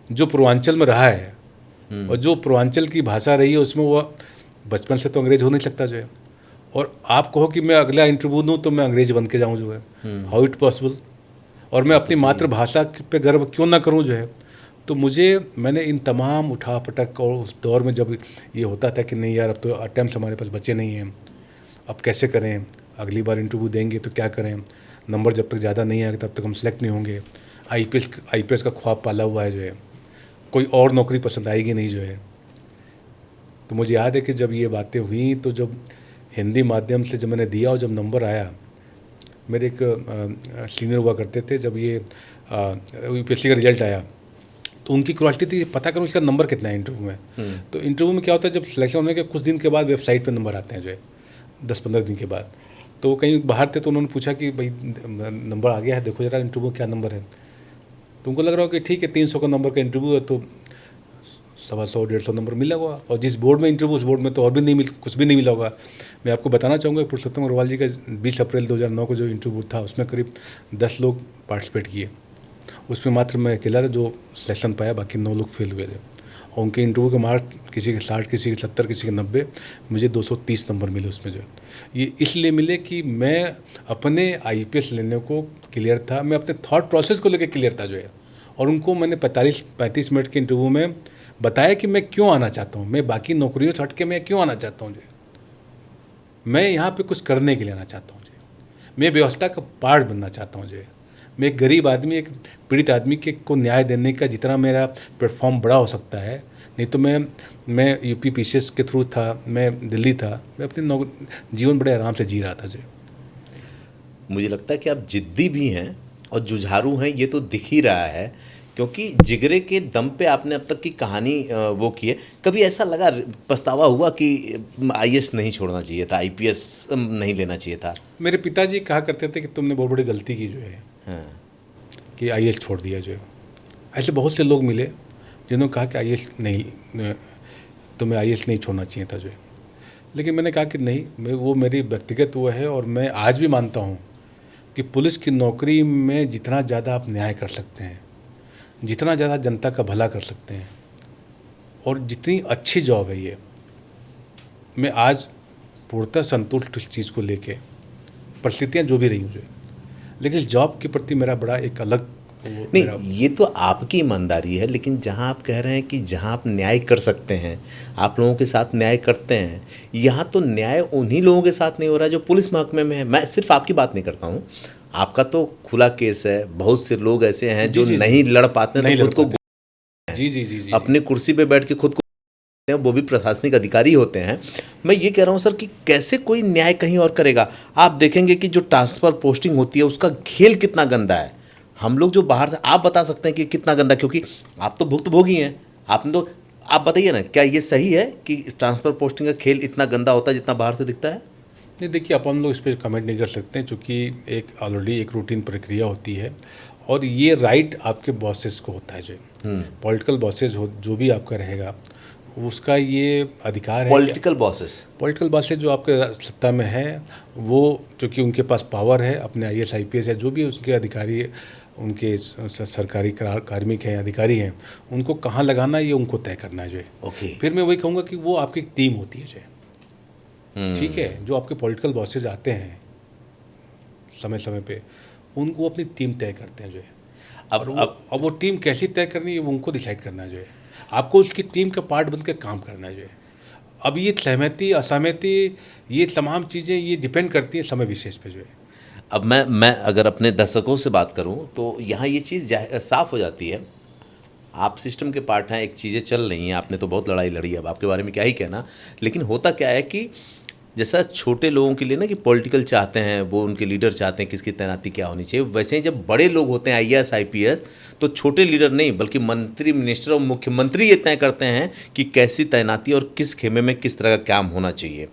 जो पूर्वांचल में रहा है और जो पूर्वांचल की भाषा रही है उसमें वो बचपन से तो अंग्रेज हो नहीं सकता जो है, और आप कहो कि मैं अगला इंटरव्यू दूँ तो मैं अंग्रेज बन के जाऊँ जो है, हाउ इट पॉसिबल, और मैं अपनी मातृभाषा पे गर्व क्यों ना करूँ जो है। तो मैंने इन तमाम उठापटक, और उस दौर में जब ये होता था कि नहीं यार अब तो अटेम्प्ट हमारे पास बचे नहीं हैं, अब कैसे करें, अगली बार इंटरव्यू देंगे तो क्या करें, नंबर जब तक ज़्यादा नहीं आएगा तब तक हम सेलेक्ट नहीं होंगे, आईपीएस का ख्वाब पाला हुआ है जो है, कोई और नौकरी पसंद आएगी नहीं जो है। तो मुझे याद है कि जब ये बातें हुई तो जब हिंदी माध्यम से जब मैंने दिया और जब नंबर आया, मेरे एक सीनियर हुआ करते थे, जब ये यूपीएससी का रिजल्ट आया तो उनकी क्वालिटी थी पता करूँ इसका नंबर कितना है इंटरव्यू में। तो इंटरव्यू में क्या होता है, जब सिलेक्शन होने के कुछ दिन के बाद वेबसाइट पर नंबर आते हैं जो है, 10-15 दिन के बाद। तो वो कहीं बाहर थे तो उन्होंने पूछा कि भाई नंबर आ गया है, देखो जरा इंटरव्यू क्या नंबर है। तो उनको लग रहा हो कि ठीक है 300 का नंबर का इंटरव्यू है तो 125-150 नंबर मिला होगा, और जिस बोर्ड में इंटरव्यू उस बोर्ड में तो और भी नहीं कुछ भी नहीं मिला होगा। मैं आपको बताना चाहूँगा पुरुषोत्तम अग्रवाल जी का 20 अप्रैल 2009 को जो इंटरव्यू था उसमें करीब 10 लोग पार्टिसिपेट किए, उसमें मात्र मैं अकेला था जो सिलेक्शन पाया, बाकी 9 लोग फेल हुए थे। और उनके इंटरव्यू के मार्क्स किसी के 60, किसी के 70, किसी के 90, मुझे 230 नंबर मिले उसमें जो है। ये इसलिए मिले कि मैं अपने आईपीएस लेने को क्लियर था, मैं अपने थॉट प्रोसेस को लेकर क्लियर था जो है, और उनको मैंने 35 मिनट के इंटरव्यू में बताया कि मैं क्यों आना चाहता हूँ, मैं बाकी नौकरियों से हट के मैं क्यों आना चाहता हूँ जो है। मैं यहाँ पे कुछ करने के लिए आना चाहता हूँ जो है, मैं व्यवस्था का पार्ट बनना चाहता हूँ जो है। मैं एक गरीब आदमी, एक पीड़ित आदमी के को न्याय देने का जितना मेरा प्लेटफॉर्म बड़ा हो सकता है, नहीं तो मैं यूपी पीसीएस के थ्रू था, मैं दिल्ली था, मैं अपने जीवन बड़े आराम से जी रहा था जो। मुझे लगता है कि आप जिद्दी भी हैं और जुझारू हैं, ये तो दिख ही रहा है, क्योंकि जिगरे के दम पे आपने अब तक की कहानी वो की है। कभी ऐसा लगा, पछतावा हुआ कि आईएएस नहीं छोड़ना चाहिए था, आईपीएस नहीं लेना चाहिए था? मेरे पिताजी कहा करते थे कि तुमने बहुत बड़ी गलती की जो है, हाँ। कि आईएएस छोड़ दिया जो है। ऐसे बहुत से लोग मिले जिन्होंने कहा कि आईएएस नहीं, तुम्हें आईएएस नहीं छोड़ना चाहिए था जो है। लेकिन मैंने कहा कि नहीं, वो मेरी व्यक्तिगत वो है, और मैं आज भी मानता हूँ कि पुलिस की नौकरी में जितना ज़्यादा आप न्याय कर सकते हैं, जितना ज़्यादा जनता का भला कर सकते हैं, और जितनी अच्छी जॉब है ये, मैं आज पूर्णतः संतुष्ट इस चीज़ को लेके, परिस्थितियाँ जो भी रही मुझे, लेकिन जॉब के प्रति मेरा बड़ा एक अलग नहीं, ये तो आपकी ईमानदारी है, लेकिन जहाँ आप कह रहे हैं कि जहाँ आप न्याय कर सकते हैं, आप लोगों के साथ न्याय करते हैं, यहाँ तो न्याय उन्हीं लोगों के साथ नहीं हो रहा है जो पुलिस महकमे में है। मैं सिर्फ आपकी बात नहीं करता हूँ, आपका तो खुला केस है, बहुत से लोग ऐसे हैं जो नहीं लड़ पाते हैं, तो खुद को जी अपनी कुर्सी पे बैठ के खुद को, वो भी प्रशासनिक अधिकारी होते हैं। मैं ये कह रहा हूँ सर कि कैसे कोई न्याय कहीं और करेगा? आप देखेंगे कि जो ट्रांसफ़र पोस्टिंग होती है उसका खेल कितना गंदा है। हम लोग जो बाहर, आप बता सकते हैं कि कितना गंदा, क्योंकि आप तो भुक्तभोगी हैं, आपने तो, आप बताइए ना, क्या ये सही है कि ट्रांसफ़र पोस्टिंग का खेल इतना गंदा होता है जितना बाहर से दिखता है? नहीं, देखिए अपन लोग इस पर कमेंट नहीं कर सकते हैं, क्योंकि एक ऑलरेडी एक रूटीन प्रक्रिया होती है, और ये राइट आपके बॉसेस को होता है जो पॉलिटिकल बॉसेस हो, जो भी आपका रहेगा उसका ये अधिकार है। पॉलिटिकल बॉसेस जो आपके सत्ता में है, वो चूँकि उनके पास पावर है, अपने आईएएस आईपीएस है, जो भी उसके अधिकारी, उनके सरकारी कार्मिक हैं, अधिकारी हैं, उनको कहाँ लगाना ये उनको तय करना है जो है। ओके। फिर मैं वही कहूँगा कि वो आपकी टीम होती है जो है, ठीक है, जो आपके पॉलिटिकल बॉसेज आते हैं समय समय पे, उनको अपनी टीम तय करते हैं जो है। अब वो टीम कैसी तय करनी है वो उनको डिसाइड करना जो है। आपको उसकी टीम का पार्ट बन के काम करना जो है। अब ये सहमति असहमति ये तमाम चीज़ें ये डिपेंड करती हैं समय विशेष पे जो है। अब मैं अगर अपने दर्शकों से बात करूं तो यहाँ ये चीज़ साफ हो जाती है। आप सिस्टम के पार्ट हैं, एक चीज़ें चल रही हैं, आपने तो बहुत लड़ाई लड़ी, अब आपके बारे में क्या ही कहना। लेकिन होता क्या है कि जैसा छोटे लोगों के लिए ना कि पॉलिटिकल चाहते हैं, वो उनके लीडर चाहते हैं किसकी तैनाती क्या होनी चाहिए, वैसे ही जब बड़े लोग होते हैं आईएएस आईपीएस, तो छोटे लीडर नहीं बल्कि मंत्री मिनिस्टर और मुख्यमंत्री ये तय करते हैं कि कैसी तैनाती और किस खेमे में किस तरह का काम होना चाहिए।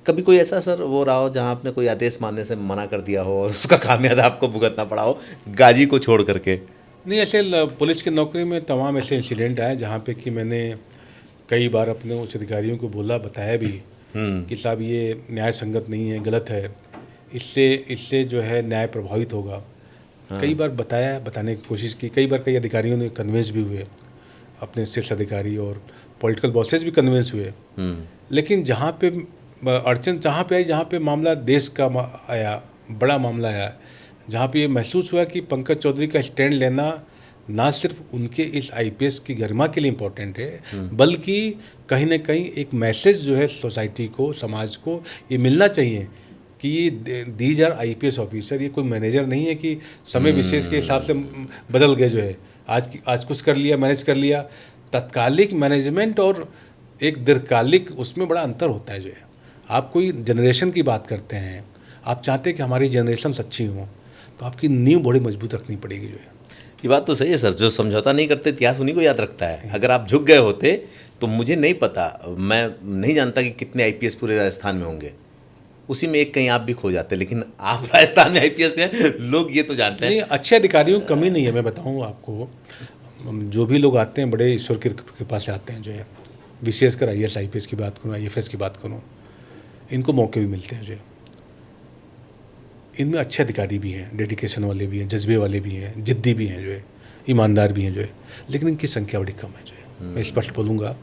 कभी कोई ऐसा सर वो रहा हो जहाँ आपने कोई आदेश मानने से मना कर दिया हो और उसका खामियाजा आपको भुगतना पड़ा हो, गाजी को छोड़ करके? नहीं, ऐसे पुलिस की नौकरी में तमाम ऐसे इंसिडेंट आए जहाँ पे कि मैंने कई बार अपने उच्च अधिकारियों को बोला, बताया भी कि साहब ये न्याय संगत नहीं है, गलत है, इससे जो है न्याय प्रभावित होगा। कई बार बताने की कोशिश की, कई बार कई अधिकारियों ने कन्विंस भी हुए, अपने शीर्ष अधिकारी और पॉलिटिकल बॉसेस भी कन्विंस हुए। लेकिन जहाँ पे अड़चन जहाँ पे आई, जहाँ पे मामला देश का आया, बड़ा मामला आया, जहाँ पे ये महसूस हुआ कि पंकज चौधरी का स्टैंड लेना ना सिर्फ उनके इस आईपीएस की गरिमा के लिए इम्पोर्टेंट है, बल्कि कहीं ना कहीं एक मैसेज जो है सोसाइटी को, समाज को ये मिलना चाहिए कि ये दीज आर आईपीएस ऑफिसर, ये कोई मैनेजर नहीं है कि समय विशेष के हिसाब से बदल गए जो है, आज कुछ कर लिया, मैनेज कर लिया। तत्कालिक मैनेजमेंट और एक दीर्घकालिक उसमें बड़ा अंतर होता है जो है। आप कोई जनरेशन की बात करते हैं, आप चाहते हैं कि हमारी जनरेशन अच्छी हो, तो आपकी नींव बड़ी मजबूत रखनी पड़ेगी जो है। ये बात तो सही है सर, जो समझौता नहीं करते इतिहास उन्हीं को याद रखता है। अगर आप झुक गए होते तो मुझे नहीं पता, मैं नहीं जानता कि कितने आईपीएस पूरे राजस्थान में होंगे, उसी में एक कहीं आप भी खो जाते। लेकिन आप राजस्थान में आईपीएस हैं, लोग ये तो जानते हैं। नहीं, अच्छे अधिकारियों की कमी नहीं है। मैं बताऊँ आपको, जो भी लोग आते हैं बड़े ईश्वर की कृपा से आते हैं जो है, विशेषकर आईएएस आईपीएस की बात करूँ, आईएफएस की बात करूँ, इनको मौके भी मिलते हैं जो है। इनमें अच्छे अधिकारी भी हैं, डेडिकेशन वाले भी हैं, जज्बे वाले भी हैं, जिद्दी भी हैं जो है, ईमानदार भी हैं जो है, लेकिन इनकी संख्या बड़ी कम है जो है। मैं स्पष्ट बोलूँगा,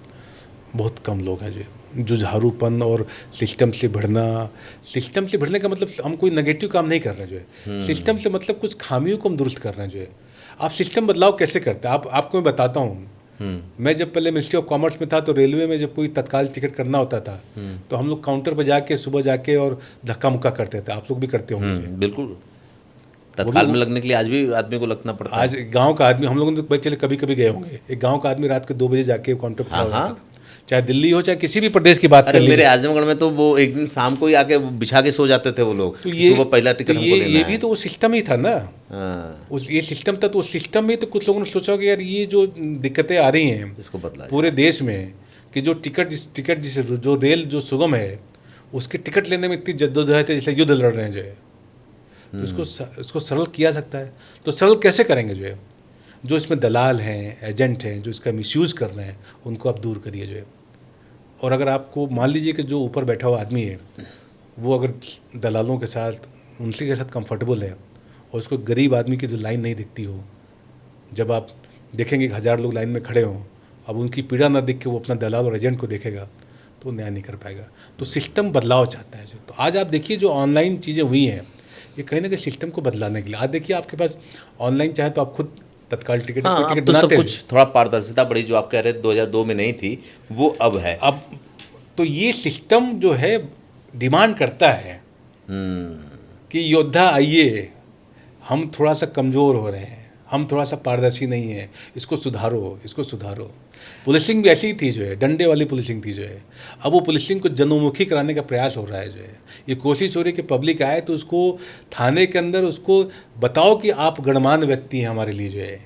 बहुत कम लोग हैं जो है। जुझारूपन और सिस्टम से भिड़ने का मतलब हम कोई नेगेटिव काम नहीं कर रहे जो है। सिस्टम से मतलब कुछ खामियों को हम दुरुस्त कर रहे हैं जो है। आप सिस्टम बदलाव कैसे करते हैं, आपको मैं बताता हूँ। मैं जब पहले मिनिस्ट्री ऑफ कॉमर्स में था तो रेलवे में जब कोई तत्काल टिकट करना होता था तो हम लोग काउंटर पर जाके सुबह जाके और धक्का मुक्का करते थे। आप लोग भी करते होंगे? बिल्कुल, तत्काल में लगने के लिए आज भी आदमी को लगना पड़ता है। आज गांव का आदमी, हम लोगों ने चले कभी कभी गए होंगे, एक गांव का आदमी रात के 2 बजे जाके काउंटर पर खड़ा होता था, चाहे दिल्ली हो चाहे किसी भी प्रदेश की बात कर लीजिए। मेरे आजमगढ़ में तो वो एक दिन शाम को ही आके बिछा के सो जाते थे वो लोग, तो सुबह पहला टिकट हमको लेना है। ये भी तो वो सिस्टम ही था ना। ये सिस्टम था, तो उस सिस्टम में तो कुछ लोगों ने सोचा कि यार ये जो दिक्कतें आ रही हैं इसको बदला पूरे देश में, कि जो जो रेल जो सुगम है उसके टिकट लेने में इतनी जद्दोजहद है जैसे युद्ध लड़ रहे हैं जो है, तो इसको सरल किया सकता है। तो सरल कैसे करेंगे जो है, जो इसमें दलाल हैं, एजेंट हैं, जो इसका मिसयूज़ कर रहे हैं, उनको आप दूर करिए जो है। और अगर आपको मान लीजिए कि जो ऊपर बैठा हुआ आदमी है वो अगर दलालों के साथ, उनके के साथ कंफर्टेबल है और उसको गरीब आदमी की जो लाइन नहीं दिखती हो, जब आप देखेंगे कि 1000 लोग लाइन में खड़े हों, अब उनकी पीड़ा ना दिख के वो अपना दलाल और एजेंट को देखेगा तो न्याय नहीं कर पाएगा। तो सिस्टम बदलाव चाहता है जो। तो आज आप देखिए जो ऑनलाइन चीज़ें हुई हैं, ये कहीं ना कहीं सिस्टम को बदलाने के लिए। आज देखिए आपके पास ऑनलाइन चाहे तो आप खुद तत्काल टिकट टिकट तो सब कुछ थोड़ा पारदर्शिता बड़ी, जो आप कह रहे थे 2002 में नहीं थी, वो अब है। अब तो ये सिस्टम जो है डिमांड करता है कि योद्धा आइए, हम थोड़ा सा कमज़ोर हो रहे हैं, हम थोड़ा सा पारदर्शी नहीं है, इसको सुधारो। पुलिसिंग भी ऐसी ही थी जो है, डंडे वाली पुलिसिंग थी जो है। अब वो पुलिसिंग को जनोन्मुखी कराने का प्रयास हो रहा है जो है। ये कोशिश हो रही है कि पब्लिक आए तो उसको थाने के अंदर उसको बताओ कि आप गणमान्य व्यक्ति हैं हमारे लिए जो है।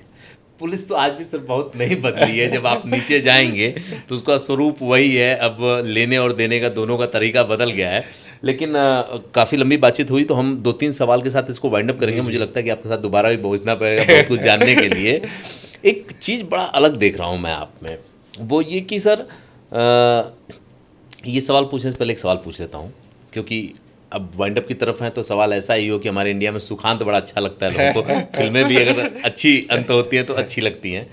पुलिस तो आज भी सर बहुत नहीं बदली है। जब आप नीचे जाएंगे तो उसका स्वरूप वही है, अब लेने और देने का दोनों का तरीका बदल गया है। लेकिन काफ़ी लंबी बातचीत हुई तो हम 2-3 सवाल के साथ इसको वाइंड अप करेंगे। मुझे लगता है कि आपके साथ दोबारा भी पहुंचना पड़ेगा बहुत कुछ जानने के लिए। एक चीज़ बड़ा अलग देख रहा हूं मैं आप में, वो ये कि सर ये सवाल पूछने से पहले एक सवाल पूछ लेता हूं, क्योंकि अब वाइंड अप की तरफ हैं तो सवाल ऐसा ही हो कि हमारे इंडिया में सुखांत बड़ा अच्छा लगता है लोगों को। फिल्में भी अगर अच्छी अंत होती हैं तो अच्छी लगती हैं।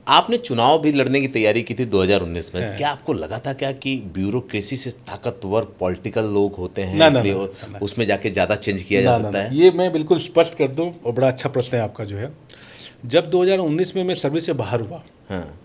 आपने चुनाव भी लड़ने की तैयारी की थी 2019 में, क्या आपको लगा था क्या कि ब्यूरोक्रेसी से ताकतवर पॉलिटिकल लोग होते हैं ना, ना, इसलिए ना, ना, उसमें जाके ज़्यादा चेंज किया जा ना, सकता ना, है? ये मैं बिल्कुल स्पष्ट कर दूं, और बड़ा अच्छा प्रश्न है आपका जो है। जब 2019 में मैं सर्विस से बाहर हुआ, हाँ।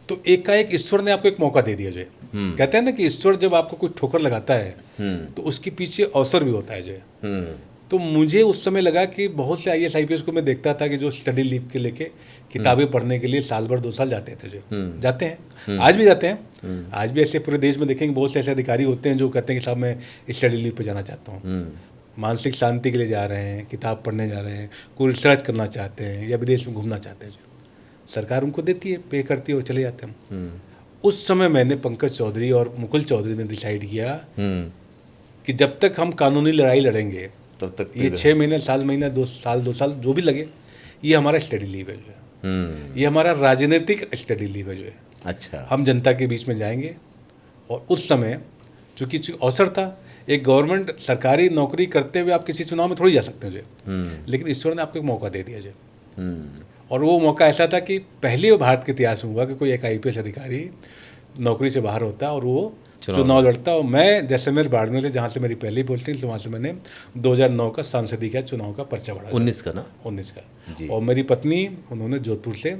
तो एकाएक ईश्वर ने आपको एक मौका दे दिया जो है। कहते हैं ना कि ईश्वर जब आपको कोई ठोकर लगाता है तो उसके पीछे अवसर भी होता है जो है। तो मुझे उस समय लगा कि बहुत से IAS IPS को मैं देखता था कि जो स्टडी लीव के लेके किताबें पढ़ने के लिए साल भर 2 साल जाते थे, जो जाते हैं आज भी जाते हैं। आज भी ऐसे पूरे देश में देखेंगे बहुत से ऐसे अधिकारी होते हैं जो कहते हैं कि साहब मैं स्टडी लीव पे जाना चाहता हूँ, मानसिक शांति के लिए जा रहे हैं, किताब पढ़ने जा रहे हैं, कोई रिसर्च करना चाहते हैं या विदेश में घूमना चाहते हैं। जो सरकार उनको देती है, पे करती है और चले जाते हैं। उस समय मैंने पंकज चौधरी और मुकुल चौधरी ने डिसाइड किया कि जब तक हम कानूनी लड़ाई लड़ेंगे तब तक ये 6 महीने, साल महीना, 2 साल जो भी लगे, ये हमारा स्टडी लीव है जो है। ये हमारा राजनीतिक स्टडी लीव है जो है। अच्छा। हम जनता के बीच में जाएंगे। और उस समय चूंकि अवसर था, एक गवर्नमेंट सरकारी नौकरी करते हुए आप किसी चुनाव में थोड़ी जा सकते हो जो, लेकिन ईश्वर ने आपको एक मौका दे दिया जो। और वो मौका ऐसा था कि पहली बार भारत के इतिहास में हुआ कि कोई एक IPS अधिकारी नौकरी से बाहर होता और वो चुनाव लड़ता। और मैं जैसलमेर बाड़मेर से, जहाँ से मेरी पहली पोस्टिंग, तो वहाँ से मैंने 2009 का सांसदीय का चुनाव का पर्चा भरा। 19 का ना? 19 का। और मेरी पत्नी, उन्होंने जोधपुर से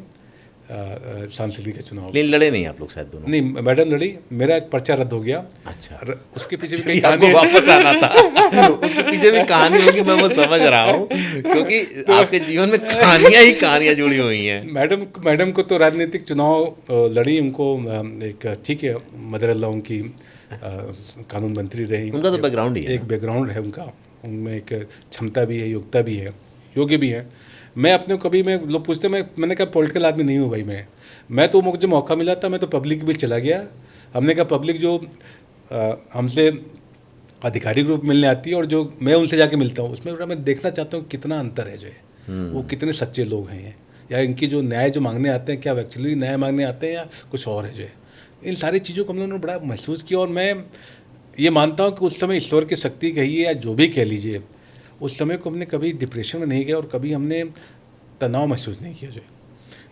सांसदीय का चुनाव। लेकिन लड़े नहीं आप लोग शायद दोनों? नहीं, मैडम लड़ी, मेरा पर्चा रद्द हो गया। अच्छा। उसके पीछे भी कई आपको वापस आना था। उसके पीछे भी कहानी होगी, मैं वो समझ रहा हूँ, क्योंकि आपके जीवन में कहानियां ही कहानियां जुड़ी हुई हैं। मैडम को तो राजनीतिक चुनाव लड़ी, उनको एक ठीक है, मदर अल्लाह उनकी कानून मंत्री रही। उनका तो बैकग्राउंड ही है, एक बैकग्राउंड है उनका, उनमें एक क्षमता भी है, योग्यता भी है, योग्य भी है। मैं अपने कभी, मैं लोग पूछते, मैंने कहा पॉलिटिकल आदमी नहीं हूँ भाई। मैं तो मुझे मौका मिला था, मैं तो पब्लिक के बीच चला गया। हमने कहा पब्लिक जो हमसे अधिकारी ग्रुप मिलने आती है और जो मैं उनसे जाके मिलता हूँ, उसमें मैं देखना चाहता हूँ कितना अंतर है जो है। वो कितने सच्चे लोग हैं, या इनकी जो न्याय जो मांगने आते हैं, क्या वो एक्चुअली न्याय मांगने आते हैं या कुछ और है जो है। इन सारी चीज़ों को हम लोगों ने बड़ा महसूस किया। और मैं ये मानता हूँ कि उस समय ईश्वर की शक्ति कहिए या जो भी कह लीजिए, उस समय को हमने कभी डिप्रेशन में नहीं गया और कभी हमने तनाव महसूस नहीं किया जो है।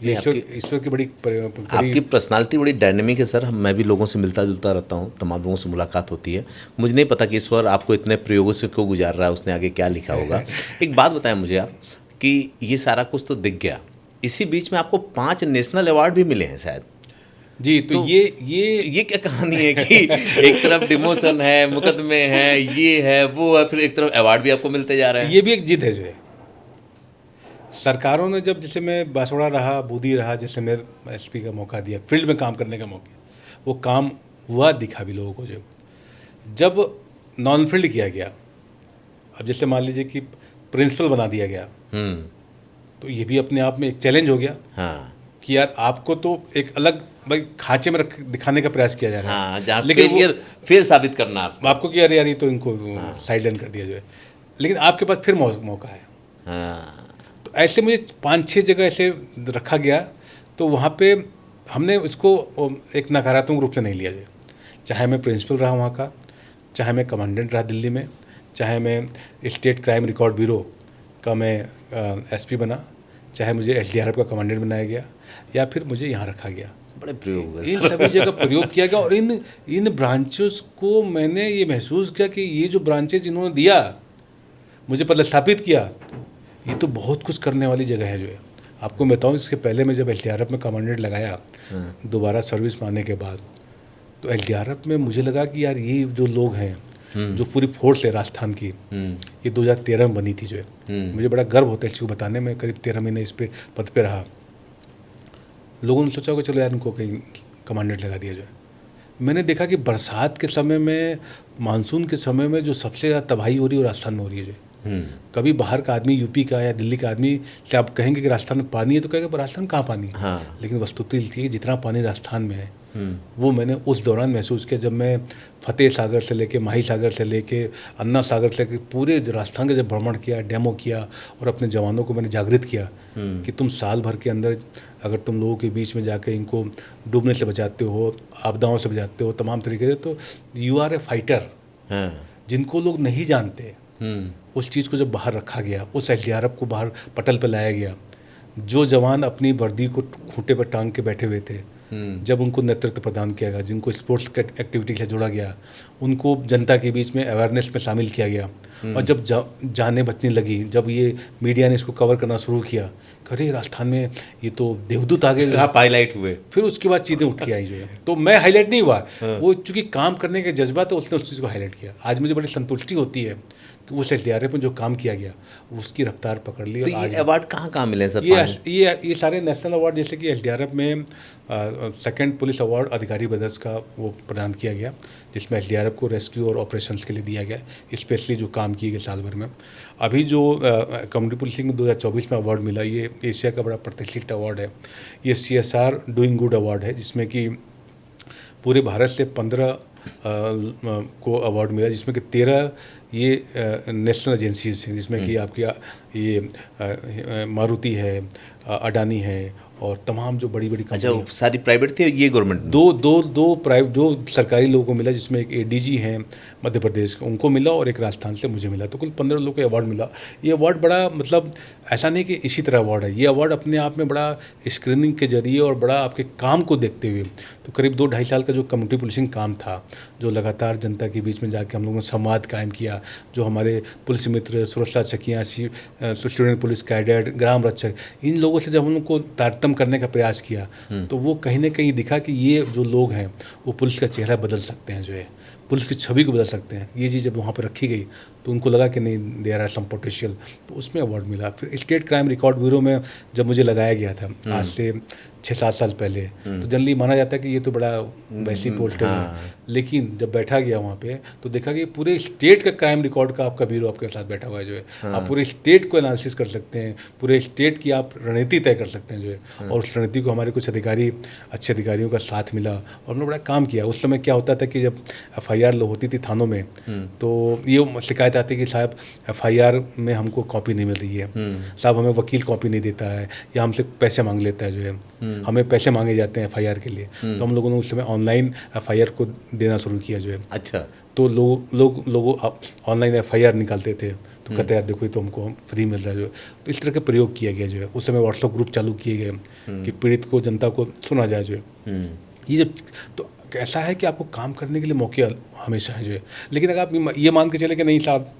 ये ईश्वर की बड़ी आपकी पर्सनालिटी बड़ी डायनेमिक है सर। मैं भी लोगों से मिलता जुलता रहता हूँ, तमाम लोगों से मुलाकात होती है। मुझे नहीं पता कि ईश्वर आपको इतने प्रयोगों से क्यों गुजार रहा है, उसने आगे क्या लिखा होगा। एक बात बताएं मुझे आप कि ये सारा कुछ तो दिख गया, इसी बीच में आपको 5 नेशनल अवार्ड भी मिले हैं शायद जी। तो ये क्या कहानी है कि एक तरफ डिमोशन है, मुकदमे हैं, ये है वो है, फिर एक तरफ अवार्ड भी आपको मिलते जा रहे हैं? ये भी एक जिद है जो है। सरकारों ने जब, जैसे मैं बांसवाड़ा रहा, बूंदी रहा, जैसे मेरे SP का मौका दिया, फील्ड में काम करने का मौका, वो काम हुआ, दिखा भी लोगों को। जब नॉन फील्ड किया गया, अब जैसे मान लीजिए कि प्रिंसिपल बना दिया गया, तो ये भी अपने आप में एक चैलेंज हो गया। हाँ। कि यार आपको तो एक अलग भाई खांचे में दिखाने का प्रयास किया जा रहा है। हाँ, जहाँ लेकिन फेल साबित करना आपको कि यार ये तो इनको साइडलाइन कर दिया जो है, लेकिन आपके पास फिर मौका है। हाँ। तो ऐसे मुझे 5-6 जगह ऐसे रखा गया, तो वहाँ पे हमने उसको एक नकारात्मक रूप से नहीं लिया जाए। चाहे मैं प्रिंसिपल रहा वहाँ का, चाहे मैं कमांडेंट रहा दिल्ली में, चाहे मैं स्टेट क्राइम रिकॉर्ड ब्यूरो का मैं SP बना, चाहे मुझे SDRF का कमांडेंट बनाया गया, या फिर मुझे यहाँ रखा गया। बड़े प्रयोग, इन सभी जगह प्रयोग किया गया। और इन ब्रांचेस को मैंने ये महसूस किया कि ये जो ब्रांचेज इन्होंने दिया, मुझे पदस्थापित किया, ये तो बहुत कुछ करने वाली जगह है जो है। आपको बताऊं, इसके पहले मैं जब SDRF में कमांडेंट लगाया, दोबारा सर्विस में आने के बाद, तो SDRF में मुझे लगा कि यार ये जो लोग हैं, जो पूरी फोर्स है राजस्थान की, ये 2013 में बनी थी जो है। मुझे बड़ा गर्व होता है इसको बताने में। करीब 13 महीने इस पे पद पे रहा। लोगों ने सोचा कि चलो यार इनको कहीं कमांडेंट लगा दिया जाए। मैंने देखा कि बरसात के समय में, मानसून के समय में जो सबसे ज़्यादा तबाही हो रही है वो राजस्थान में हो रही है जो। कभी बाहर का आदमी, यूपी का या दिल्ली का आदमी से आप कहेंगे कि राजस्थान में पानी है, तो कहेगा राजस्थान में कहाँ पानी है। हाँ। लेकिन वस्तुतः थी जितना पानी राजस्थान में है, वो मैंने उस दौरान महसूस किया जब मैं फतेह सागर से लेके, माही सागर से लेके, अन्ना सागर से लेके पूरे राजस्थान का जब भ्रमण किया, डेमो किया, और अपने जवानों को मैंने जागृत किया कि तुम साल भर के अंदर अगर तुम लोगों के बीच में जाकर इनको डूबने से बचाते हो, आपदाओं से बचाते हो, तमाम तरीके से, तो यू आर ए फाइटर। जिनको लोग नहीं जानते, उस चीज़ को जब बाहर रखा गया, उस SDRF को बाहर पटल पर लाया गया, जो जवान अपनी वर्दी को खूंटे पर टांग के बैठे हुए थे, जब उनको नेतृत्व प्रदान किया गया, जिनको स्पोर्ट्स एक्टिविटी से जोड़ा गया, उनको जनता के बीच में अवेयरनेस में शामिल किया गया, और जब जानें बचने लगी, जब ये मीडिया ने इसको कवर करना शुरू किया, अरे राजस्थान में ये तो देवदूत आ गए, आप हाईलाइट हुए। फिर उसके बाद चीज़ें उठ के आई जो है। तो मैं हाईलाइट नहीं हुआ, वो चूंकि काम करने का जज्बा तो उसने उस चीज़ को हाईलाइट किया। आज मुझे बड़ी संतुष्टि होती है कि उस एसडीआरएफ में जो काम किया गया उसकी रफ्तार पकड़ ली। तो ये अवार्ड कहाँ कहाँ मिले सर? ये सारे नेशनल अवार्ड, जैसे कि एसडीआरएफ में सेकंड पुलिस अवार्ड अधिकारी ब्रदर्स का वो प्रदान किया गया, जिसमें एसडीआरएफ को रेस्क्यू और ऑपरेशंस के लिए दिया गया, स्पेशली जो काम किए गए साल भर में। अभी जो कम्युनिटी पुलिसिंग में 2024 में अवार्ड मिला, ये एशिया का बड़ा प्रतिष्ठित अवार्ड है। ये CSR डूइंग गुड अवार्ड है, जिसमें कि पूरे भारत से 15 को अवार्ड मिला, जिसमें कि 13 ये नेशनल एजेंसीज हैं, जिसमें कि आपकी ये मारुति है, अडानी है, और तमाम जो बड़ी बड़ी अच्छा, कंपनी। सारी प्राइवेट थी, ये गवर्नमेंट? दो प्राइवेट, जो सरकारी लोगों को मिला, जिसमें एक ADG हैं मध्य प्रदेश के, उनको मिला, और एक राजस्थान से मुझे मिला। तो कुल 15 लोगों को अवार्ड मिला। ये अवार्ड बड़ा, मतलब ऐसा नहीं कि इसी तरह अवार्ड है, ये अवार्ड अपने आप में बड़ा स्क्रीनिंग के जरिए और बड़ा आपके काम को देखते हुए, तो करीब 2-2.5 साल का जो कम्युनिटी पुलिसिंग काम था, जो लगातार जनता के बीच में जाके हम लोगों ने संवाद कायम किया, जो हमारे पुलिस मित्र, सुरक्षा चकियाँ, स्टूडेंट पुलिस कैडेट, ग्राम रक्षक, इन लोगों से जब हम लोग को तारतम्य करने का प्रयास किया, तो वो कहीं ना कहीं दिखा कि ये जो लोग हैं वो पुलिस का चेहरा बदल सकते हैं, जो है पुलिस की छवि को बदल सकते हैं। ये चीज़ जब वहाँ पर रखी गई तो उनको लगा कि नहीं, देयर आर सम पोटेंशियल, तो उसमें अवार्ड मिला। फिर स्टेट क्राइम रिकॉर्ड ब्यूरो में जब मुझे लगाया गया था आज से 6-7 साल पहले, तो जनरली माना जाता है कि ये तो बड़ा वैसी पोस्ट है, लेकिन जब बैठा गया वहाँ पे तो देखा कि पूरे स्टेट का क्राइम रिकॉर्ड का आपका ब्यूरो आपके साथ बैठा हुआ है, जो है आप पूरे स्टेट को एनालिसिस कर सकते हैं, पूरे स्टेट की आप रणनीति तय कर सकते हैं, जो है। और उस रणनीति को हमारे कुछ अधिकारी, अच्छे अधिकारियों का साथ मिला, और उन्होंने बड़ा काम किया। उस समय क्या होता था कि जब FIR होती थी थानों में, तो ये शिकायत आती कि साहब FIR में हमको कॉपी नहीं मिल रही है, साहब हमें वकील कॉपी नहीं देता है, या हमसे पैसे मांग लेता है, जो है हमें पैसे मांगे जाते हैं FIR के लिए। तो हम लोगों ने उस समय ऑनलाइन FIR को देना शुरू किया, जो है। अच्छा। तो लोग ऑनलाइन FIR निकालते थे, तो कहते यार देखो ये तो हमको फ्री मिल रहा है, जो है। तो इस तरह का प्रयोग किया गया, जो है। उस समय WhatsApp ग्रुप चालू किए गए कि पीड़ित को, जनता को सुना जाए, जो है। ये जब तो ऐसा है कि आपको काम करने के लिए मौके हमेशा है, जो है। लेकिन अगर आप ये मान के चले कि नहीं साहब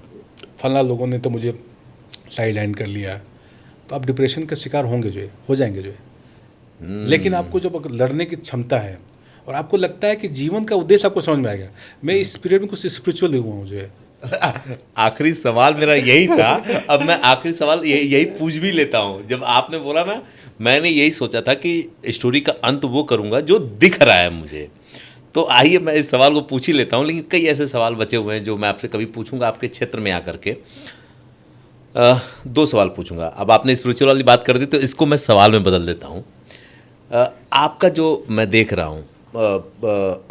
फला लोगों ने तो मुझे साइड लाइन कर लिया, तो आप डिप्रेशन का शिकार होंगे, जो है, हो जाएंगे, जो है। लेकिन आपको जब लड़ने की क्षमता है और आपको लगता है कि जीवन का उद्देश्य आपको समझ में आएगा। मैं इस पीरियड में कुछ स्पिरिचुअल भी हुआ हूँ, जो है। आखिरी सवाल मेरा यही था। अब मैं आखिरी सवाल यही पूछ भी लेता हूँ। जब आपने बोला ना, मैंने यही सोचा था कि स्टोरी का अंत वो करूँगा जो दिख रहा है मुझे। तो आइए मैं इस सवाल को पूछ ही लेता हूँ, लेकिन कई ऐसे सवाल बचे हुए हैं जो मैं आपसे कभी पूछूंगा आपके क्षेत्र में आकर के। 2 सवाल पूछूंगा। अब आपने स्पिरिचुअल वाली बात कर दी, तो इसको मैं सवाल में बदल देता हूँ। आपका जो मैं देख रहा हूँ,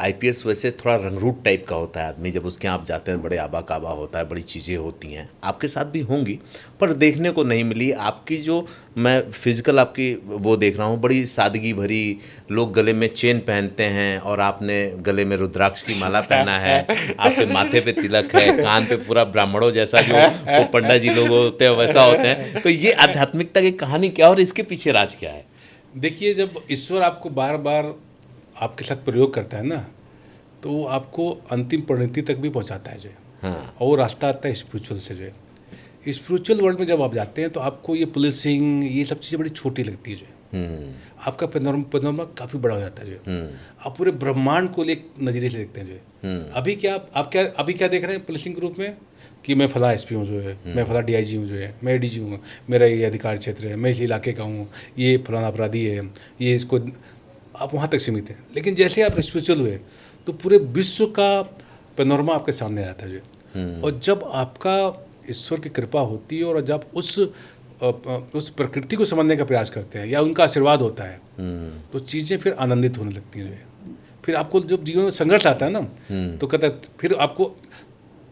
IPS वैसे थोड़ा रंगरूट टाइप का होता है आदमी, जब उसके यहाँ आप जाते हैं बड़े आबा काबा होता है, बड़ी चीज़ें होती हैं, आपके साथ भी होंगी, पर देखने को नहीं मिली। आपकी जो मैं फिजिकल आपकी वो देख रहा हूँ, बड़ी सादगी भरी, लोग गले में चेन पहनते हैं और आपने गले में रुद्राक्ष की माला पहना है, आपके माथे पे तिलक है, कान पे पूरा ब्राह्मणों जैसा जो वो पंडा जी लोग होते हैं वैसा होते हैं। तो ये आध्यात्मिकता की कहानी क्या, और इसके पीछे राज क्या है? देखिए, जब ईश्वर आपको बार बार आपके साथ प्रयोग करता है ना, तो वो आपको अंतिम परिणति तक भी पहुंचाता है, जो है। हाँ। और वो रास्ता आता है स्पिरिचुअल से, जो है। स्पिरिचुअल वर्ल्ड में जब आप जाते हैं तो आपको ये पुलिसिंग, ये सब चीज़ें बड़ी छोटी लगती है, जो है। आपका पैनोरमा काफ़ी बड़ा हो जाता है, जो है। आप पूरे ब्रह्मांड को एक नज़रिए से देखते हैं, जो है। अभी क्या देख रहे हैं पुलिसिंग के रूप में, कि मैं फला SP हूँ, जो है, मैं फला DIG हूँ, जो है, मैं ADG हूँ, मेरा ये अधिकार क्षेत्र है, मैं इस इलाके का हूँ, ये फलाना अपराधी है, ये इसको, आप वहाँ तक सीमित हैं। लेकिन जैसे आप स्पिरिचुअल हुए तो पूरे विश्व का पैनोरमा आपके सामने आता है, जो। और जब आपका ईश्वर की कृपा होती है और जब उस प्रकृति को समझने का प्रयास करते हैं या उनका आशीर्वाद होता है, तो चीज़ें फिर आनंदित होने लगती हैं, जो है। फिर आपको जब जीवन में संघर्ष आता है ना, तो कहता है फिर आपको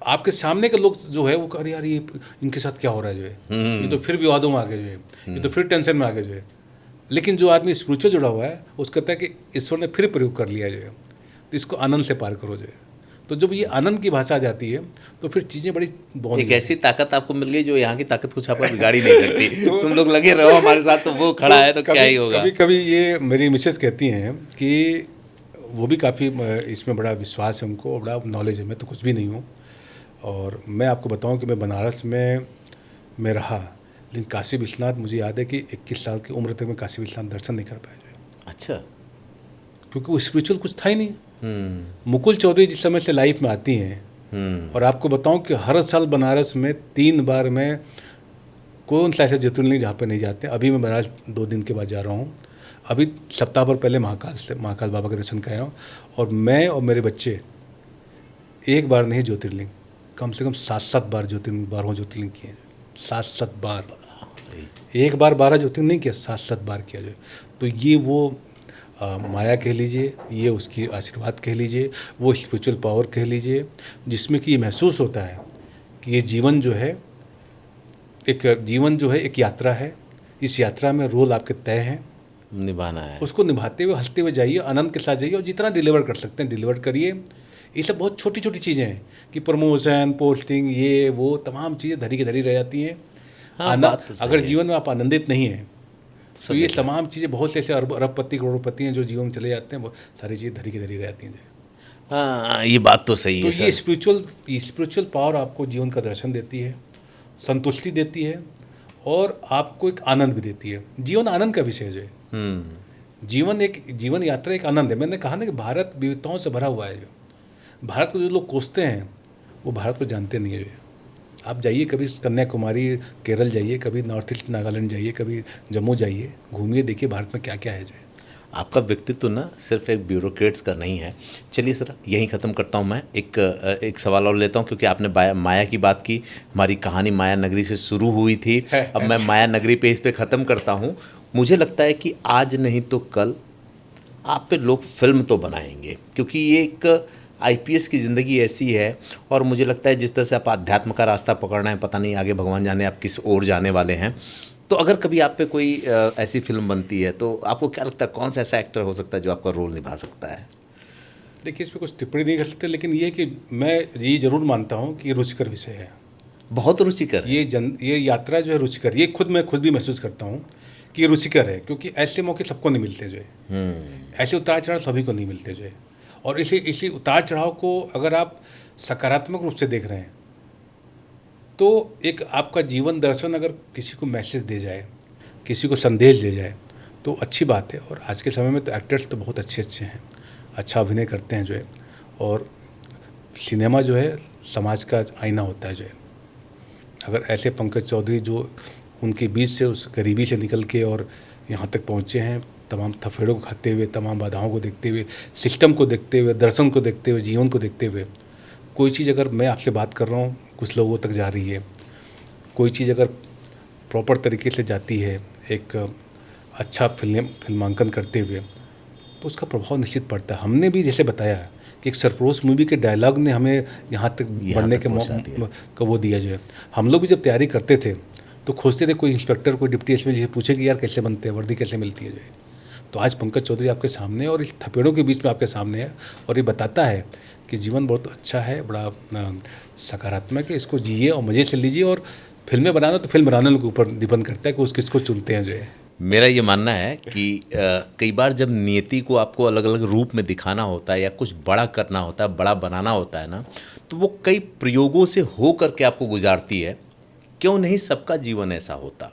आपके सामने के लोग जो है वो कह रहे यार ये इनके साथ क्या हो रहा है, जो है, ये तो फिर विवादों में आ गए, जो है, ये तो फिर टेंशन में आ गए, जो है। लेकिन जो आदमी स्पिरिचुअल जुड़ा हुआ है उसको कहता है कि ईश्वर ने फिर प्रयोग कर लिया, जो है, तो इसको आनंद से पार करो, जो है। तो जब ये आनंद की भाषा आ जाती है तो फिर चीज़ें बड़ी बहुत एक ऐसी ताकत आपको मिल गई जो यहाँ की ताकत कुछ आपको बिगाड़ ही नहीं सकती। तुम लोग लगे रहो हमारे साथ, तो वो खड़ा है तो क्या ही होगा। कभी कभी ये मेरी मिसेस कहती हैं कि वो भी काफ़ी इसमें बड़ा विश्वास है उनको, बड़ा नॉलेज है, मैं तो कुछ भी नहीं हूँ। और मैं आपको बताऊँ कि मैं बनारस में रहा, लेकिन काशी विश्वनाथ मुझे याद है कि 21 साल की उम्र तक मैं काशी विश्वनाथ दर्शन नहीं कर पाया जो है। अच्छा। क्योंकि वो स्पिरिचुअल कुछ था ही नहीं। मुकुल चौधरी जिस समय से लाइफ में आती हैं, और आपको बताऊं कि हर साल बनारस में 3 बार मैं कौन सा ऐसा ज्योतिर्लिंग जहाँ पे नहीं जाते। अभी मैं बनारस 2 दिन के बाद जा रहा हूँ। अभी सप्ताह भर पहले महाकाल बाबा के दर्शन कराया हूँ। और मैं और मेरे बच्चे एक बार नहीं ज्योतिर्लिंग, कम से कम 7-7 बार ज्योतिर्लिंग, 12 ज्योतिर्लिंग किए हैं। 7-7 बार, एक बार 12 ज्योतिर्लिंग नहीं किया, 7-7 बार किया जो है। तो ये वो माया कह लीजिए, ये उसकी आशीर्वाद कह लीजिए, वो स्पिरिचुअल पावर कह लीजिए, जिसमें कि ये महसूस होता है कि ये जीवन जो है एक यात्रा है। इस यात्रा में रोल आपके तय हैं, निभाना है। उसको निभाते हुए हंसते हुए जाइए, आनंद के साथ जाइए, और जितना डिलीवर कर सकते हैं डिलीवर करिए। ये सब बहुत छोटी छोटी चीज़ें हैं कि प्रमोशन, पोस्टिंग, ये वो तमाम चीज़ें धरी की धरी रह जाती हैं। हाँ, बात तो सही अगर है। जीवन में आप आनंदित नहीं हैं तो ये बेकार। तमाम चीज़ें, बहुत से ऐसे अरबपति करोड़पति हैं जो जीवन में चले जाते हैं, वो सारी चीज़ें धरी की धरी रह जाती हैं। हाँ, ये बात तो सही तो है ये सर। स्पिरिचुअल पावर आपको जीवन का दर्शन देती है, संतुष्टि देती है, और आपको एक आनंद भी देती है। जीवन आनंद का विषय जो है, जीवन यात्रा एक आनंद है। मैंने कहा ना कि भारत विविधताओं से भरा हुआ है। जो भारत को जो लोग कोसते हैं वो भारत को जानते नहीं है। जो है, आप जाइए कभी कन्याकुमारी, केरल जाइए, कभी नॉर्थ ईस्ट नागालैंड जाइए, कभी जम्मू जाइए, घूमिए, देखिए भारत में क्या क्या है। जो है आपका व्यक्तित्व ना सिर्फ एक ब्यूरोक्रेट्स का नहीं है। चलिए सर, यहीं ख़त्म करता हूँ मैं। एक सवाल और लेता हूँ, क्योंकि आपने माया की बात की। हमारी कहानी माया नगरी से शुरू हुई थी, अब मैं माया नगरी पे इस पे ख़त्म करता हूँ। मुझे लगता है कि आज नहीं तो कल आप पे लोग फिल्म तो बनाएंगे, क्योंकि ये एक आईपीएस की ज़िंदगी ऐसी है। और मुझे लगता है जिस तरह से आप अध्यात्म का रास्ता पकड़ना है, पता नहीं आगे भगवान जाने आप किस ओर जाने वाले हैं। तो अगर कभी आप पे कोई ऐसी फिल्म बनती है तो आपको क्या लगता है कौन सा ऐसा एक्टर हो सकता है जो आपका रोल निभा सकता है? देखिए, इसमें कुछ टिप्पणी नहीं कर सकते, लेकिन ये कि मैं ये ज़रूर मानता हूँ कि ये रुचिकर विषय है। बहुत रुचिकर है। ये यात्रा जो है रुचिकर, ये मैं खुद भी महसूस करता हूँ कि ये रुचिकर है, क्योंकि ऐसे मौके सबको नहीं मिलते। जो है ऐसे उतार चढ़ाव सभी को नहीं मिलते। जो है और इसी उतार चढ़ाव को अगर आप सकारात्मक रूप से देख रहे हैं तो एक आपका जीवन दर्शन अगर किसी को मैसेज दे जाए, किसी को संदेश दे जाए, तो अच्छी बात है। और आज के समय में तो एक्टर्स तो बहुत अच्छे अच्छे हैं, अच्छा अभिनय करते हैं। जो है और सिनेमा जो है समाज का आईना होता है। जो है अगर ऐसे पंकज चौधरी जो उनके बीच से, उस गरीबी से निकल के और यहाँ तक पहुँचे हैं, तमाम थफेड़ों को खाते हुए, तमाम बाधाओं को देखते हुए, सिस्टम को देखते हुए, दर्शन को देखते हुए, जीवन को देखते हुए, कोई चीज़ अगर मैं आपसे बात कर रहा हूँ कुछ लोगों तक जा रही है, कोई चीज़ अगर प्रॉपर तरीके से जाती है एक अच्छा फिल्मांकन करते हुए, तो उसका प्रभाव निश्चित पड़ता है। हमने भी जैसे बताया कि एक सरफरोश मूवी के डायलॉग ने हमें यहाँ तक बढ़ने का वो दिया। जो है हम लोग भी जब तैयारी करते थे तो खोजते थे कोई इंस्पेक्टर, कोई डिप्टी एसपी जिसे पूछे कि यार कैसे बनते हैं, वर्दी कैसे मिलती है। जो है तो आज पंकज चौधरी आपके सामने है और इस थपेड़ों के बीच में आपके सामने है, और ये बताता है कि जीवन बहुत अच्छा है, बड़ा सकारात्मक है, इसको जिए और मज़े से लीजिए। और फिल्में बनाना तो फिल्म बनाने के ऊपर डिपेंड करता है कि किसको चुनते हैं। जो है मेरा ये मानना है कि कई बार जब नियति को आपको अलग अलग रूप में दिखाना होता है या कुछ बड़ा करना होता है, बड़ा बनाना होता है ना, तो वो कई प्रयोगों से हो करके आपको गुजारती है। क्यों नहीं सबका जीवन ऐसा होता?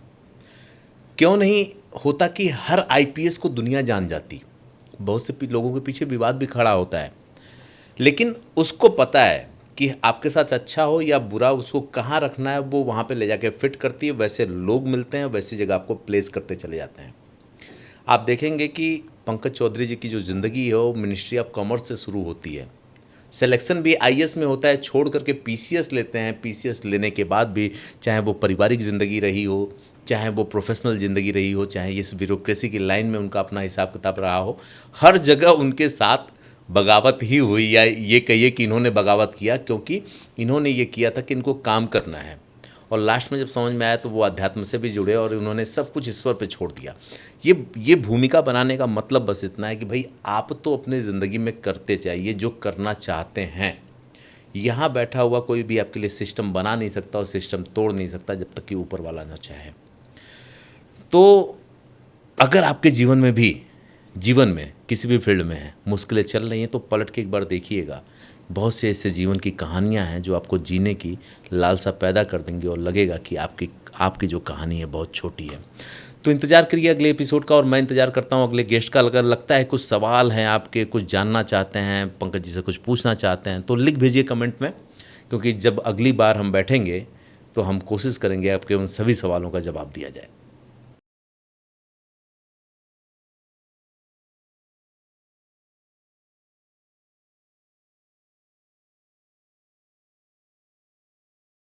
क्यों नहीं होता कि हर आईपीएस को दुनिया जान जाती? बहुत से लोगों के पीछे विवाद भी खड़ा होता है, लेकिन उसको पता है कि आपके साथ अच्छा हो या बुरा, उसको कहाँ रखना है वो वहाँ पे ले जाके फिट करती है। वैसे लोग मिलते हैं, वैसी जगह आपको प्लेस करते चले जाते हैं। आप देखेंगे कि पंकज चौधरी जी की जो ज़िंदगी है वो मिनिस्ट्री ऑफ कॉमर्स से शुरू होती है। सिलेक्शन भी आईएएस में होता है, छोड़ करके पीसीएस लेते हैं। पीसीएस लेने के बाद भी चाहे वो पारिवारिक ज़िंदगी रही हो, चाहे वो प्रोफेशनल ज़िंदगी रही हो, चाहे इस ब्यूरोक्रेसी की लाइन में उनका अपना हिसाब किताब रहा हो, हर जगह उनके साथ बगावत ही हुई, या ये कहिए कि इन्होंने बगावत किया, क्योंकि इन्होंने ये किया था कि इनको काम करना है। और लास्ट में जब समझ में आया तो वो अध्यात्म से भी जुड़े और उन्होंने सब कुछ ईश्वर पे छोड़ दिया। ये भूमिका बनाने का मतलब बस इतना है कि भाई आप तो अपने ज़िंदगी में करते जाइए जो करना चाहते हैं, यहाँ बैठा हुआ कोई भी आपके लिए सिस्टम बना नहीं सकता और सिस्टम तोड़ नहीं सकता जब तक कि ऊपर वाला ना चाहे। तो अगर आपके जीवन में किसी भी फील्ड में है, मुश्किलें चल रही हैं, तो पलट के एक बार देखिएगा। बहुत से ऐसे जीवन की कहानियाँ हैं जो आपको जीने की लालसा पैदा कर देंगी और लगेगा कि आपकी जो कहानी है बहुत छोटी है। तो इंतज़ार करिए अगले एपिसोड का, और मैं इंतज़ार करता हूँ अगले गेस्ट का। अगर लगता है कुछ सवाल हैं आपके, कुछ जानना चाहते हैं, पंकज जी से कुछ पूछना चाहते हैं, तो लिख भेजिए कमेंट में, क्योंकि जब अगली बार हम बैठेंगे तो हम कोशिश करेंगे आपके उन सभी सवालों का जवाब दिया जाए।